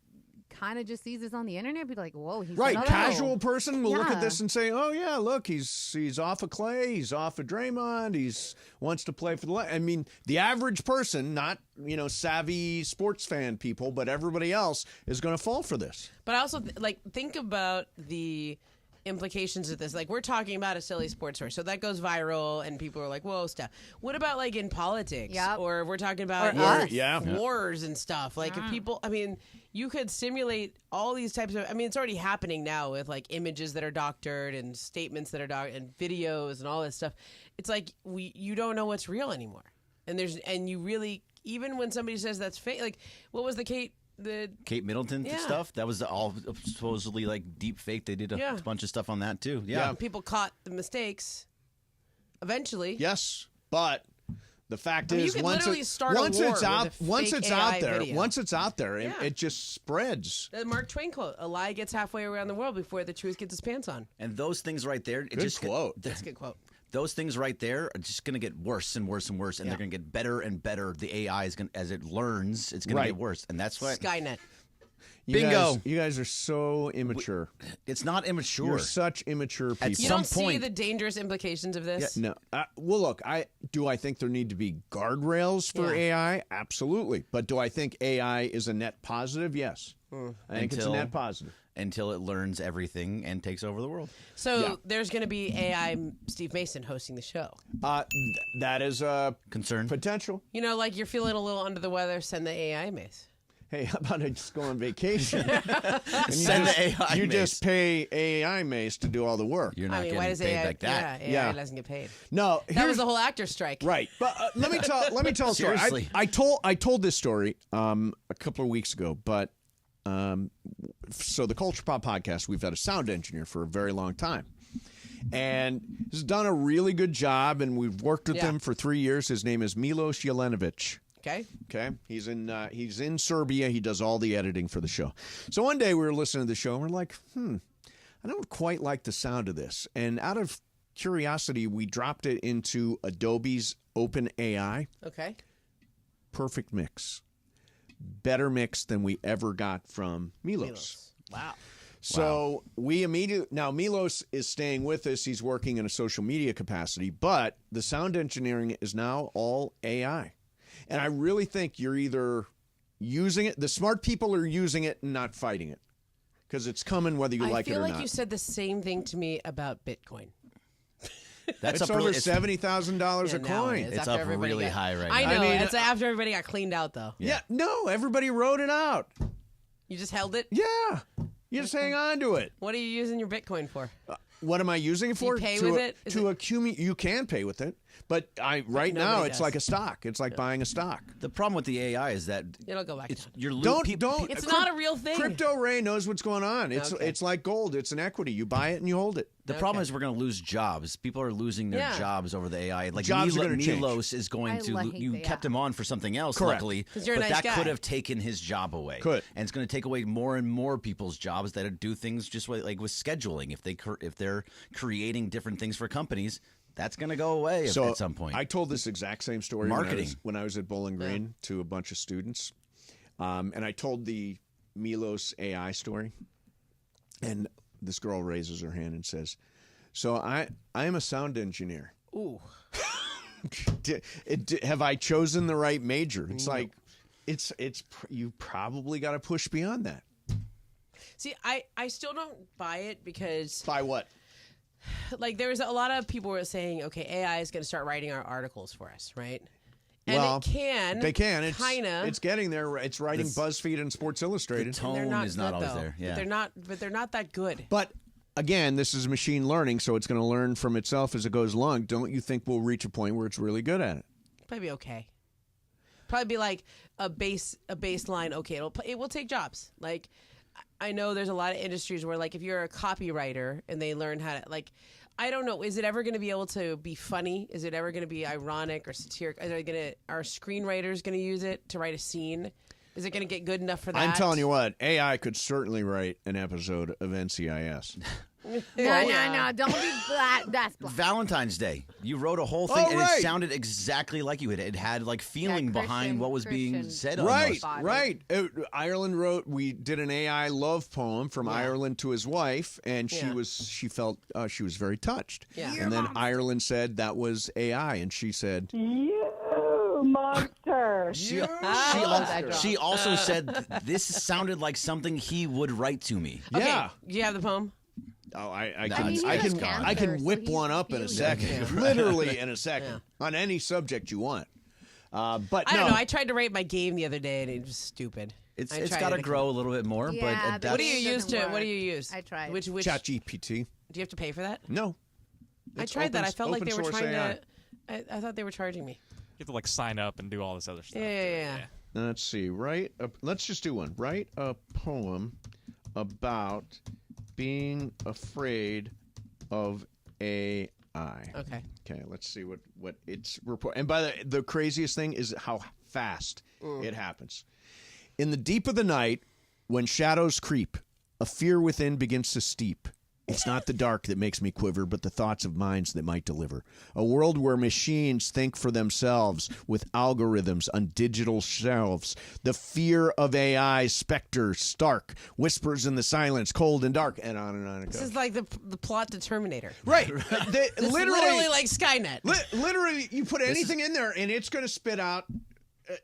kind of just sees this on the internet be like, whoa, he's right. another Casual person will look at Yeah. this and say, oh yeah, look, he's off of Clay, he's off of Draymond, he's wants to play for the. I mean, the average person, not savvy sports fan people, but everybody else is going to fall for this. But I also think about the implications of this. Like, we're talking about a silly sports story, so that goes viral, and people are like, "Whoa, stuff." What about like in politics? Yep. Or we're talking about wars and stuff. Like, if people, I mean, you could simulate all these types of. I mean, it's already happening now with like images that are doctored and statements that are doctored and videos and all this stuff. It's like you don't know what's real anymore, and you really, even when somebody says that's fake. Like, what was the Kate Middleton stuff? That was all supposedly like deep fake. They did a bunch of stuff on that too. Yeah. People caught the mistakes eventually. Yes, but the fact you is, could once literally start a war with a fake AI video. it just spreads. The Mark Twain quote: "A lie gets halfway around the world before the truth gets its pants on." And those things right there, Good quote. That's a good quote. Those things right there are just going to get worse and worse and worse, and they're going to get better and better. The AI is going, as it learns, it's going to get worse, and that's why Skynet. Bingo! You guys are so immature. It's not immature. You're such immature people. You don't see the dangerous implications of this? No. Well, look, I think there need to be guardrails for AI? Absolutely. But do I think AI is a net positive? Yes. I think it's a net positive. Until it learns everything and takes over the world. So there's going to be AI Steve Mason hosting the show. That is a concern. Potential. Like you're feeling a little under the weather, send the AI Mace. Hey, how about I just go on vacation? Send the AI You Mace. just pay AI Mace to do all the work. You're not why does paid AI, like that. AI doesn't get paid. No, that was the whole actor strike. Right, but let me tell a story. Seriously. I told this story a couple of weeks ago, but so the Culture Pop podcast, we've had a sound engineer for a very long time, and he's done a really good job, and we've worked with him for 3 years. His name is Milos Jelenovic. Okay. He's in Serbia. He does all the editing for the show. So one day we were listening to the show and we're like, I don't quite like the sound of this. And out of curiosity, we dropped it into Adobe's OpenAI. Okay. Perfect mix. Better mix than we ever got from Milos. Wow. So we immediately, now Milos is staying with us. He's working in a social media capacity, but the sound engineering is now all AI. And I really think you're either using it, the smart people are using it and not fighting it, because it's coming whether you like it or not. I feel like you said the same thing to me about Bitcoin. It's over $70,000 a coin. It's up really high right now. I know. It's after everybody got cleaned out, though. Yeah. No, everybody wrote it out. You just held it? Yeah. You just hang on to it. What are you using your Bitcoin for? What am I using it for? Do you pay with it? To accumulate. You can pay with it, but right now it's like a stock. It's like buying a stock. The problem with the AI is that it'll go back down. Don't. It's not a real thing. Crypto Ray knows what's going on. It's like gold. It's an equity. You buy it and you hold it. The problem is we're going to lose jobs. People are losing their jobs over the AI. Like Jobs are gonna change. Milos is going to. You kept him on for something else, Correct. luckily, 'Cause you're a but nice that guy. could have taken his job away. Could. And it's going to take away more and more people's jobs that do things just like with scheduling. If they're creating different things for companies, that's going to go away at some point. I told this exact same story Marketing. when I was at Bowling Green to a bunch of students, and I told the Milos AI story, and this girl raises her hand and says, "So I am a sound engineer. Ooh, have I chosen the right major?" It's like, it's you probably got to push beyond that. see, I still don't buy it because By what? like there's a lot of people were saying, okay, AI is going to start writing our articles for us, right? And Well, it can. They can. It's kinda. It's getting there. It's writing BuzzFeed and Sports Illustrated. The tone They're not is not good, always though. there. Yeah. But they're not that good. But again, this is machine learning, so it's going to learn from itself as it goes along. Don't you think we'll reach a point where it's really good at it? Probably okay. Probably be like a baseline. Okay, it will take jobs. Like I know there's a lot of industries where, like, if you're a copywriter and they learn how to, like, I don't know, is it ever going to be able to be funny? Is it ever going to be ironic or satiric? Are screenwriters going to use it to write a scene? Is it going to get good enough for that? I'm telling you what, AI could certainly write an episode of NCIS. No. Don't be black. That's black. Valentine's Day. You wrote a whole thing, and right. it sounded exactly like you. It had like feeling behind what was being said. Right, almost. right. Ireland we did an AI love poem from Ireland to his wife, and she felt she was very touched. Yeah. And then Ireland said that was AI, and she said, "You monster." She also said this sounded like something he would write to me. Okay. Yeah. Do you have the poem? Oh, I can can whip one up in a second, literally in a second, on any subject you want. But I don't know. I tried to rate my game the other day, and it was stupid. It's got to grow a little bit more. Yeah, but what do you use to? What do you use? I tried. Which ChatGPT. Do you have to pay for that? No. I tried that. I felt like they were trying to. I thought they were charging me. You have to like sign up and do all this other stuff. Yeah. Let's see. Let's just do one. Write a poem about being afraid of AI. Okay. Let's see what it's report. And by the craziest thing is how fast it happens. In the deep of the night, when shadows creep, a fear within begins to steep. It's not the dark that makes me quiver, but the thoughts of minds that might deliver. A world where machines think for themselves with algorithms on digital shelves. The fear of AI, specter, stark, whispers in the silence, cold and dark, and on it goes. This is like the plot to Terminator. Right. It's literally like Skynet. Literally, you put anything in there, and it's going to spit out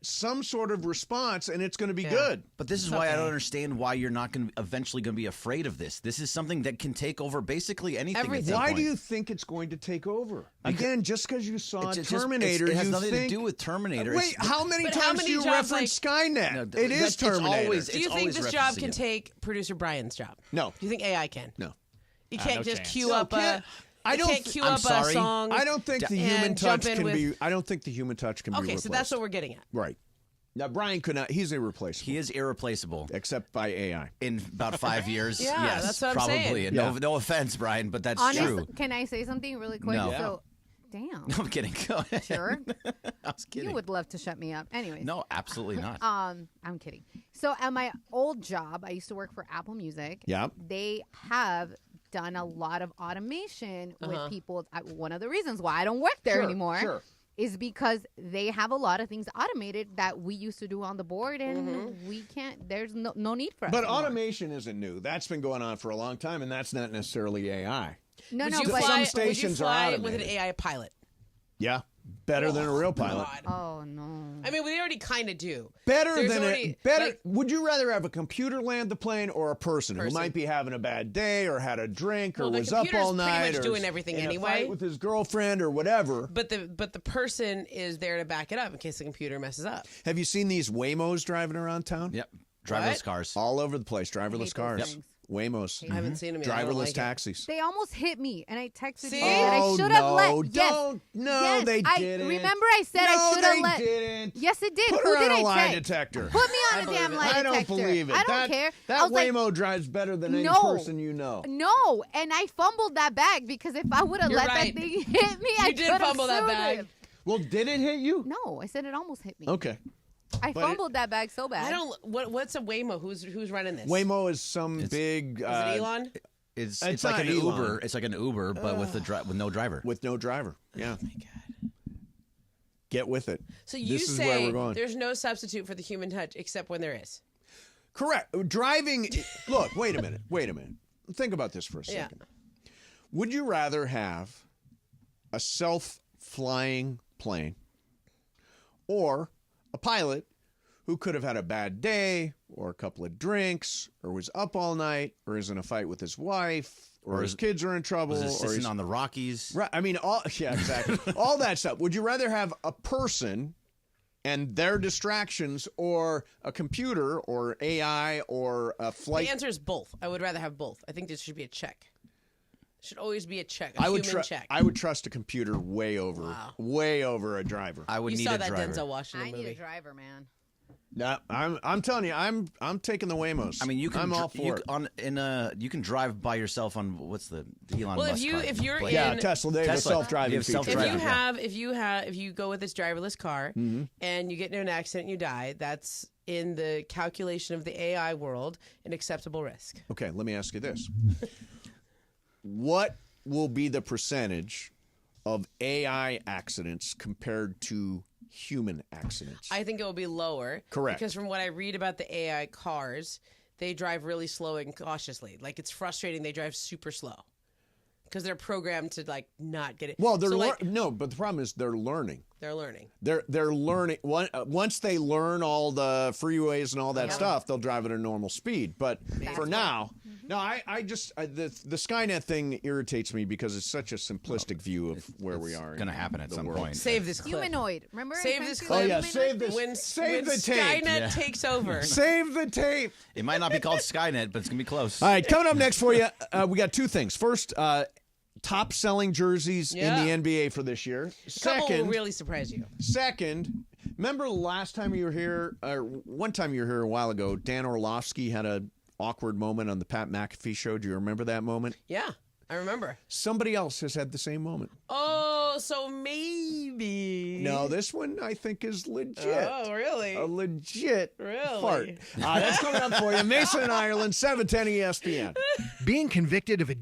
some sort of response, and it's going to be good. But this is why I don't understand why you're not eventually going to be afraid of this. This is something that can take over basically anything. Why do you think it's going to take over? Again, just because you saw Terminator, it has you nothing think, to do with Terminator. Wait, how many times do you reference Skynet? No, it is Terminator. Do you think this job can take producer Brian's job? No. Do you think AI can? No. You can't no just chance. queue up a. I don't. Can't queue up a song. I don't think the human touch can be. I don't think the human touch can be replaced. Okay, so that's what we're getting at. Right. Now, Brian could not. He's irreplaceable. He is irreplaceable. Except by AI. In about 5 years, Yeah, yes, that's what I'm probably. saying. And no offense, Brian, but that's true. Can I say something really quick? No. So, damn. No, I'm kidding. Go ahead. Sure. I was kidding. You would love to shut me up. Anyways. No, absolutely not. I'm kidding. So at my old job, I used to work for Apple Music. Yeah. They have done a lot of automation with people. One of the reasons why I don't work there anymore is because they have a lot of things automated that we used to do on the board, and we can't. There's no need for us. But anymore. automation isn't new. That's been going on for a long time, and that's not necessarily AI. Would you but some stations would you fly are with automated. an AI pilot? Yeah, better than a real pilot. Oh no! I mean, we already kind of do. Better There's than already, better. like- Would you rather have a computer land the plane or a person who might be having a bad day or had a drink or Well, the was up all computer's night pretty much or doing everything in anyway. a fight with his girlfriend or whatever? But the person is there to back it up in case the computer messes up. Have you seen these Waymos driving around town? Yep, driverless cars all over the place. Driverless cars. things. Waymos. I haven't seen them yet. I don't Driverless like it. taxis. They almost hit me, and I texted See? you that I Oh, should have no, let. Yes, don't. No, yes, they I didn't. remember I said I No, should have they let. didn't. Yes, it did. Put Who her did on a I lie text? detector. Put me on a damn lie detector. I don't believe it. I don't care. I That was like, Waymo drives better than any No. person you know. no, and I fumbled that bag because if I would have You're let right. that thing hit me, I You did could have fumble that sued bag. him. Well, did it hit you? No, I said it almost hit me. Okay. I But fumbled that bag so bad. I don't. What's a Waymo? Who's running this? Waymo is some big. Is it Elon? It's It's like not an Elon. Uber. It's like an Uber, but with no driver. With no driver. Yeah. Oh my god. Get with it. So you This is where say we're going. there's no substitute for the human touch except when there is. Correct. Driving. Look, wait a minute. Think about this for a second. Would you rather have a self-flying plane or a pilot who could have had a bad day or a couple of drinks or was up all night or is in a fight with his wife or his kids are in trouble Was or assisting he's on the Rockies. Right. I mean, exactly. All that stuff. Would you rather have a person and their distractions or a computer or AI or a flight? The answer is both. I would rather have both. I think this should be a check. Should always be a check. I would check. I would trust a computer way over a driver. I would You need saw a that driver. Denzel Washington I movie. need a driver, man. No, I'm telling you, I'm taking the Waymos. I mean, you can. I'm all for it. You can drive by yourself on what's the Elon Well, Musk car? if you're in Tesla, they have a self-driving feature. If you go with this driverless car and you get into an accident and you die, that's in the calculation of the AI world an acceptable risk. Okay, let me ask you this: what will be the percentage of AI accidents compared to human accidents? I think it will be lower. Correct. Because from what I read about the AI cars, they drive really slow and cautiously. Like, it's frustrating. They drive super slow because they're programmed to, like, not get it. Well, no, but the problem is they're learning. They're learning. They're learning. Once they learn all the freeways and all that stuff, they'll drive at a normal speed. But for now, no, the Skynet thing irritates me because it's such a simplistic view of where we are. It's going to happen at some point. Save this clip. Humanoid. Remember? Save this clip. Oh, yeah, save this. When the tape. Skynet takes over. Save the tape. It might not be called Skynet, but it's going to be close. All right, coming up next for you, we got two things. First, top selling jerseys in the NBA for this year. Couple will really surprise you. Second, remember last time you were here, or one time you were here a while ago, Dan Orlovsky had an awkward moment on the Pat McAfee show. Do you remember that moment? Yeah, I remember. Somebody else has had the same moment. Oh, so maybe. No, this one I think is legit. Oh, really? A legit really? fart. That's coming up for you. Mason in Ireland, 710 ESPN. Being convicted of a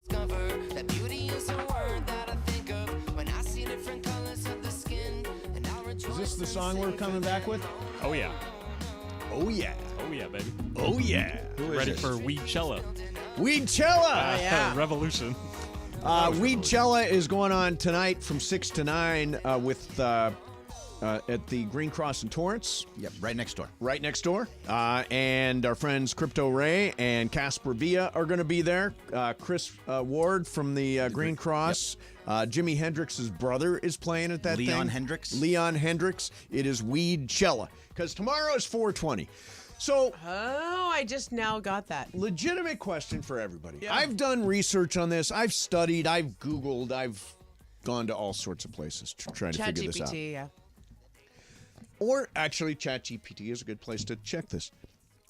that beauty is a word that I think of when I see different colors of the skin, and I'll rejoice. this the song we're coming back with? Oh, yeah. Oh, yeah. Oh, yeah, baby. Oh, yeah. Who is Ready this? for Weedchella. Weedchella! yeah. Revolution. Weedchella is going on tonight from 6 to 9 with at the Green Cross in Torrance. Yep, right next door. Right next door. And our friends Crypto Ray and Casper Villa are going to be there. Chris Ward from the Green Cross. Yep. Jimi Hendrix's brother is playing at that Leon thing. Hendrix? Leon Hendrix. It is Weedchella. Because tomorrow is 420. So, I just now got that. Legitimate question for everybody. Yeah. I've done research on this. I've studied. I've Googled. I've gone to all sorts of places trying to figure this out. ChatGPT, yeah. Or actually, ChatGPT is a good place to check this.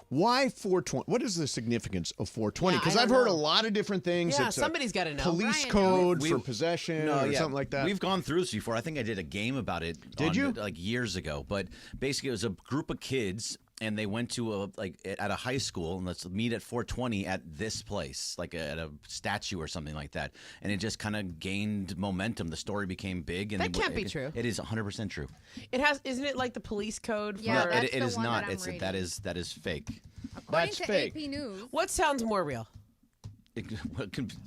Why 420? What is the significance of 420? Because I've heard a lot of different things. Yeah, It's somebody's got to know. Police Brian code knows. for possession or something like that. We've gone through this before. I think I did a game about it. Did you? Like years ago. But basically, it was a group of kids, and they went to at a high school, and let's meet at 420 at this place, like at a statue or something like that. And it just kind of gained momentum. The story became big. And That can't be true. It is 100% true. It has, isn't it like the police code? Yeah, for, that's it the is one not. that I'm That reading. is fake. According That's to fake. AP News. What sounds more real?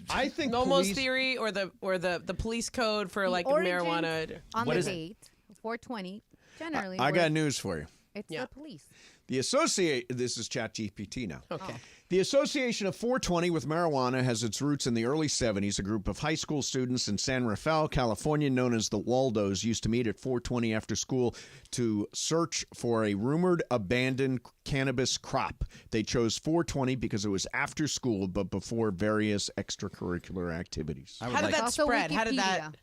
I think Momo's police- theory or the police code for like origin marijuana. On What the is it? date, 420, generally. I got we're- news for you. It's the police. This is ChatGPT now. Okay. The Association of 420 with Marijuana has its roots in the early 70s. A group of high school students in San Rafael, California, known as the Waldos, used to meet at 420 after school to search for a rumored abandoned cannabis crop. They chose 420 because it was after school, but before various extracurricular activities. How did that Also spread? How did that? Wikipedia.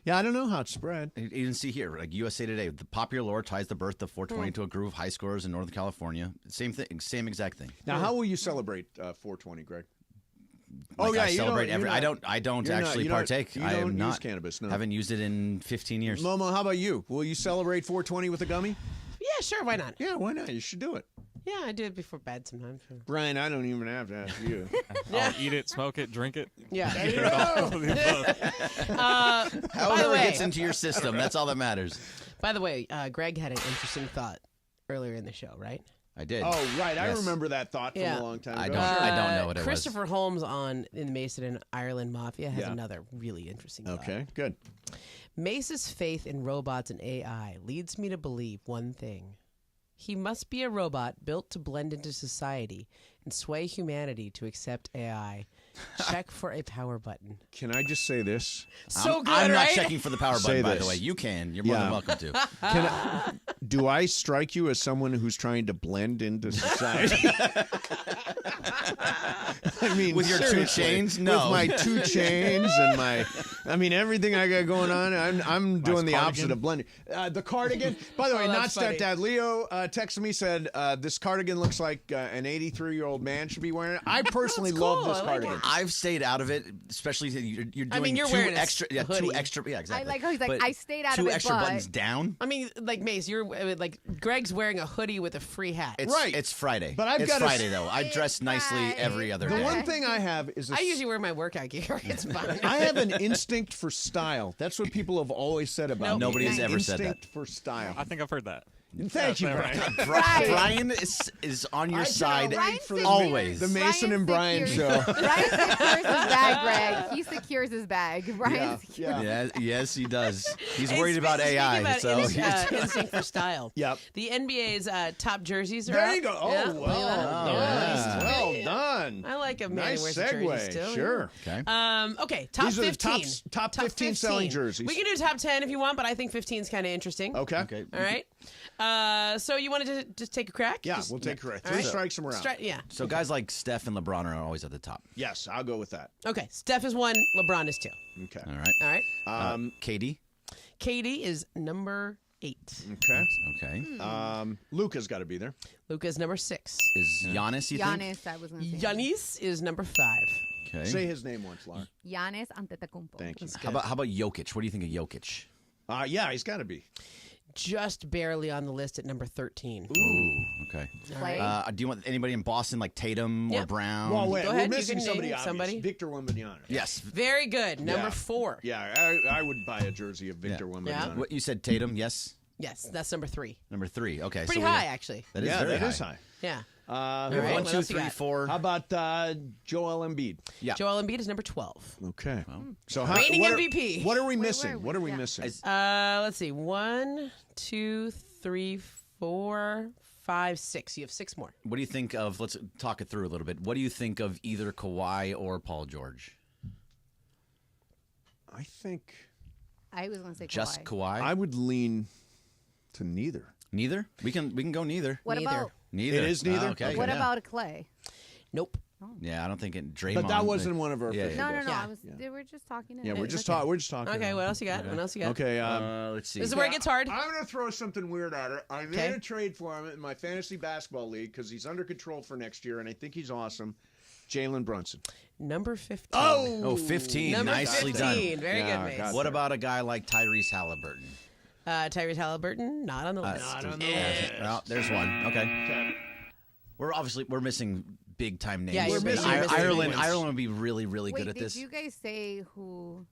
Yeah, I don't know how it spread. You can see here, like USA Today, the popular lore ties the birth of 420 to a group of high schoolers in Northern California. Same thing, same exact thing. Now, how will you celebrate 420, Greg? Like, I you celebrate don't- every. you're I not- don't you're not- actually you don't- partake. you I don't am use not cannabis, no. Haven't used it in 15 years. Momo, how about you? Will you celebrate 420 with a gummy? Yeah, sure. Why not? Yeah, why not? You should do it. Yeah, I do it before bed sometimes. Brian, I don't even have to ask you. I'll eat it, smoke it, drink it. Yeah. Get it all of the above. By the However it way, gets into your system, that's all that matters. by the way, Greg had an interesting thought earlier in the show, right? I did. Oh, right. I Yes. remember that thought from Yeah. a long time I ago. don't know what it was. Christopher Holmes on in the Mason and Ireland Mafia has Yeah. another really interesting thought. Okay, good. Mace's faith in robots and AI leads me to believe one thing. He must be a robot built to blend into society and sway humanity to accept AI. Check for a power button. Can I just say this? So good, I'm not right? checking for the power Say button, by this. the way. You can. You're more than Yeah. welcome to. Do I strike you as someone who's trying to blend into society? I mean, With your two seriously, chains? No. With my 2 chains and everything I got going on, I'm doing the opposite cardigan. of blending. The cardigan, by the way, not that's funny. stepdad. Leo texted me, said, this cardigan looks like an 83-year-old man should be wearing it. I personally love cool. this I like cardigan. I've stayed out of it, especially you're doing I mean, you're two wearing a extra, yeah, hoodie. two extra, yeah, exactly. I like how he's like, But I stayed out of two it, extra but- buttons down. I mean, like Mace, you're like Greg's wearing a hoodie with a free hat. It's, Right. It's Friday. But I've it's gotta Friday s- though. I dress nicely every other The day. one thing I have is I usually wear my workout gear. It's fine. I have an instinct for style. That's what people have always said about me. Nobody has ever said that. Instinct for style. I think I've heard that. Thank you, That's Brian. Brian is on your I side cannot wait for the- always. The Mason and Brian show. Brian secures his bag, Greg. He secures his bag. Brian secures Yeah, yes, he does. He's Hey, worried about speaking AI. about so instinct for style. Yep. The NBA's top jerseys are There out. you go. Oh, Yeah. well. Yeah. Well done. I like a man Nice who wears a jersey segue. still. Sure. Okay. Okay, top These are the 15. top 15 selling jerseys. We can do top 10 if you want, but I think 15 is kind of interesting. Okay. All right. So you wanted to just take a crack? Yeah, Just- we'll take a crack. All 3 strikes and we're out. Yeah. So guys like Steph and LeBron are always at the top. Yes, I'll go with that. Okay. Steph is 1. LeBron is 2. Okay. All right. All right. Katie. Katie is number 8. Okay. Okay. Luca's got to be there. Luca's number 6. Is Giannis? You think? Giannis, I was going to say. Giannis is number 5. Okay. Say his name once, Laura. Giannis Antetokounmpo. Thank you. How about Jokic? What do you think of Jokic? Yeah, he's got to be. Just barely on the list at number 13. Ooh. Okay. Clay. Do you want anybody in Boston like Tatum or Yeah. Brown? Well, wait, Go we're ahead, you missing can somebody name obvious. somebody. Victor Wembanyama. Yes. Very good. Number Yeah. 4. Yeah, I would buy a jersey of Victor Wembanyama. What you said, Tatum? Yes. Yes, that's number 3. Number 3. Okay. Pretty so high, actually. That is yeah, very that high. is high. Yeah. We have right, 1, what 2, else you 3, got? 4. How about Joel Embiid? Yeah. Joel Embiid is number 12. Okay. So Reigning what MVP. What are we missing? What are we missing? Let's see. 1, 2, 3, 4, 5, 6. You have 6 more. What do you think of? Let's talk it through a little bit. What do you think of either Kawhi or Paul George? I think I was going to say just Kawhi. Kawhi. I would lean to neither. Neither. We can go neither. What about Neither. It is neither? Okay. what yeah. about a Clay? Nope. Yeah, I don't think it. Draymond. But that wasn't one of our. Yeah, official No. guesses. I was, they were just talking. Yeah, we're just talking. We're just talking. Okay, what else you got? What else you got? Okay. Let's see. This is where it gets hard. I'm going to throw something weird at it. I made Okay. a trade for him in my fantasy basketball league because he's under control for next year, and I think he's awesome. Jalen Brunson. Number 15. Oh, 15. Number Nicely 15. done. Very Yeah, good, Mace. got What about a guy like Tyrese Halliburton? Tyrese Halliburton, not on the list. Not on the list. Well, there's one. Okay. We're missing big time names. Yeah, you're missing big Ireland. names. Ireland would be really, really Wait, good at did this. you guys say who?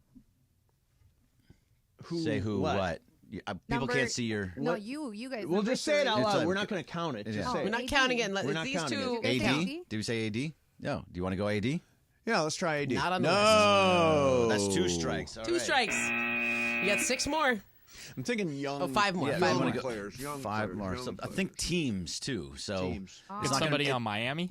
Say who? What? People Number- can't see your. No, you guys. We'll number just say it 3. out It's loud. a- We're not going to count it. Just Yeah. say We're it. not counting it. We're not These counting two. it. guys say AD? AD? Did we say AD? No. Do you want to go AD? Yeah, let's try AD. Not on the no. That's 2 strikes. All 2 right. strikes. You got 6 more. I'm thinking young. Oh, 5 more. Yeah, Five I more. want to go players, young 5 players, more. young So I players. think teams too. So Teams. it's not Somebody gonna, on Miami?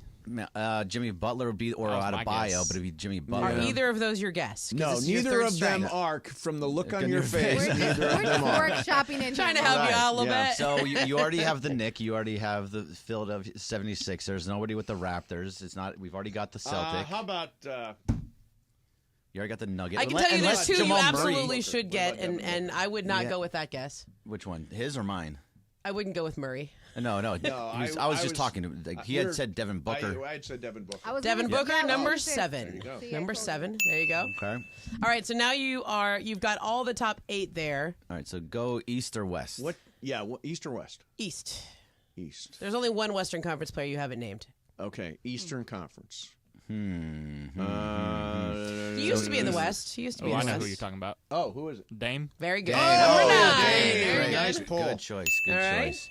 Jimmy Butler would be, or That was out my of bio, guess. but it'd be Jimmy Are Butler. either of those your guess? 'Cause No, this is your neither third of them strike. are. From the look on on your your face, face. neither of We're them just are. workshopping in Trying to here. help you out a little Yeah. bit. So you already have the Knicks. You already have the Philadelphia 76ers. Nobody with the Raptors. It's not. We've already got the Celtics. How about? You already got the Nuggets. I can tell you there's 2 you Jamal absolutely Murray. should get, and I would not Yeah. go with that guess. Which one? His or mine? I wouldn't go with Murray. No. No, I was just talking to. Like, he had we're- said Devin Booker. I had said Devin Booker. I was Devin gonna Booker, say number six. 7. There you go. See, I Number told 7. There you go. Okay. All right, so now you've got all the top 8 there. All right. So go East or West. What? Yeah, East or West? East. East. There's only one Western Conference player you haven't named. Okay, Eastern Conference. He used to be in the West. He used to be Oh, in I the know West. who you're talking about. Oh, who is it? Dame. Very good. Dame. Number 9. Dame. Very good. Nice pull. Good choice. Good All right. choice.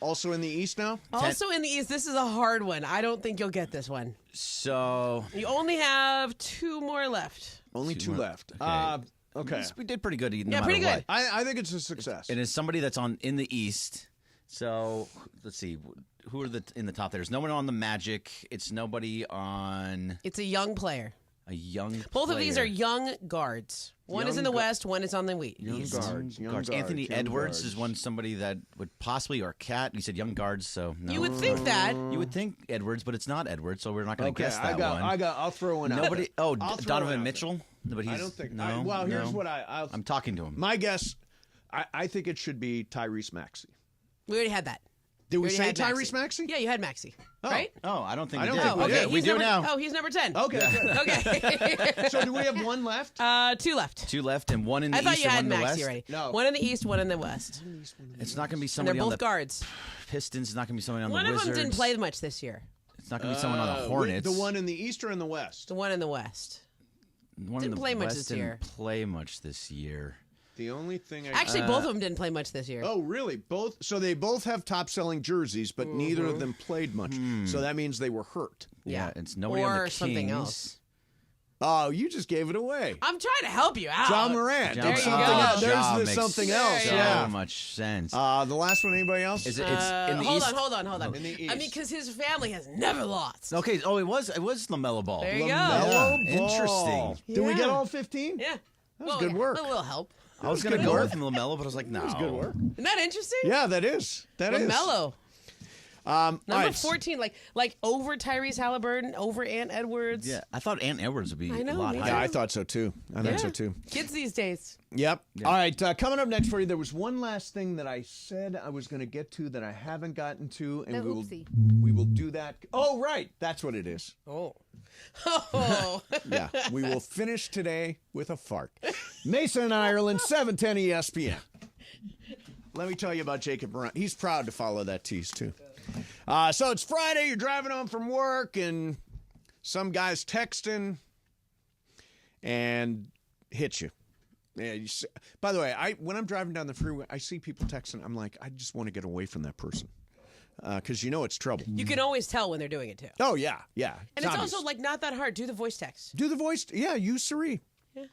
Also in the East now? Also in the East, this is a hard one. I don't think you'll get this one. So You only have 2 more left. Only 2 more. left. Okay. Okay. we did pretty good. No Yeah, matter pretty what. good. I think it's a success. And it's somebody that's in the East. So let's see, who are in the top there? There's no one on the Magic. It's nobody on It's a young player. a young. Both of these player. are young guards. One is Young in the gu- West, one is on the Young East. guards. Young guards. Anthony young Edwards guards. is one somebody that would possibly, or Cat. You said young guards, so no. You would think that. You would think Edwards, but it's not Edwards, so we're not going to Okay, guess that one. I'll throw one out. Nobody. there. Oh, I'll throw Donovan one out Mitchell. But he's, I don't think. No. well, here's no. what I'll. I'm talking to him. My guess. I think it should be Tyrese Maxey. We already had that. Did we already say had Tyrese Maxey? Yeah, you had Maxey. Oh. Right? Oh, I don't think I we don't did. think we okay. did. We he's do number, now. Oh, he's number 10. Okay. good. Okay. So do we have one left? 2 left. 2 left and one in the I thought East you and had one in the Maxey West. already. No. One in the East, one in the West. It's not going to be And they're somebody on both the guards. Pistons. It's not going to be somebody on One the of Wizards. them didn't play much this year. It's not going to be someone on the Hornets. The one in the East or in the West? The one in the West. One didn't in the play much West this didn't year. play much this year. The only thing I Actually, both of them didn't play much this year. Oh, really? Both? So they both have top-selling jerseys, but neither of them played much. So that means they were hurt. Yeah. It's nobody or on the Kings. something else. Oh, you just gave it away. I'm trying to help you out. John Moran. Ja- There There's you something, go. else. Ja There's makes something else. So Yeah. much sense. The last one, anybody else? Is it? It's in the hold East. on. In the East. I mean, because his family has never lost. Okay. Oh, it was LaMelo Ball. There you go. LaMelo Yeah, Ball. interesting. Did we get Yeah. all 15? Yeah. That was good work. A little help. I was good going to go work. with LaMelo, but I was like, no. That was good work. Isn't that interesting? Yeah, that is. That is. LaMelo. All Number right. 14, like over Tyrese Halliburton, over Ant Edwards. Yeah, I thought Ant Edwards would be I know, a lot me higher. Yeah, I thought so too. I think so Yeah. too. Kids these days. Yep. All right. Coming up next for you, there was one last thing that I said I was going to get to that I haven't gotten to, and The we will oopsie. do that. Oh, right. That's what it is. Oh. Oh. Yeah. We will finish today with a fart. Mason in Ireland, 710 ESPN. Let me tell you about Jacob Brown. He's proud to follow that tease too. So it's Friday. You're driving home from work, and some guy's texting and hits you. Yeah. By the way, when I'm driving down the freeway, I see people texting. I'm like, I just want to get away from that person. Because it's trouble. You can always tell when they're doing it, too. Oh, yeah. And it's also, not that hard. Do the voice text. Do the voice. Yeah, use Siri. Yeah.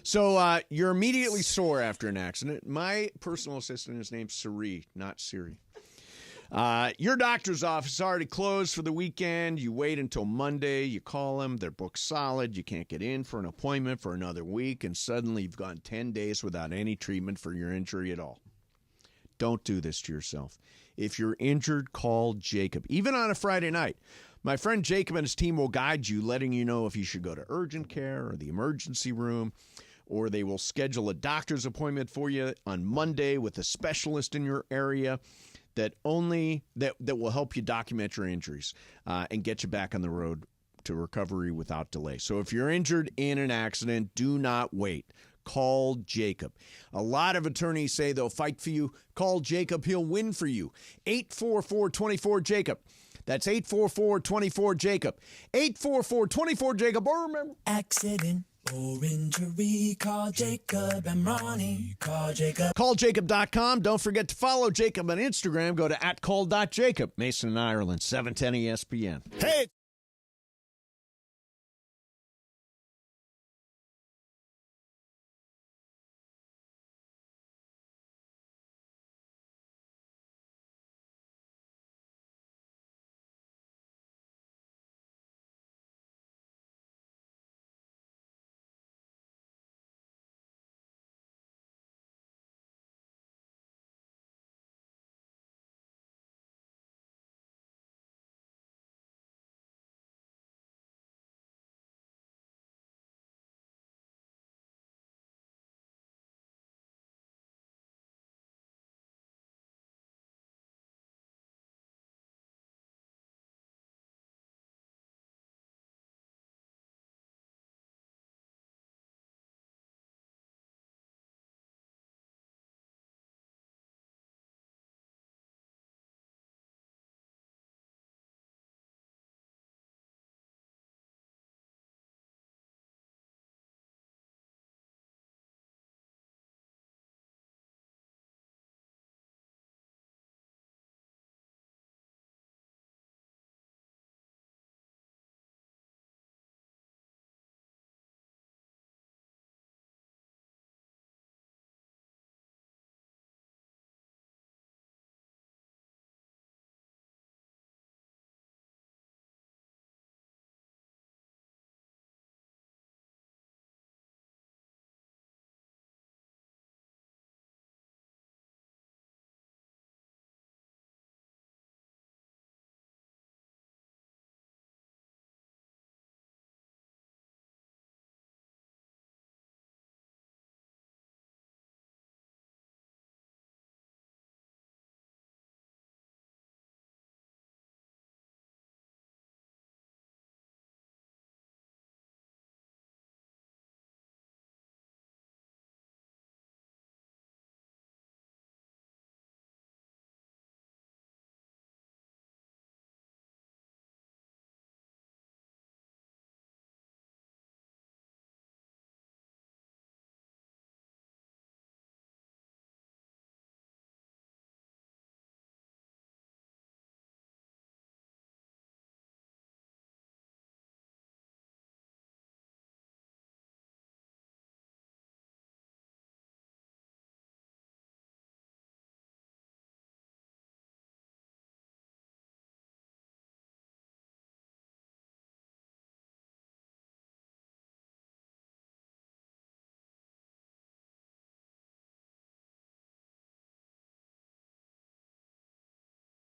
So you're immediately sore after an accident. My personal assistant is named Siri, not Siri. Your doctor's office is already closed for the weekend. You wait until Monday. You call them. They're booked solid. You can't get in for an appointment for another week. And suddenly you've gone 10 days without any treatment for your injury at all. Don't do this to yourself. If you're injured, call Jacob. Even on a Friday night. My friend Jacob and his team will guide you, letting you know if you should go to urgent care or the emergency room, or they will schedule a doctor's appointment for you on Monday with a specialist in your area that will help you document your injuries and get you back on the road to recovery without delay. So if you're injured in an accident, do not wait. Call Jacob. A lot of attorneys say they'll fight for you. Call Jacob. He'll win for you. 844-24-JACOB. That's 844-24-JACOB. 844-24-JACOB. Or remember, accident or injury, call Jacob and Ronnie. Call Jacob. CallJacob.com. Don't forget to follow Jacob on Instagram. Go to @call.jacob. Mason and Ireland, 710 ESPN. Hey!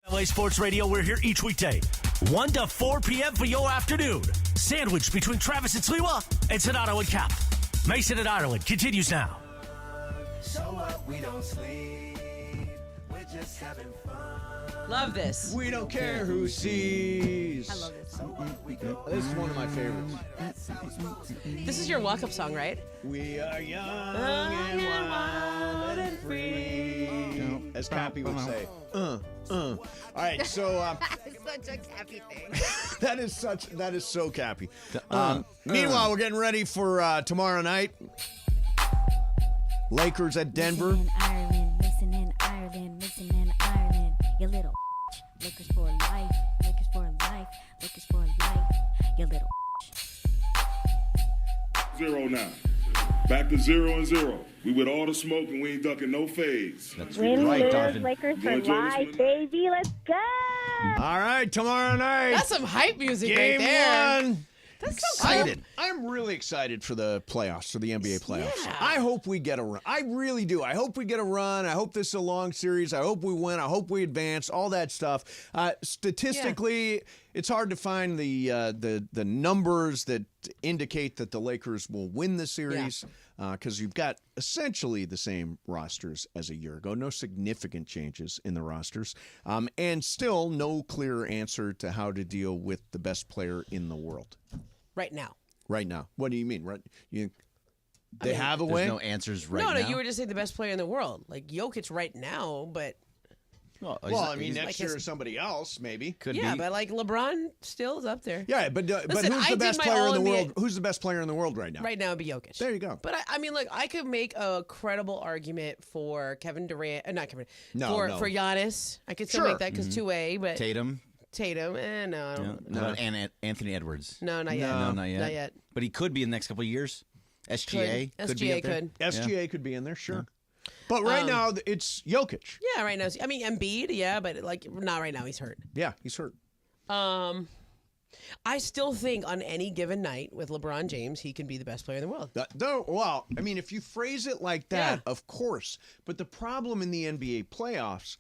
LA Sports Radio, we're here each weekday, 1 to 4 p.m. for your afternoon. Sandwich between Travis and Sliwa and Sonato and Cap. Mason and Ireland continues now. So what? We don't sleep. We're just having fun. Love this. We don't care who sees. I love this. This is one of my favorites. This is your walk-up song, right? We are young and wild and free. As Cappy would say. All right, so Such a Cappy thing. that is so Cappy. Meanwhile, we're getting ready for tomorrow night. Lakers at Denver. Missing in Ireland, missing in Ireland, missing in Ireland. You little Lakers for life, Lakers for life, Lakers for life. You little 0 now. Back to 0-0. We with all the smoke and we ain't ducking no fades. That's Win, right, lose, Donovan. Lakers for Going to life, baby. Let's go. All right, tomorrow night. That's some hype music Game right there. 1. That's so excited. I'm really excited for the playoffs, for the NBA playoffs. Yeah. I hope we get a run. I really do. I hope we get a run. I hope this is a long series. I hope we win. I hope we advance. All that stuff. Statistically, it's hard to find the numbers that indicate that the Lakers will win the series because you've got essentially the same rosters as a year ago. No significant changes in the rosters, and still no clear answer to how to deal with the best player in the world. Right now. Right now. What do you mean? Right? They have a way? There's no answers right now. No, you were just saying the best player in the world. Like Jokic right now, but... Well, I mean, next year somebody else, maybe. Could be. Yeah, but like LeBron still is up there. Yeah, but Listen, who's I the did best my player in the All-NBA world? Who's the best player in the world right now? Right now, it'd be Jokic. There you go. But I mean, look, I could make a credible argument for Kevin Durant, not Kevin. No. For Giannis, I could still make that because 2A, but Tatum. No, I don't. No. And Anthony Edwards. No, not yet. No, not yet. Not yet. But he could be in the next couple of years. SGA could be up there. SGA could be in there, sure. But right now, it's Jokic. Yeah, right now. I mean, Embiid, yeah, but like not right now. He's hurt. Yeah, he's hurt. I still think on any given night with LeBron James, he can be the best player in the world. Well, I mean, if you phrase it like that, of course. But the problem in the NBA playoffs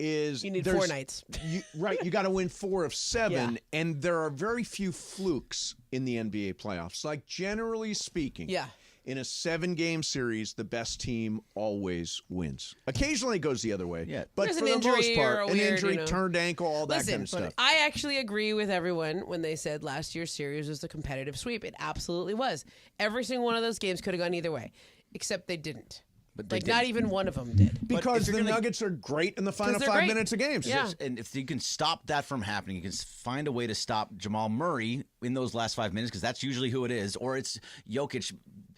is you need 4 nights. You got to win 4 of 7, and there are very few flukes in the NBA playoffs. Like generally speaking, in a 7-game series, the best team always wins. Occasionally it goes the other way, but There's for an the most injury part, or a an weird, injury, turned ankle, all that Listen, kind of stuff. I actually agree with everyone when they said last year's series was the competitive sweep. It absolutely was. Every single one of those games could have gone either way, except they didn't. But not even one of them did. Because the Nuggets are great in the final 5 minutes of games. Yeah. And if you can stop that from happening, you can find a way to stop Jamal Murray in those last 5 minutes, because that's usually who it is, or it's Jokic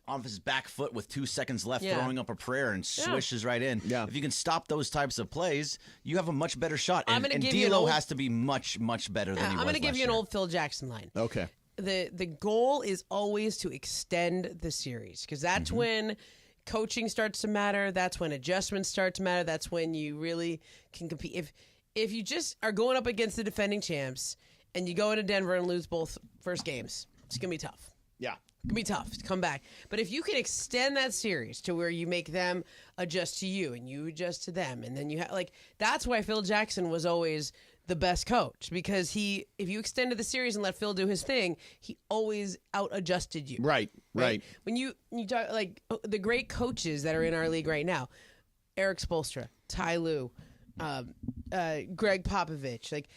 off his back foot with 2 seconds left throwing up a prayer and swishes right in. Yeah. If you can stop those types of plays, you have a much better shot. And D'Lo has to be much, much better than he was I'm going to give you an year. old Phil Jackson line. Okay. The goal is always to extend the series, because that's when coaching starts to matter. That's when adjustments start to matter. That's when you really can compete. If you just are going up against the defending champs and you go into Denver and lose both first games, it's going to be tough. Yeah. It's going to be tough to come back. But if you can extend that series to where you make them adjust to you and you adjust to them, and then you have, like, that's why Phil Jackson was always the best coach, because if you extended the series and let Phil do his thing, he always out-adjusted you. Right. When you talk, like, the great coaches that are in our league right now, Eric Spoelstra, Ty Lue, Greg Popovich, like,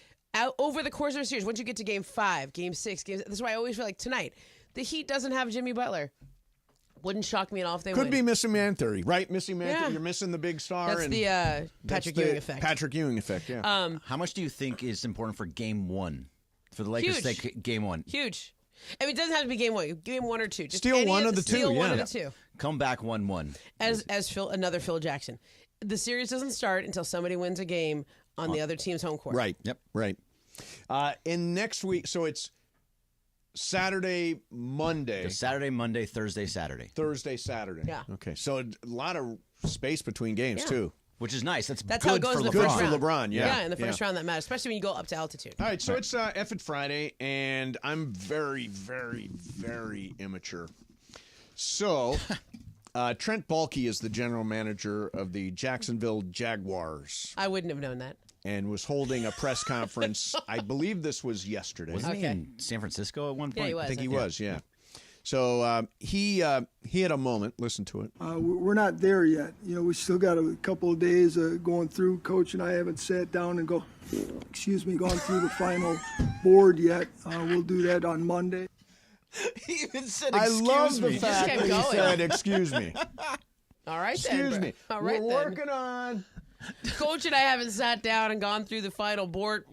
over the course of a series, once you get to game 5, game 6, that's why I always feel like tonight, the Heat doesn't have Jimmy Butler. Wouldn't shock me at all if they Could win. be missing man theory, right? Missing man Yeah. theory. You're missing the big star. That's and the Patrick Ewing effect. Patrick Ewing effect, yeah. How much do you think is important for game 1? For the Lakers to take game 1? Huge. I mean, it doesn't have to be game 1. Game 1 or 2. Just Steal one of the two, Steal one yeah. of the 2. Come back 1-1. As another Phil Jackson. The series doesn't start until somebody wins a game on the other team's home court. Right. Yep. Right. In next week, so it's Saturday, Monday. Saturday, Monday, Thursday, Saturday. Thursday, Saturday. Yeah. Okay. So a lot of space between games, too. Which is nice. That's how good it goes for in the LeBron. first round. For LeBron, yeah. Yeah, in the first round that matters, especially when you go up to altitude. All right, so it's Effort Friday, and I'm very, very, very immature. So Trent Baalke is the general manager of the Jacksonville Jaguars. I wouldn't have known that. And was holding a press conference. I believe this was yesterday. Wasn't he in San Francisco at one point? Yeah, he was. I think he was, yeah. So he had a moment. Listen to it. We're not there yet. We still got a couple of days going through. Coach and I haven't sat down and gone through the final board yet. We'll do that on Monday. He even said, I excuse love the me. fact that he said, excuse me. All right, Excuse then. me. All right, We're then. working on. Coach and I haven't sat down and gone through the final board.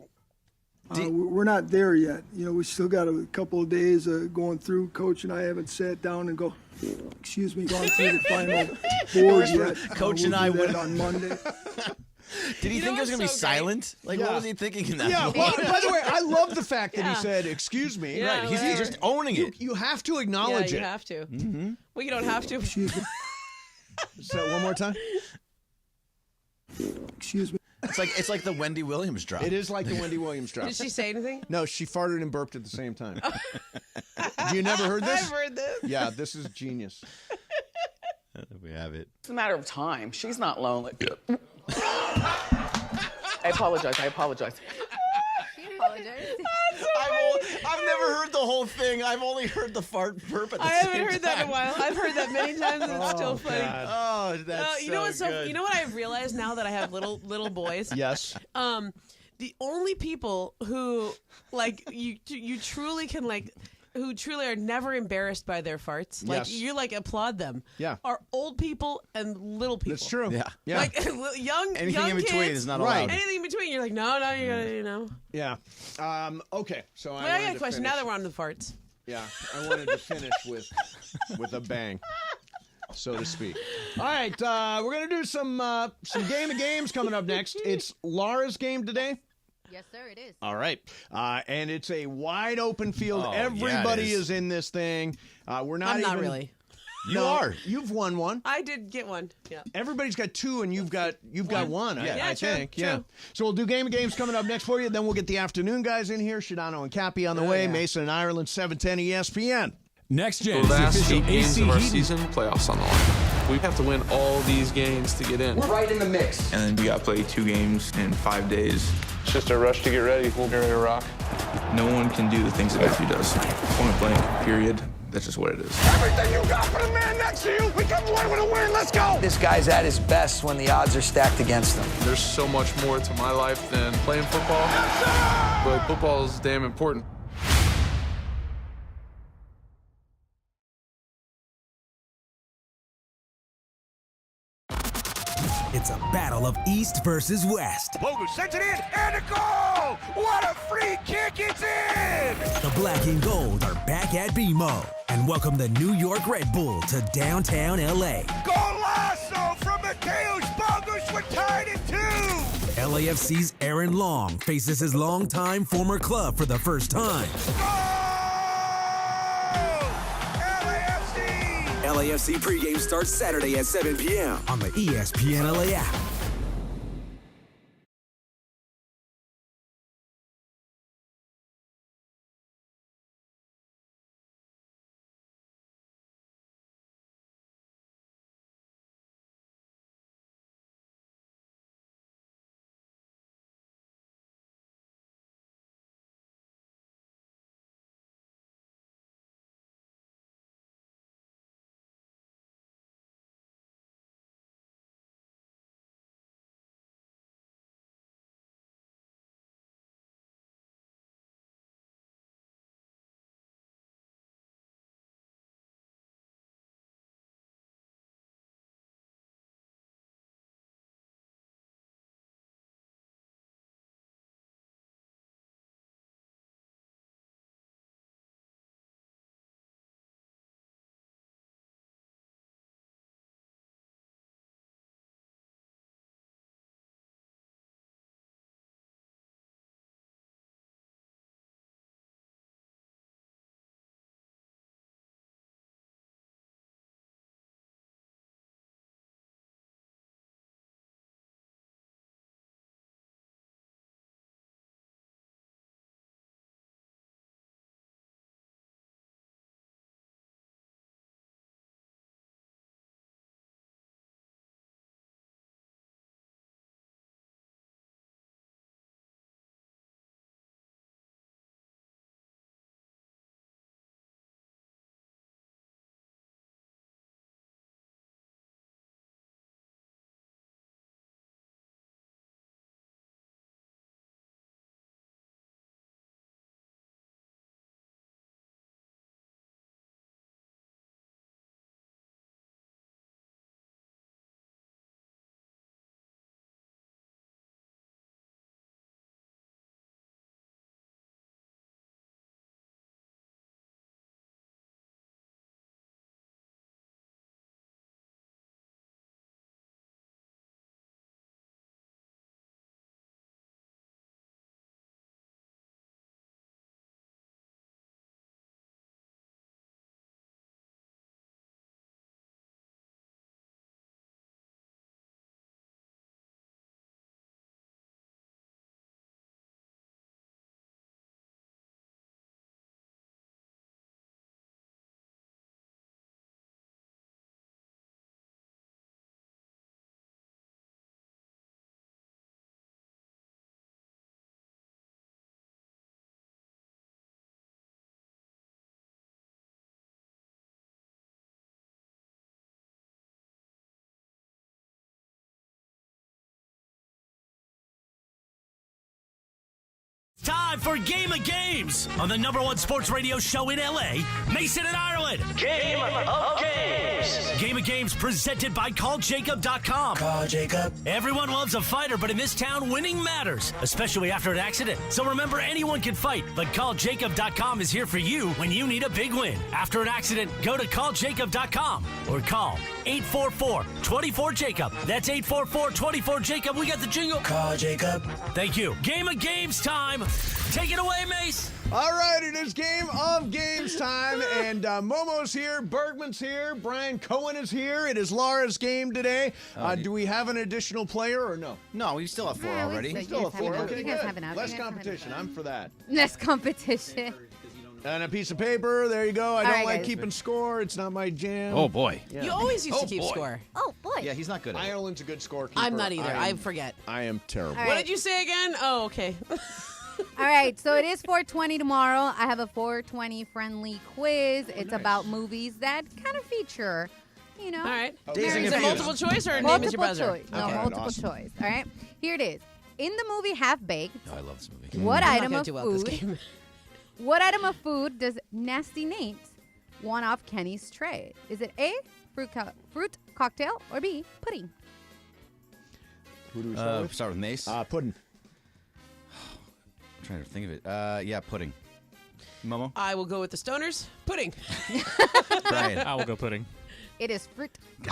We're not there yet. We still got a couple of days going through. Coach and I haven't sat down and gone through the final board yet. Coach and I went on Monday. Did he think it was going to be silent? Like, what was he thinking in that moment? Well, by the way, I love the fact that he said, excuse me. Yeah, right, he's just owning it. You have to acknowledge you it. have to. Mm-hmm. Well, you don't have to. So one more time. Excuse me. It's like the Wendy Williams drop. It is like the Wendy Williams drop. Did she say anything? No, she farted and burped at the same time. You never heard this? I've heard this. Yeah, this is genius. We have it. It's a matter of time. She's not lonely. I apologize. She apologized. I've never heard the whole thing. I've only heard the fart burp at the I same haven't heard that in a while. I've heard that many times, and it's still funny. God. Oh, that's you know what's good. You know what I've realized now that I have little boys? Yes. The only people who you truly can who truly are never embarrassed by their farts, like Yes. you applaud them. Yeah. Are old people and little people. That's true. Yeah. Like young Anything in between kids, is not Right. allowed. Anything in between, you're like, no, you gotta, Yeah. Okay. So Wait, I got a question. Now that we're on the farts. Yeah, I wanted to finish with a bang, so to speak. All right, we're gonna do some game of games coming up next. It's Laura's game today. Yes, sir, it is. All right, and it's a wide open field. Oh, Everybody yeah, it is in this thing. We're not. I'm not even, really. You are. You've won one. I did get one. Yeah. Everybody's got two, and you've got one. Yeah. I True, think. true. Yeah. So we'll do game of games coming up next for you. Then we'll get the afternoon guys in here. Shadano and Cappy on the way. yeah. Mason and Ireland, 710 ESPN. Next The gen is the last official 8 games AC of our Heat season, playoffs on the line. We have to win all these games to get in. We're right in the mix. And then we got to play 2 games in 5 days. It's just a rush to get ready. We'll be ready to rock. No one can do the things that Matthew does. Point blank, period. That's just what it is. Everything you got for the man next to you. We come away with a win. Let's go. This guy's at his best when the odds are stacked against him. There's so much more to my life than playing football. But football is damn important. It's a battle of East versus West. Bogus sends it in and a goal. What a free kick. It's in. The black and gold are back at BMO and welcome the New York Red Bull to downtown LA. Golazo from Mateus Bogus. We're tied at 2. LAFC's Aaron Long faces his longtime former club for the first time. LAFC pregame starts Saturday at 7 p.m. on the ESPN LA app. time for Game of Games on the #1 sports radio show in LA, Mason and Ireland. Game of Games. Game of Games presented by CallJacob.com. Call Jacob. Everyone loves a fighter, but in this town, winning matters, especially after an accident. So remember, anyone can fight, but CallJacob.com is here for you when you need a big win. After an accident, go to CallJacob.com or call 844-24-JACOB. That's 844-24-JACOB. We got the jingle. Call Jacob. Thank you. Game of Games time. Take it away, Mace. All right, it is Game of Games time, and Momo's here, Bergman's here, Brian Cohen is here. It is Laura's game today. Do we have an additional player or no? No, we still have 4 already. We still have 4. Okay, You guys good. have enough. Less You guys have competition. enough. I'm for that. Less competition. And a piece of paper. There you go. I All don't right, like guys. keeping score. It's not my jam. Oh, boy. Yeah. You always used to keep score. Oh, boy. Yeah, he's not good at it. Ireland's a good scorekeeper. I'm not either. I forget. I am terrible. All What right. did you say again? Oh, okay. All right, so it is 420 tomorrow. I have a 420 friendly quiz. It's about movies that kind of feature, you know. All right. Dazed and Is it Confused. multiple choice or name Multiple is your buzzer? choice. No, Okay. multiple Awesome. choice. All right. Here it is. In the movie Half Baked, Oh, I love this movie. what I'm not item gonna of do well at this food? game. What item of food does Nasty Nate want off Kenny's tray? Is it A, fruit cocktail, or B, pudding? Who do we start with? Start with Mace. Pudding. I'm trying to think of it. Yeah, pudding. Momo? I will go with the stoners. Pudding. Brian? I will go pudding. It is fruit. Oh,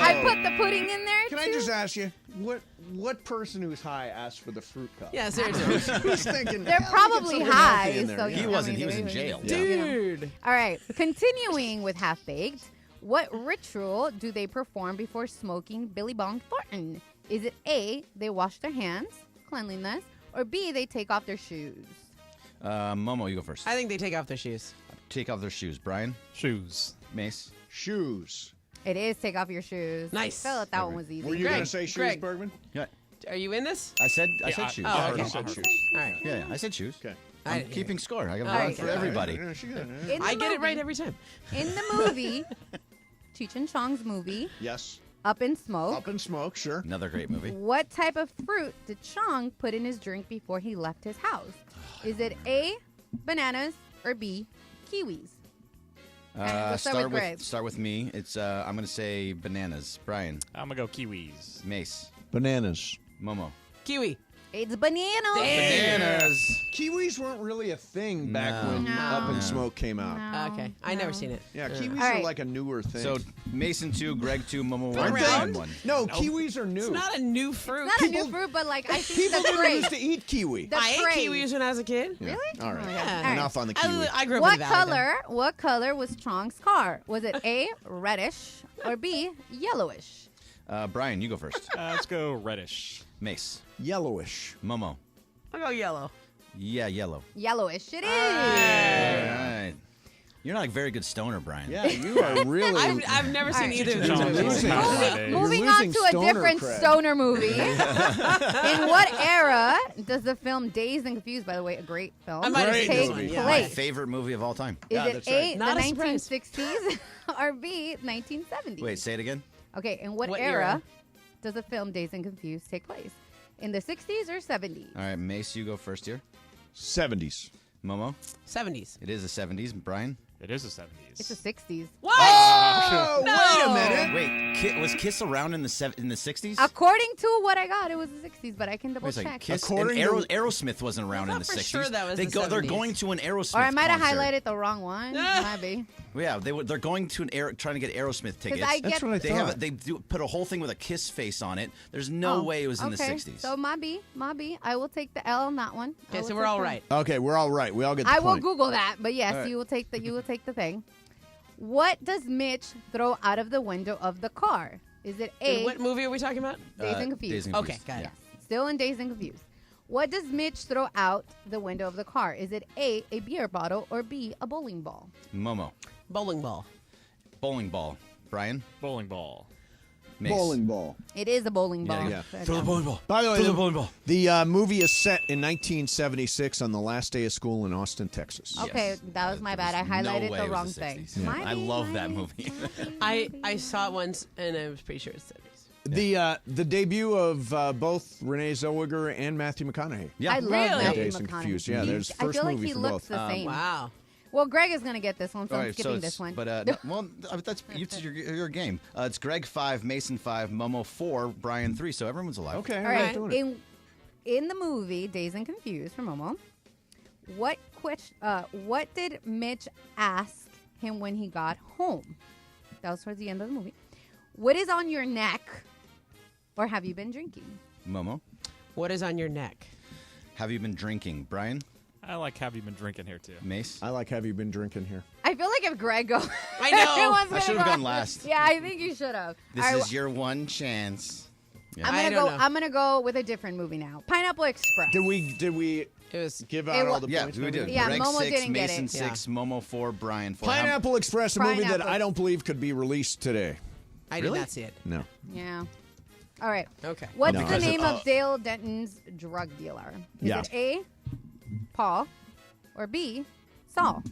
I put the pudding in there, Can I just ask you, what person who's high asked for the fruit cup? Yeah, seriously. Who's thinking? They're "Hell, we get probably something high. healthy in there." So Yeah. He wasn't. He was in jail. Dude. All right. Continuing with Half Baked, what ritual do they perform before smoking Billy Bong Thornton? Is it A, they wash their hands, cleanliness, or B, they take off their shoes? Momo, you go first. I think they take off their shoes. Take off their shoes. Brian? Shoes. Mace? Shoes. It is take off your shoes. Nice. I felt that one was easy. Were you Greg, going to say shoes, Greg. Bergman? Yeah. Are you in this? I said Yeah, shoes. Oh, I okay. said shoes. All right. Yeah, I said shoes. Okay. I'm keeping score. I got All one right. for everybody. Yeah, she got it. In the I get it right movie- every time. In the movie, Cheech and Chong's movie, Yes. Up in Smoke, Up in smoke, sure. Another great movie. what type of fruit did Chong put in his drink before he left his house? Is it A, bananas, or B, kiwis? Let's start with Greg. Start with me. It's I'm gonna say bananas. Brian? I'm going to go kiwis. Mace? Bananas. Momo? Kiwi. It's bananas. Bananas. Kiwis weren't really a thing back No. when No. Up in No. Smoke came out. Okay. I never seen it. Yeah, kiwis All are right. like a newer thing. So Mason 2, Greg 2, Momo 1, around. Brian 1. no, kiwis are new. It's not a new fruit. It's not a new fruit, but like I think People the didn't craze. used to eat kiwi. The I ate craze. kiwis when I was a kid. Yeah. Really? All right. Yeah. Enough on the kiwi. I grew up What in the valley. color? What color was Chong's car? Was it A, reddish, or B, yellowish? Brian, you go first. Let's go reddish. Mace? Yellowish. Momo? I'll go yellow. Yeah, yellow. Yellowish. It is. All right. You're not a very good stoner, Brian. Yeah, you are really. I've never seen right. either of John these movies. losing. Nowadays. Moving You're on losing to a stoner different cred. stoner movie. In what era does the film Dazed and Confused, by the way, a great film, I might have seen take this one, yeah. My place? favorite movie of all time. Is Yeah, it that's A, right. the Not a surprise. 1960s, or B, 1970s? Wait, say it again. Okay, in what What era era? does the film Dazed and Confused take place? In the 60s or 70s? All right, Mace, you go first here. 70s. Momo? 70s. It is the 70s. Brian? It is the 70s. It's the 60s. What? Oh, No. wait a minute. Wait, was Kiss around in the 60s? According to what I got, it was the 60s, but I can double Wait a second. check. Kiss According and to- Aerosmith wasn't around I in the thought for 60s. sure that was they the They're 70s. going to an Aerosmith Or I might have concert. highlighted the wrong one. Might be. Well, yeah, they're going to trying to get Aerosmith tickets. I That's get what I They thought. they put a whole thing with a Kiss face on it. There's no way it was in the okay. 60s. So my B. I will take the L on that one. Okay, so we're all right. Okay, we're all right. We all get the I will point. Google that, but yes, All right. you will take the thing. What does Mitch throw out of the window of the car? Is it A? What movie are we talking about? Dazed and Confused. Dazed and Okay, Confused. got it. Yes. Still in Dazed and Confused. What does Mitch throw out the window of the car? Is it A, a beer bottle, or B, a bowling ball? Momo. Bowling ball. Bowling ball. Brian. Bowling ball. Mace. Bowling ball. It is a bowling Yeah, ball. yeah. But, Throw the bowling ball. By the way, Throw the bowling ball. the movie is set in 1976 on the last day of school in Austin, Texas. Okay, Yes. that was my bad. I There's no highlighted way the it was wrong the thing. 60s. My I B, love my that B. movie. I saw it once and I was pretty sure it's 70s. The debut of both Renee Zellweger and Matthew McConaughey. Yeah. I love Matthew Dazed and McConaughey. Confused. Yeah, there's I first feel like movie he for looks both. the same. Wow. Well, Greg is going to get this one, so All I'm right, skipping it's- this one. But that's your game. It's Greg 5, Mason 5, Momo 4, Brian 3. So everyone's alive. Okay, All right. In the movie Dazed and Confused for Momo, what did Mitch ask him when he got home? That was towards the end of the movie. What is on your neck, or have you been drinking? Momo, What is on your neck? have you been drinking? Brian, I like have you been drinking here too. Mace, I like have you been drinking here. I feel like if Greg goes, I know. everyone's I should gonna have go- gone last. Yeah, I think you should have. This All right, is your one chance. Yeah. I don't know. I'm gonna go with a different movie now. Pineapple Express. Did we It was give out all the Yeah, points? we did. Yeah, Greg Momo 6, didn't get Mason it. 6, Momo 4, Brian 4. Pineapple Express, a movie that Pineapple. I don't believe could be released today. I Really? did not see it. No. Yeah. All right. Okay. What's No. the Because name of Dale Denton's drug dealer? Is Yeah. it A, Paul, or B, Saul?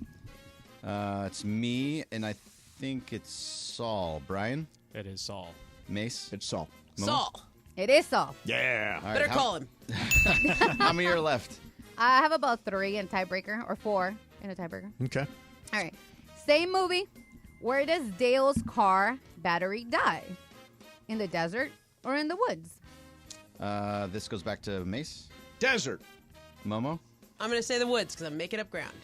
It's me, and I think it's Saul. Brian, It is Saul. Mace, It's Saul. Momo? Saul. It is Saul. Yeah. All right, Better call him. How many are left? I have about 3 in tiebreaker, or 4 in a tiebreaker. Okay. All right. Same movie. Where does Dale's car battery die? In the desert or in the woods? This goes back to Mace, Desert. Momo. I'm going to say the woods because I'm making up ground.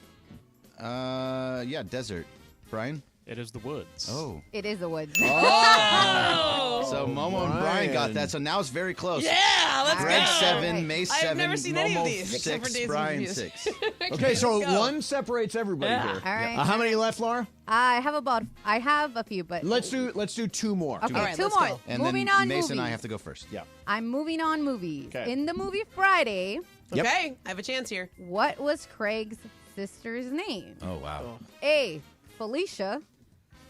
Yeah, desert. Brian. It is the woods. Oh. It is the woods. Oh! So Momo and Brian got that. So now it's very close. Yeah, let's Greg go. 7, Mace I've 7, never seen any of Momo these, except for 6, Days of Brian Confused. 6. Okay, so Let's go. one separates everybody Yeah. here. All right. How many left, Laura? I have a few, but Let's do 2 more. okay, All right, two let's more. go. And Moving then on Mace movies. and I have to go first. Yeah. I'm moving on movies. Okay. In the movie Friday, Yep. Okay, I have a chance here. what was Craig's sister's name? Oh, wow. A, Felicia,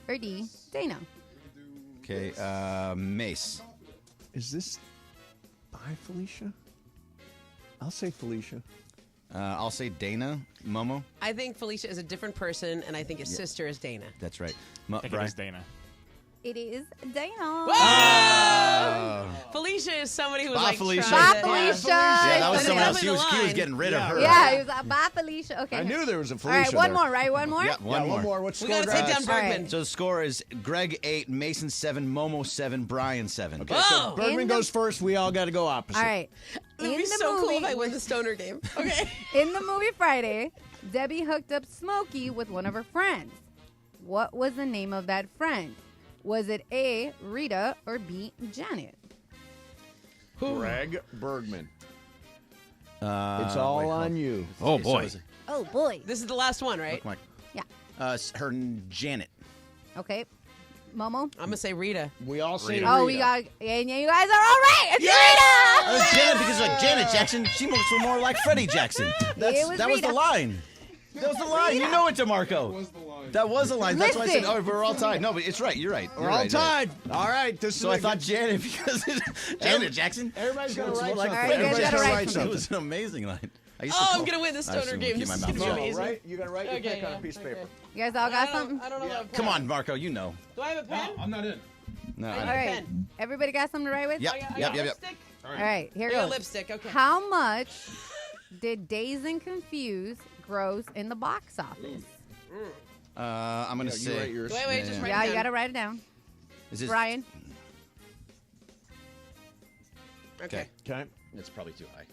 or D, Dana? Okay, Mace. Is this by Felicia? I'll say Felicia. I'll say Dana. Momo. I think Felicia is a different person, and I think his sister is Dana. That's right. I think it Brian. is Dana. It is Dana. Whoa! Felicia is somebody who was Bye, like Felicia. trying Bye, to- Felicia. Yeah, that was But someone it else. He was line. getting rid of her. Yeah, he was like, bye, Felicia. Okay. I knew there was a All Felicia right, one there. more, right? One more? Yeah, one more. What's We score, got to take guys? down All Bergman. right. So the score is Greg 8, Mason 7, Momo 7, Brian 7. Okay, Whoa! so Bergman In the- goes first. We all got to go opposite. All right. It would In be the so cool if movie- I win the stoner game. Okay. In the movie Friday, Debbie hooked up Smokey with one of her friends. What was the name of that friend? Was it A, Rita, or B, Janet? Greg Bergman. It's all on you. Oh, boy. Oh, boy. This is the last one, right? Yeah. Her Janet. Okay. Momo? I'm going to say Rita. We all say Rita. Oh, we got, and you guys are all right. It's Rita! Janet, because like Janet Jackson, she looks more like Freddie Jackson. It was That was the Rita. line. That was the line. You know it, DeMarco. That was the line. That's why I said, Listen. oh, we're all tied. No, but it's right. You're right. We're all tied. All right. This So is I thought Janet because Janet Jackson. Everybody's going to She write looks something. more like All right, you guys Everybody's gotta gonna write write It something. was an amazing line. I used Oh, to I'm going to win the I stoner assume game. keep my This is mouth going to be shut. amazing. Right? You got to write your Okay, pick on a yeah, piece of okay. paper. You guys all got something? I don't know. About Come on, Marco. You know. Do I have a pen? I'm not in. No, I I need All a right. pen. Everybody got something to write with? Yep, I got yep. lipstick. All right, here I got goes. lipstick. Okay. How much did Dazed and Confused gross in the box office? I'm gonna You say. write yours. Wait, just write Yeah, it you down. got to write it down. Is this Brian? Okay. Okay. It's probably too high.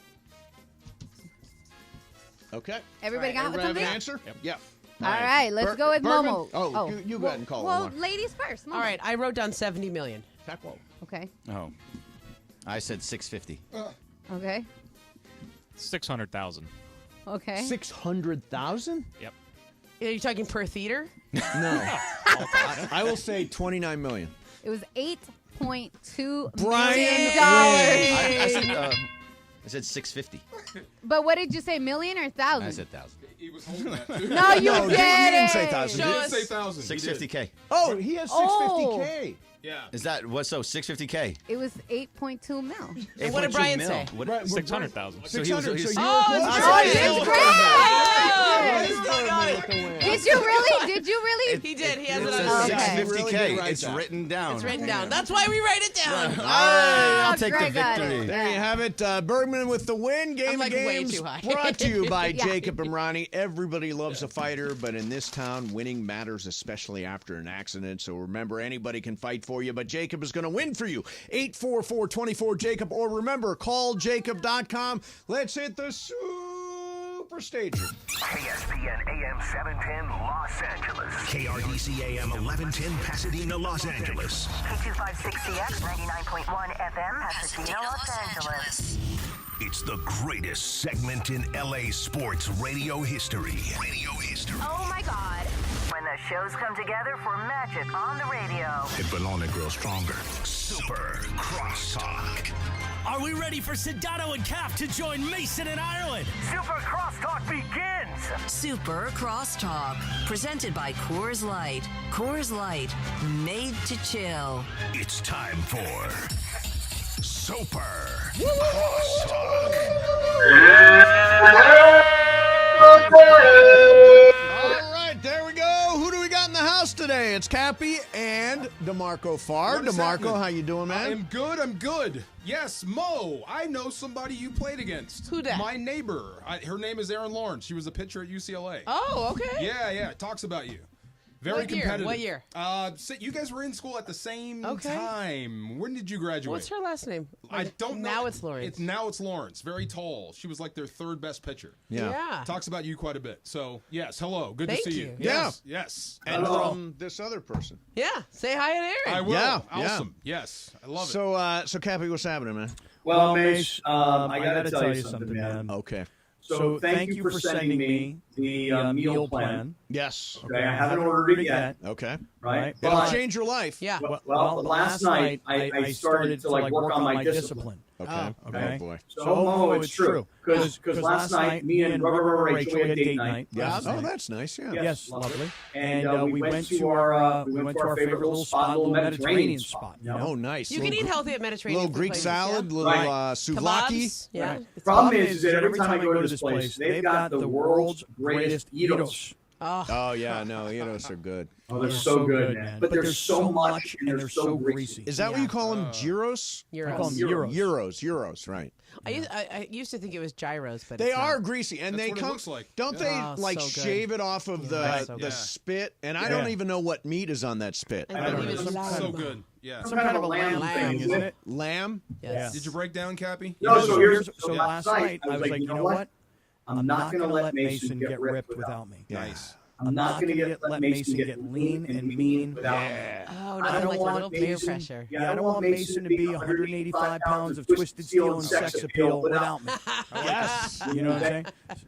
Okay. Everybody got Everybody have something? an answer? Yep. All right, let's go with Bergman? Momo. Oh, you go ahead and call it. Well, Lamar. ladies first. Momo. All right. I wrote down 70 million. Okay. Oh, I said 650. Okay. 600,000. Okay. 600,000? Yep. Are you talking per theater? No. I will say 29 million. It was $8.2 Brian million. I said 650. But what did you say, million or thousand? I said 1,000. He was holding that too. No, you No, he didn't say 1,000. He didn't say 1,000. 650K. Oh, he has 650K. Yeah. Is that what? So 650K. It was 8.2 mil. And what did Brian say? 600,000. So he was. So he's- you're Did you really? He did. He has It it says on. Okay. 650K. It's written down. It's written down. That's why we write it down. All right, I'll take the Greg got it. victory. There you have it. Bergman with the win. Game I'm, like, of way Games too high. brought to you by Yeah. Jacob and Ronnie. Everybody loves a fighter, but in this town, winning matters, especially after an accident. So remember, anybody can fight for you, but Jacob is going to win for you. 844-24-JACOB, or remember, call Jacob.com. Let's hit the super stager. ESPN AM 710 Los Angeles. KRDC AM 1110 Pasadena, Los Angeles. K256CX 99.1 FM Pasadena, Los Angeles. It's the greatest segment in LA sports radio history. Oh my God. When the shows come together for magic on the radio. It will only grow stronger. Super Crosstalk. Are we ready for Sedano and Cap to join Mason in Ireland? Super Crosstalk begins. Super Crosstalk. Presented by Coors Light. Coors Light. Made to chill. It's time for Super All right, there we go. Who do we got in the house today? It's Cappy and DeMarco Farr. What is DeMarco, happening? how you doing, man? I'm good. Yes, Mo. I know somebody you played against. Who dat? My neighbor. Her name is Erin Lawrence. She was a pitcher at UCLA. Oh, okay. Yeah. Talks about you. Very What year? competitive. What year? So you guys were in school at the same Okay. time. When did you graduate? What's her last name? I don't know. Now it's Lawrence. Now it's Lawrence. Very tall. She was like their third best pitcher. Yeah. Talks about you quite a bit. So, yes, hello. Good Thank to see you. Yes. And from this other person. Yeah. Say hi to Aaron. I will. Yeah. Awesome. Yes. I love it. So Cappy, what's happening, man? Well, Mace, I got to tell you something, man. Okay. So thank you for sending me the meal plan. Yes. Okay, I haven't ordered it yet. Okay. Right? It'll But- change your life. Yeah. Well, last night I started to like work on my discipline. Okay. Okay. Oh, boy. So, Mo, it's true. Because last night, me and Rubber Rachel had date night. Yeah. Oh, that's nice. Yeah. Yes, lovely. And we went to our favorite little spot, a little Mediterranean spot. You know? Oh, nice. You can eat healthy at Mediterranean. Little Greek places, salad, yeah? little Right. souvlaki. Kebabs. Yeah. Right. The problem is that every time I go to this place, they've got the world's greatest gyros. Oh yeah, no, are good. Oh, they're so good, man. But there's so much, and they're so greasy. Is that what you call them? Gyros? I call them gyros. Gyros, right? I used to think it was gyros, but They it's are not. greasy, and That's they what it come. looks like. Don't they Oh, like so good. shave it off of the so the good. spit? And I don't even know what meat is on that spit. I believe it's so lamb. good. Yeah. Some kind of a lamb thing, isn't it? Lamb? Yes. Did you break down, Cappy? No, so last night I was like, you know what? I'm not going to let Mason get ripped without me. Nice. I'm not going to let Mason get lean and mean without me. Oh, I no, don't like a want little peer Mason- pressure. Yeah, I don't want Mason to be 185 pounds of twisted steel and sex appeal without me. Yes. You know what I'm saying?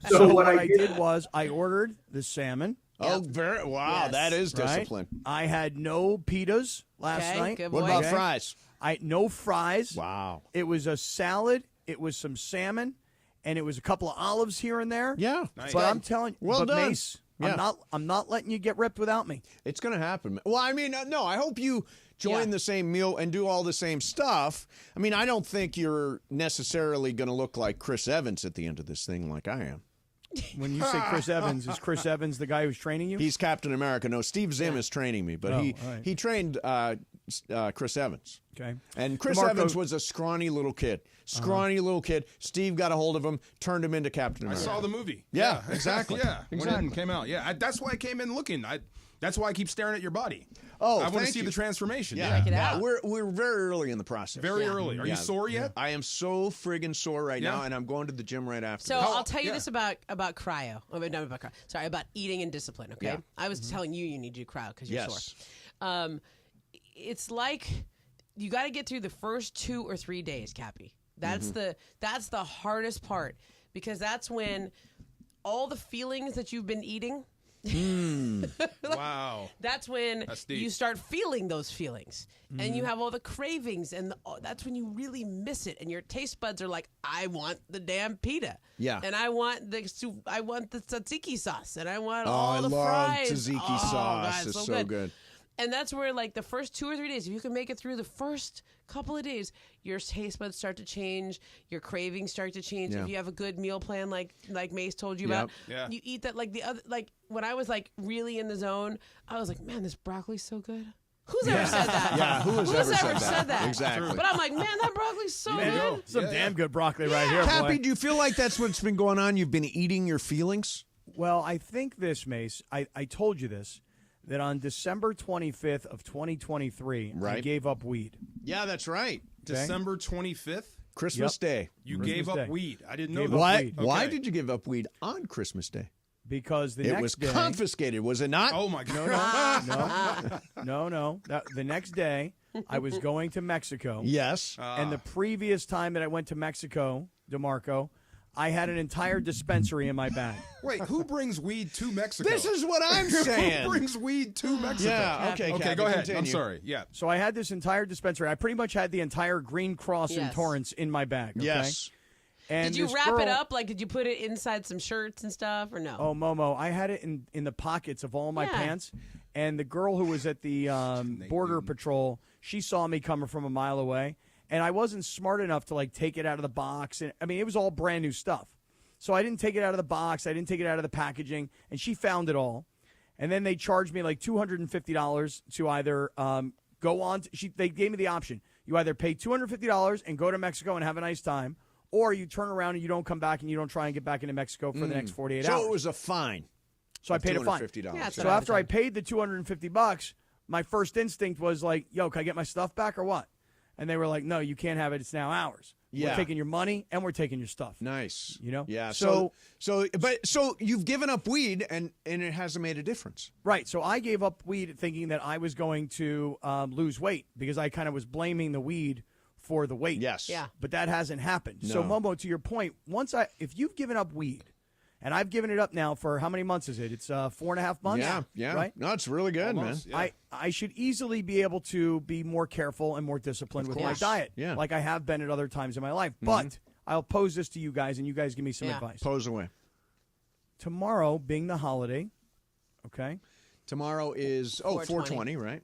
So what I did was I ordered the salmon. Oh, very wow. Yes. That is Right? discipline. I had no pitas last Okay, night. good What boy. about Okay. fries? No fries. Wow. It was a salad. It was some salmon, and it was a couple of olives here and there. Yeah. But I'm telling you, Well but done. Mace, Yeah. I'm not letting you get ripped without me. It's going to happen. Well, I mean, no, I hope you join Yeah. the same meal and do all the same stuff. I mean, I don't think you're necessarily going to look like Chris Evans at the end of this thing like I am. When you say Chris Evans, is Chris Evans the guy who's training you? He's Captain America. No, Steve Zim is training me, but Oh, he all right. he trained Chris Evans. Okay. And Chris DeMarco- Evans was a scrawny little kid. Little kid. Steve got a hold of him, turned him into Captain I America. saw the movie. Yeah, exactly. Yeah, Exactly. when it came out. Yeah, that's why I came in looking. That's why I keep staring at your body. Oh, I want to thank see you. the transformation. Yeah, Check it yeah. out. We're very early in the process. Very early. Are you Yeah. sore yet? I am so friggin' sore right Yeah. now, and I'm going to the gym right after. So this. I'll tell you yeah. this about cryo. Oh, no, about cryo. Sorry, about eating and discipline. Okay, Yeah. I was telling you need to do cryo because you're Yes. sore. It's like you got to get through the first 2 or 3 days, Cappy. That's Mm-hmm. the hardest part because that's when all the feelings that you've been eating Wow. That's when deep. you start feeling those feelings, and you have all the cravings, and that's when you really miss it, and your taste buds are like, I want the damn pita. Yeah. And I want the tzatziki sauce, and I want Oh, all I the love fries. tzatziki sauce. God, It's so good. And that's where, like, the first 2 or 3 days, if you can make it through the first couple of days, your taste buds start to change, your cravings start to change. Yeah. If you have a good meal plan, like Mace told you about, Yeah. you eat that. Like when I was like really in the zone, I was like, man, this broccoli's so good. Who's ever said that? Yeah, who's ever said that? Exactly. But I'm like, man, that broccoli's so good. Some damn good broccoli right here, Pappy, boy. do you feel like that's what's been going on? You've been eating your feelings? Well, I think this, Mace, I told you this, that on December 25th of 2023, I Right. gave up weed. Yeah, that's right. December 25th. Christmas Day. You Christmas gave up Day. weed. I didn't know Gave that. up Why? weed. Why Okay. did you give up weed on Christmas Day? Because the It next was day, confiscated, was it not? Oh my God. No. The next day, I was going to Mexico. Yes. And the previous time that I went to Mexico, DeMarco, I had an entire dispensary in my bag. Wait, who brings weed to Mexico? This is what I'm saying. Who brings weed to Mexico? Yeah, okay, Okay, Kathy, go ahead. continue. I'm sorry. Yeah. So I had this entire dispensary. I pretty much had the entire Green Cross in Yes. Torrance in my bag. Okay? Yes. And Did you this wrap it girl- up? Like, did you put it inside some shirts and stuff, or no? Oh, Momo, I had it in the pockets of all my Yeah. pants. And the girl who was at the border patrol, she saw me coming from a mile away. And I wasn't smart enough to, like, take it out of the box. And I mean, it was all brand new stuff. So I didn't take it out of the box. I didn't take it out of the packaging. And she found it all. And then they charged me like $250 to either go on. They gave me the option. You either pay $250 and go to Mexico and have a nice time, or you turn around and you don't come back and you don't try and get back into Mexico for the next 48 hours. So it was a fine. So I paid a fine. $250. Yeah, So after I paid the $250, my first instinct was like, yo, can I get my stuff back or what? And they were like, no, you can't have it. It's now ours. Yeah. We're taking your money and we're taking your stuff. Nice. You know? Yeah. So So you've given up weed and it hasn't made a difference. right. So I gave up weed thinking that I was going to lose weight because I kind of was blaming the weed for the weight. Yes. Yeah. But that hasn't happened. So No. Momo, to your point, if you've given up weed, and I've given it up now for how many months is it? It's 4.5 months. Yeah. Right. No, it's really good, Almost, man. yeah. I should easily be able to be more careful and more disciplined with my course. diet, Yeah. like I have been at other times in my life. But I'll pose this to you guys, and you guys give me some Yeah. advice. Pose away. Tomorrow being the holiday, okay? Tomorrow is 420, right?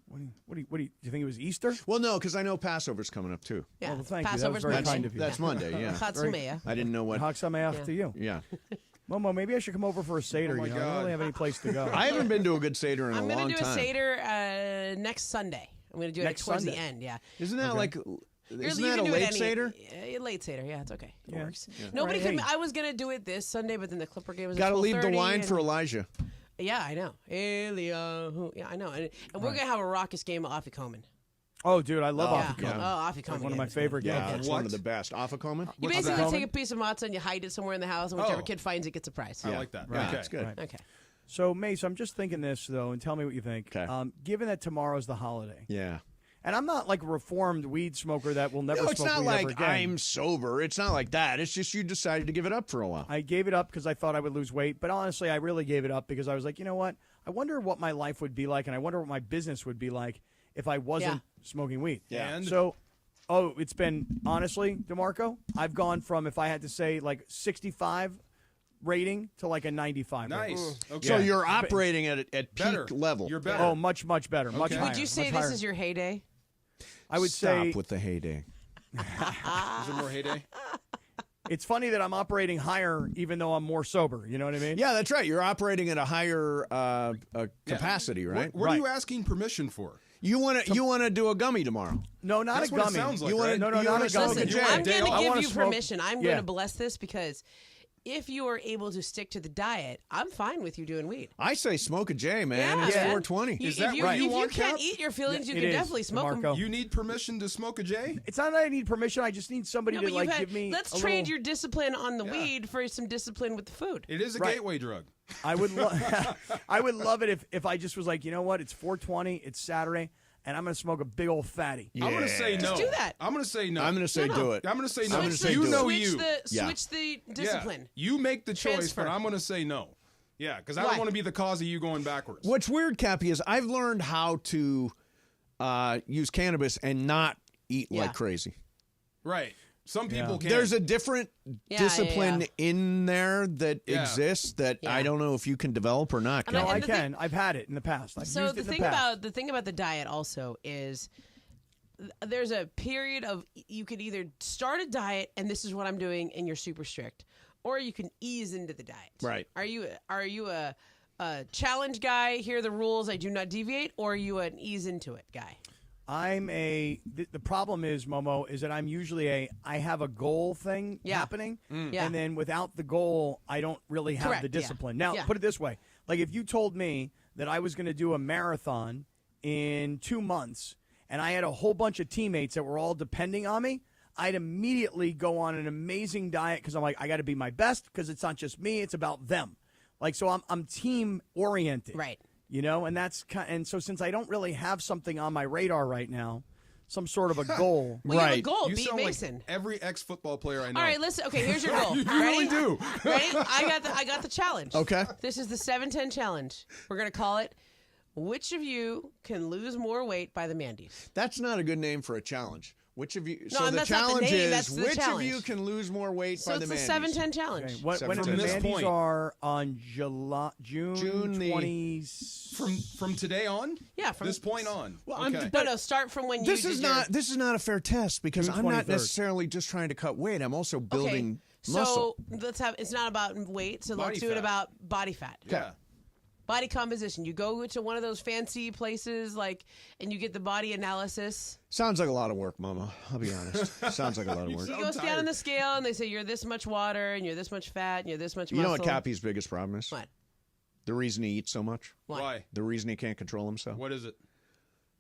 What do you think it was Easter? Well, no, because I know Passover's coming up too. Yeah. Oh, well, thank you. That was Passover's very Monday. kind of you. That's Monday. Yeah. Chatzumea. I didn't know what. Chag Sameach Yeah. to you. Yeah. Momo, maybe I should come over for a Seder. Oh, my I don't God. really have any place to go. I haven't been to a good Seder in I'm a going long to do a time. Seder next Sunday. I'm going to do it Next towards Sunday? the end. Yeah. Isn't that like? You Isn't can that a do it late any- Seder? Late Seder, yeah, it's okay. It Yeah. works. Yeah. Nobody All right, could. hey. I was gonna do it this Sunday, but then the Clipper game was. Got to at leave the 12:30 wine and- for Elijah. Yeah, I know. Eliyahu. Yeah, I know. And we're gonna have a raucous game of Afikomen. Oh, dude, I love Yeah. Afikomen. Oh, Afikomen. It's one of my game is favorite good. games. Yeah, it's one of the best. Afikomen? You What's basically Afikomen? take a piece of matzah and you hide it somewhere in the house, and whichever Oh. kid finds it gets a prize. I like that. Yeah, Okay. it's good. Right. Okay. So, Mace, I'm just thinking this, though, and tell me what you think. Okay. Given that tomorrow's the holiday, Yeah. and I'm not like a reformed weed smoker that will never No, it's smoke not weed like ever again. I'm sober. It's not like that. It's just you decided to give it up for a while. I gave it up because I thought I would lose weight, but honestly, I really gave it up because I was like, you know what? I wonder what my life would be like, and I wonder what my business would be like if I wasn't smoking weed. Yeah. And- So, it's been, honestly, DeMarco, I've gone from, if I had to say, like 65 rating to like a 95. rating. Nice. Okay. So you're operating at peak Better. level. You're better. Oh, much, much better. Much Okay. higher. Would you say much this higher. is your heyday? I would Stop say with the heyday. Is there more heyday? it's funny that I'm operating higher even though I'm more sober. You know what I mean? Yeah, that's right. You're operating at a higher capacity, right? What are you asking permission for? You want to do a gummy tomorrow? No, not That's a what it gummy. sounds like, You wanna- right? No, you not wanna a smoke gummy. a Listen, J? I'm Dale, going I to give wanna you smoke- permission. I'm Yeah. going to bless this because if you are able to stick to the diet, I'm fine with you doing weed. I say smoke a J, man. Yeah, It's man. 420. You, Is that if you, what you if want, you can't Cap? eat your feelings, you It can is, definitely smoke them. DeMarco. You need permission to smoke a J? It's not that I need permission. I just need somebody No, to but like you've had, give me. let's a trade little- your discipline on the Yeah. weed for some discipline with the food. It is a Right. gateway drug. I would, I would love it if I just was like, you know what? It's 420. It's Saturday, and I'm gonna smoke a big old fatty. I'm going to say no. Just do that. I'm going to say no. I'm going to say No. do it. I'm going to say no. gonna say You do it. know switch you. The, Yeah. Switch the Yeah. discipline. You make the choice, Transfer. but I'm going to say no. Yeah, because I don't want to be the cause of you going backwards. What's weird, Cappy, is I've learned how to use cannabis and not eat like crazy. Right. Some people can. There's a different discipline in there that exists that I don't know if you can develop or not. No, I can. I've had it in the past. I've So used the it in thing the past. about the diet also is there's a period of you could either start a diet and this is what I'm doing and you're super strict, or you can ease into the diet. Right. Are you a challenge guy? Here are the rules. I do not deviate, or are you an ease into it guy? I'm the problem is, Momo, is that I'm usually I have a goal thing happening, Yeah. and then without the goal, I don't really have Correct, the discipline. yeah. Now, Yeah. put it this way. Like, if you told me that I was going to do a marathon in 2 months, and I had a whole bunch of teammates that were all depending on me, I'd immediately go on an amazing diet because I'm like, I got to be my best because it's not just me, it's about them. Like, so I'm team-oriented. Right. You know, and and so since I don't really have something on my radar right now, some sort of a goal. Well, you have a goal. You Beat sound Mason. like every ex-football player I know. All right, listen. Okay, here's your goal. You Ready? really do. Ready? I got the challenge. Okay. This is the 7-10 challenge. We're gonna call it. Which of you can lose more weight by the Mandy's? That's not a good name for a challenge. Which of you? No, so and the that's not the challenge name, is that's the which challenge. of you can lose more weight So by the it's Mandy's? the 7-10 challenge. When the 7-10. This Mandy's point. are on June the- 20s. From today on? Yeah, from this point on. Well, okay. No, start from when you. This did is your- not. This is not a fair test because June I'm not 23rd. necessarily just trying to cut weight. I'm also building So muscle. let's have. It's not about weight. So Body let's do it fat. about body fat. Yeah. Body composition. You go to one of those fancy places, and you get the body analysis. Sounds like a lot of work, Mama. I'll be honest. Sounds like a lot of work. You go stand on the scale, and they say you're this much water, and you're this much fat, and you're this much muscle. You know what Cappy's biggest problem is? What? The reason he eats so much? Why? The reason he can't control himself? What is it?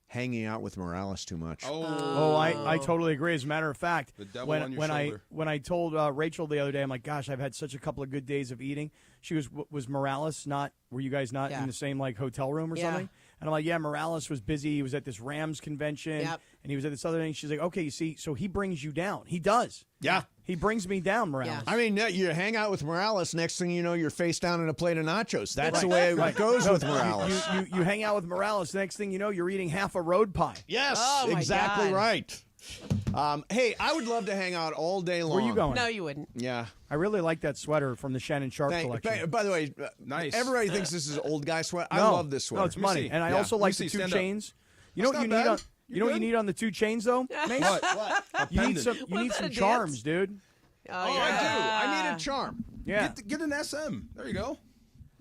Hanging out with Morales too much. Oh, I totally agree. As a matter of fact, The devil on your shoulder. when I told Rachel the other day, I'm like, gosh, I've had such a couple of good days of eating. She was Morales not? Were you guys not in the same hotel room or something? And I'm like, yeah, Morales was busy. He was at this Rams convention, and he was at this other thing. She's like, okay, you see, so he brings you down. He does. Yeah. He brings me down, Morales. I mean, you hang out with Morales, next thing you know, you're face down in a plate of nachos. That's the way it goes with Morales. You hang out with Morales, the next thing you know, you're eating half a road pie. Yes, Oh, my exactly God. right. Hey, I would love to hang out all day long. Where are you going? No, you wouldn't. Yeah. I really like that sweater from the Shannon Sharp collection. By the way, Nice. everybody thinks this is old guy sweat. I No. love this sweater. No, it's money. see. And I Yeah. also Let me like see. the two Stand up. chains. You know That's what you not need bad. on you know what you need on the two chains though? Mace? What? You need pendant. some Was that a some dance? charms, dude. Oh, I do. I need a charm. Yeah. Get an SM. There you go.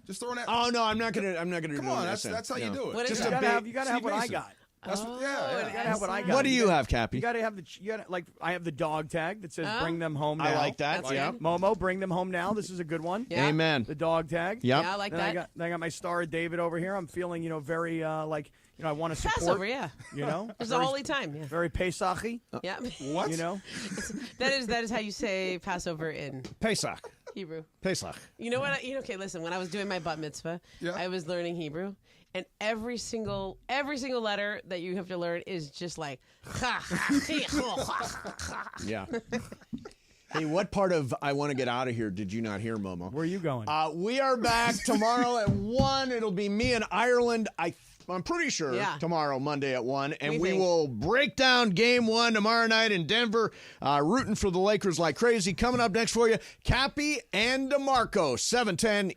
Just throw an SM. Oh no, I'm not gonna Come do on, that. that's how you do it. What is Just it? a you big gotta have what I Mason. got. That's what, Oh, yeah. You gotta have what I got. What do you have, Cappy? You gotta have I have the dog tag that says "Bring them home now." I like that. That's Yeah. good. Momo, bring them home now. This is a good one. Yeah. Amen. The dog tag. Yep. Yeah, I like Then that. I got my Star of David over here. I'm feeling, very I want to support. Passover, yeah. It's a very- holy time. Yeah. Very Pesach-y. Yeah. What? That is how you say Passover in Pesach. Hebrew. Pesach. You know what? Okay, listen. When I was doing my bat mitzvah, I was learning Hebrew, and every single letter that you have to learn is just like Yeah. Hey, what part of I Want to Get Out of Here did you not hear, Momo? Where are you going? We are back tomorrow at 1. It'll be me in Ireland. I'm pretty sure tomorrow, Monday at 1. And we will break down Game 1 tomorrow night in Denver. Rooting for the Lakers like crazy. Coming up next for you, Cappy and DeMarco, 710.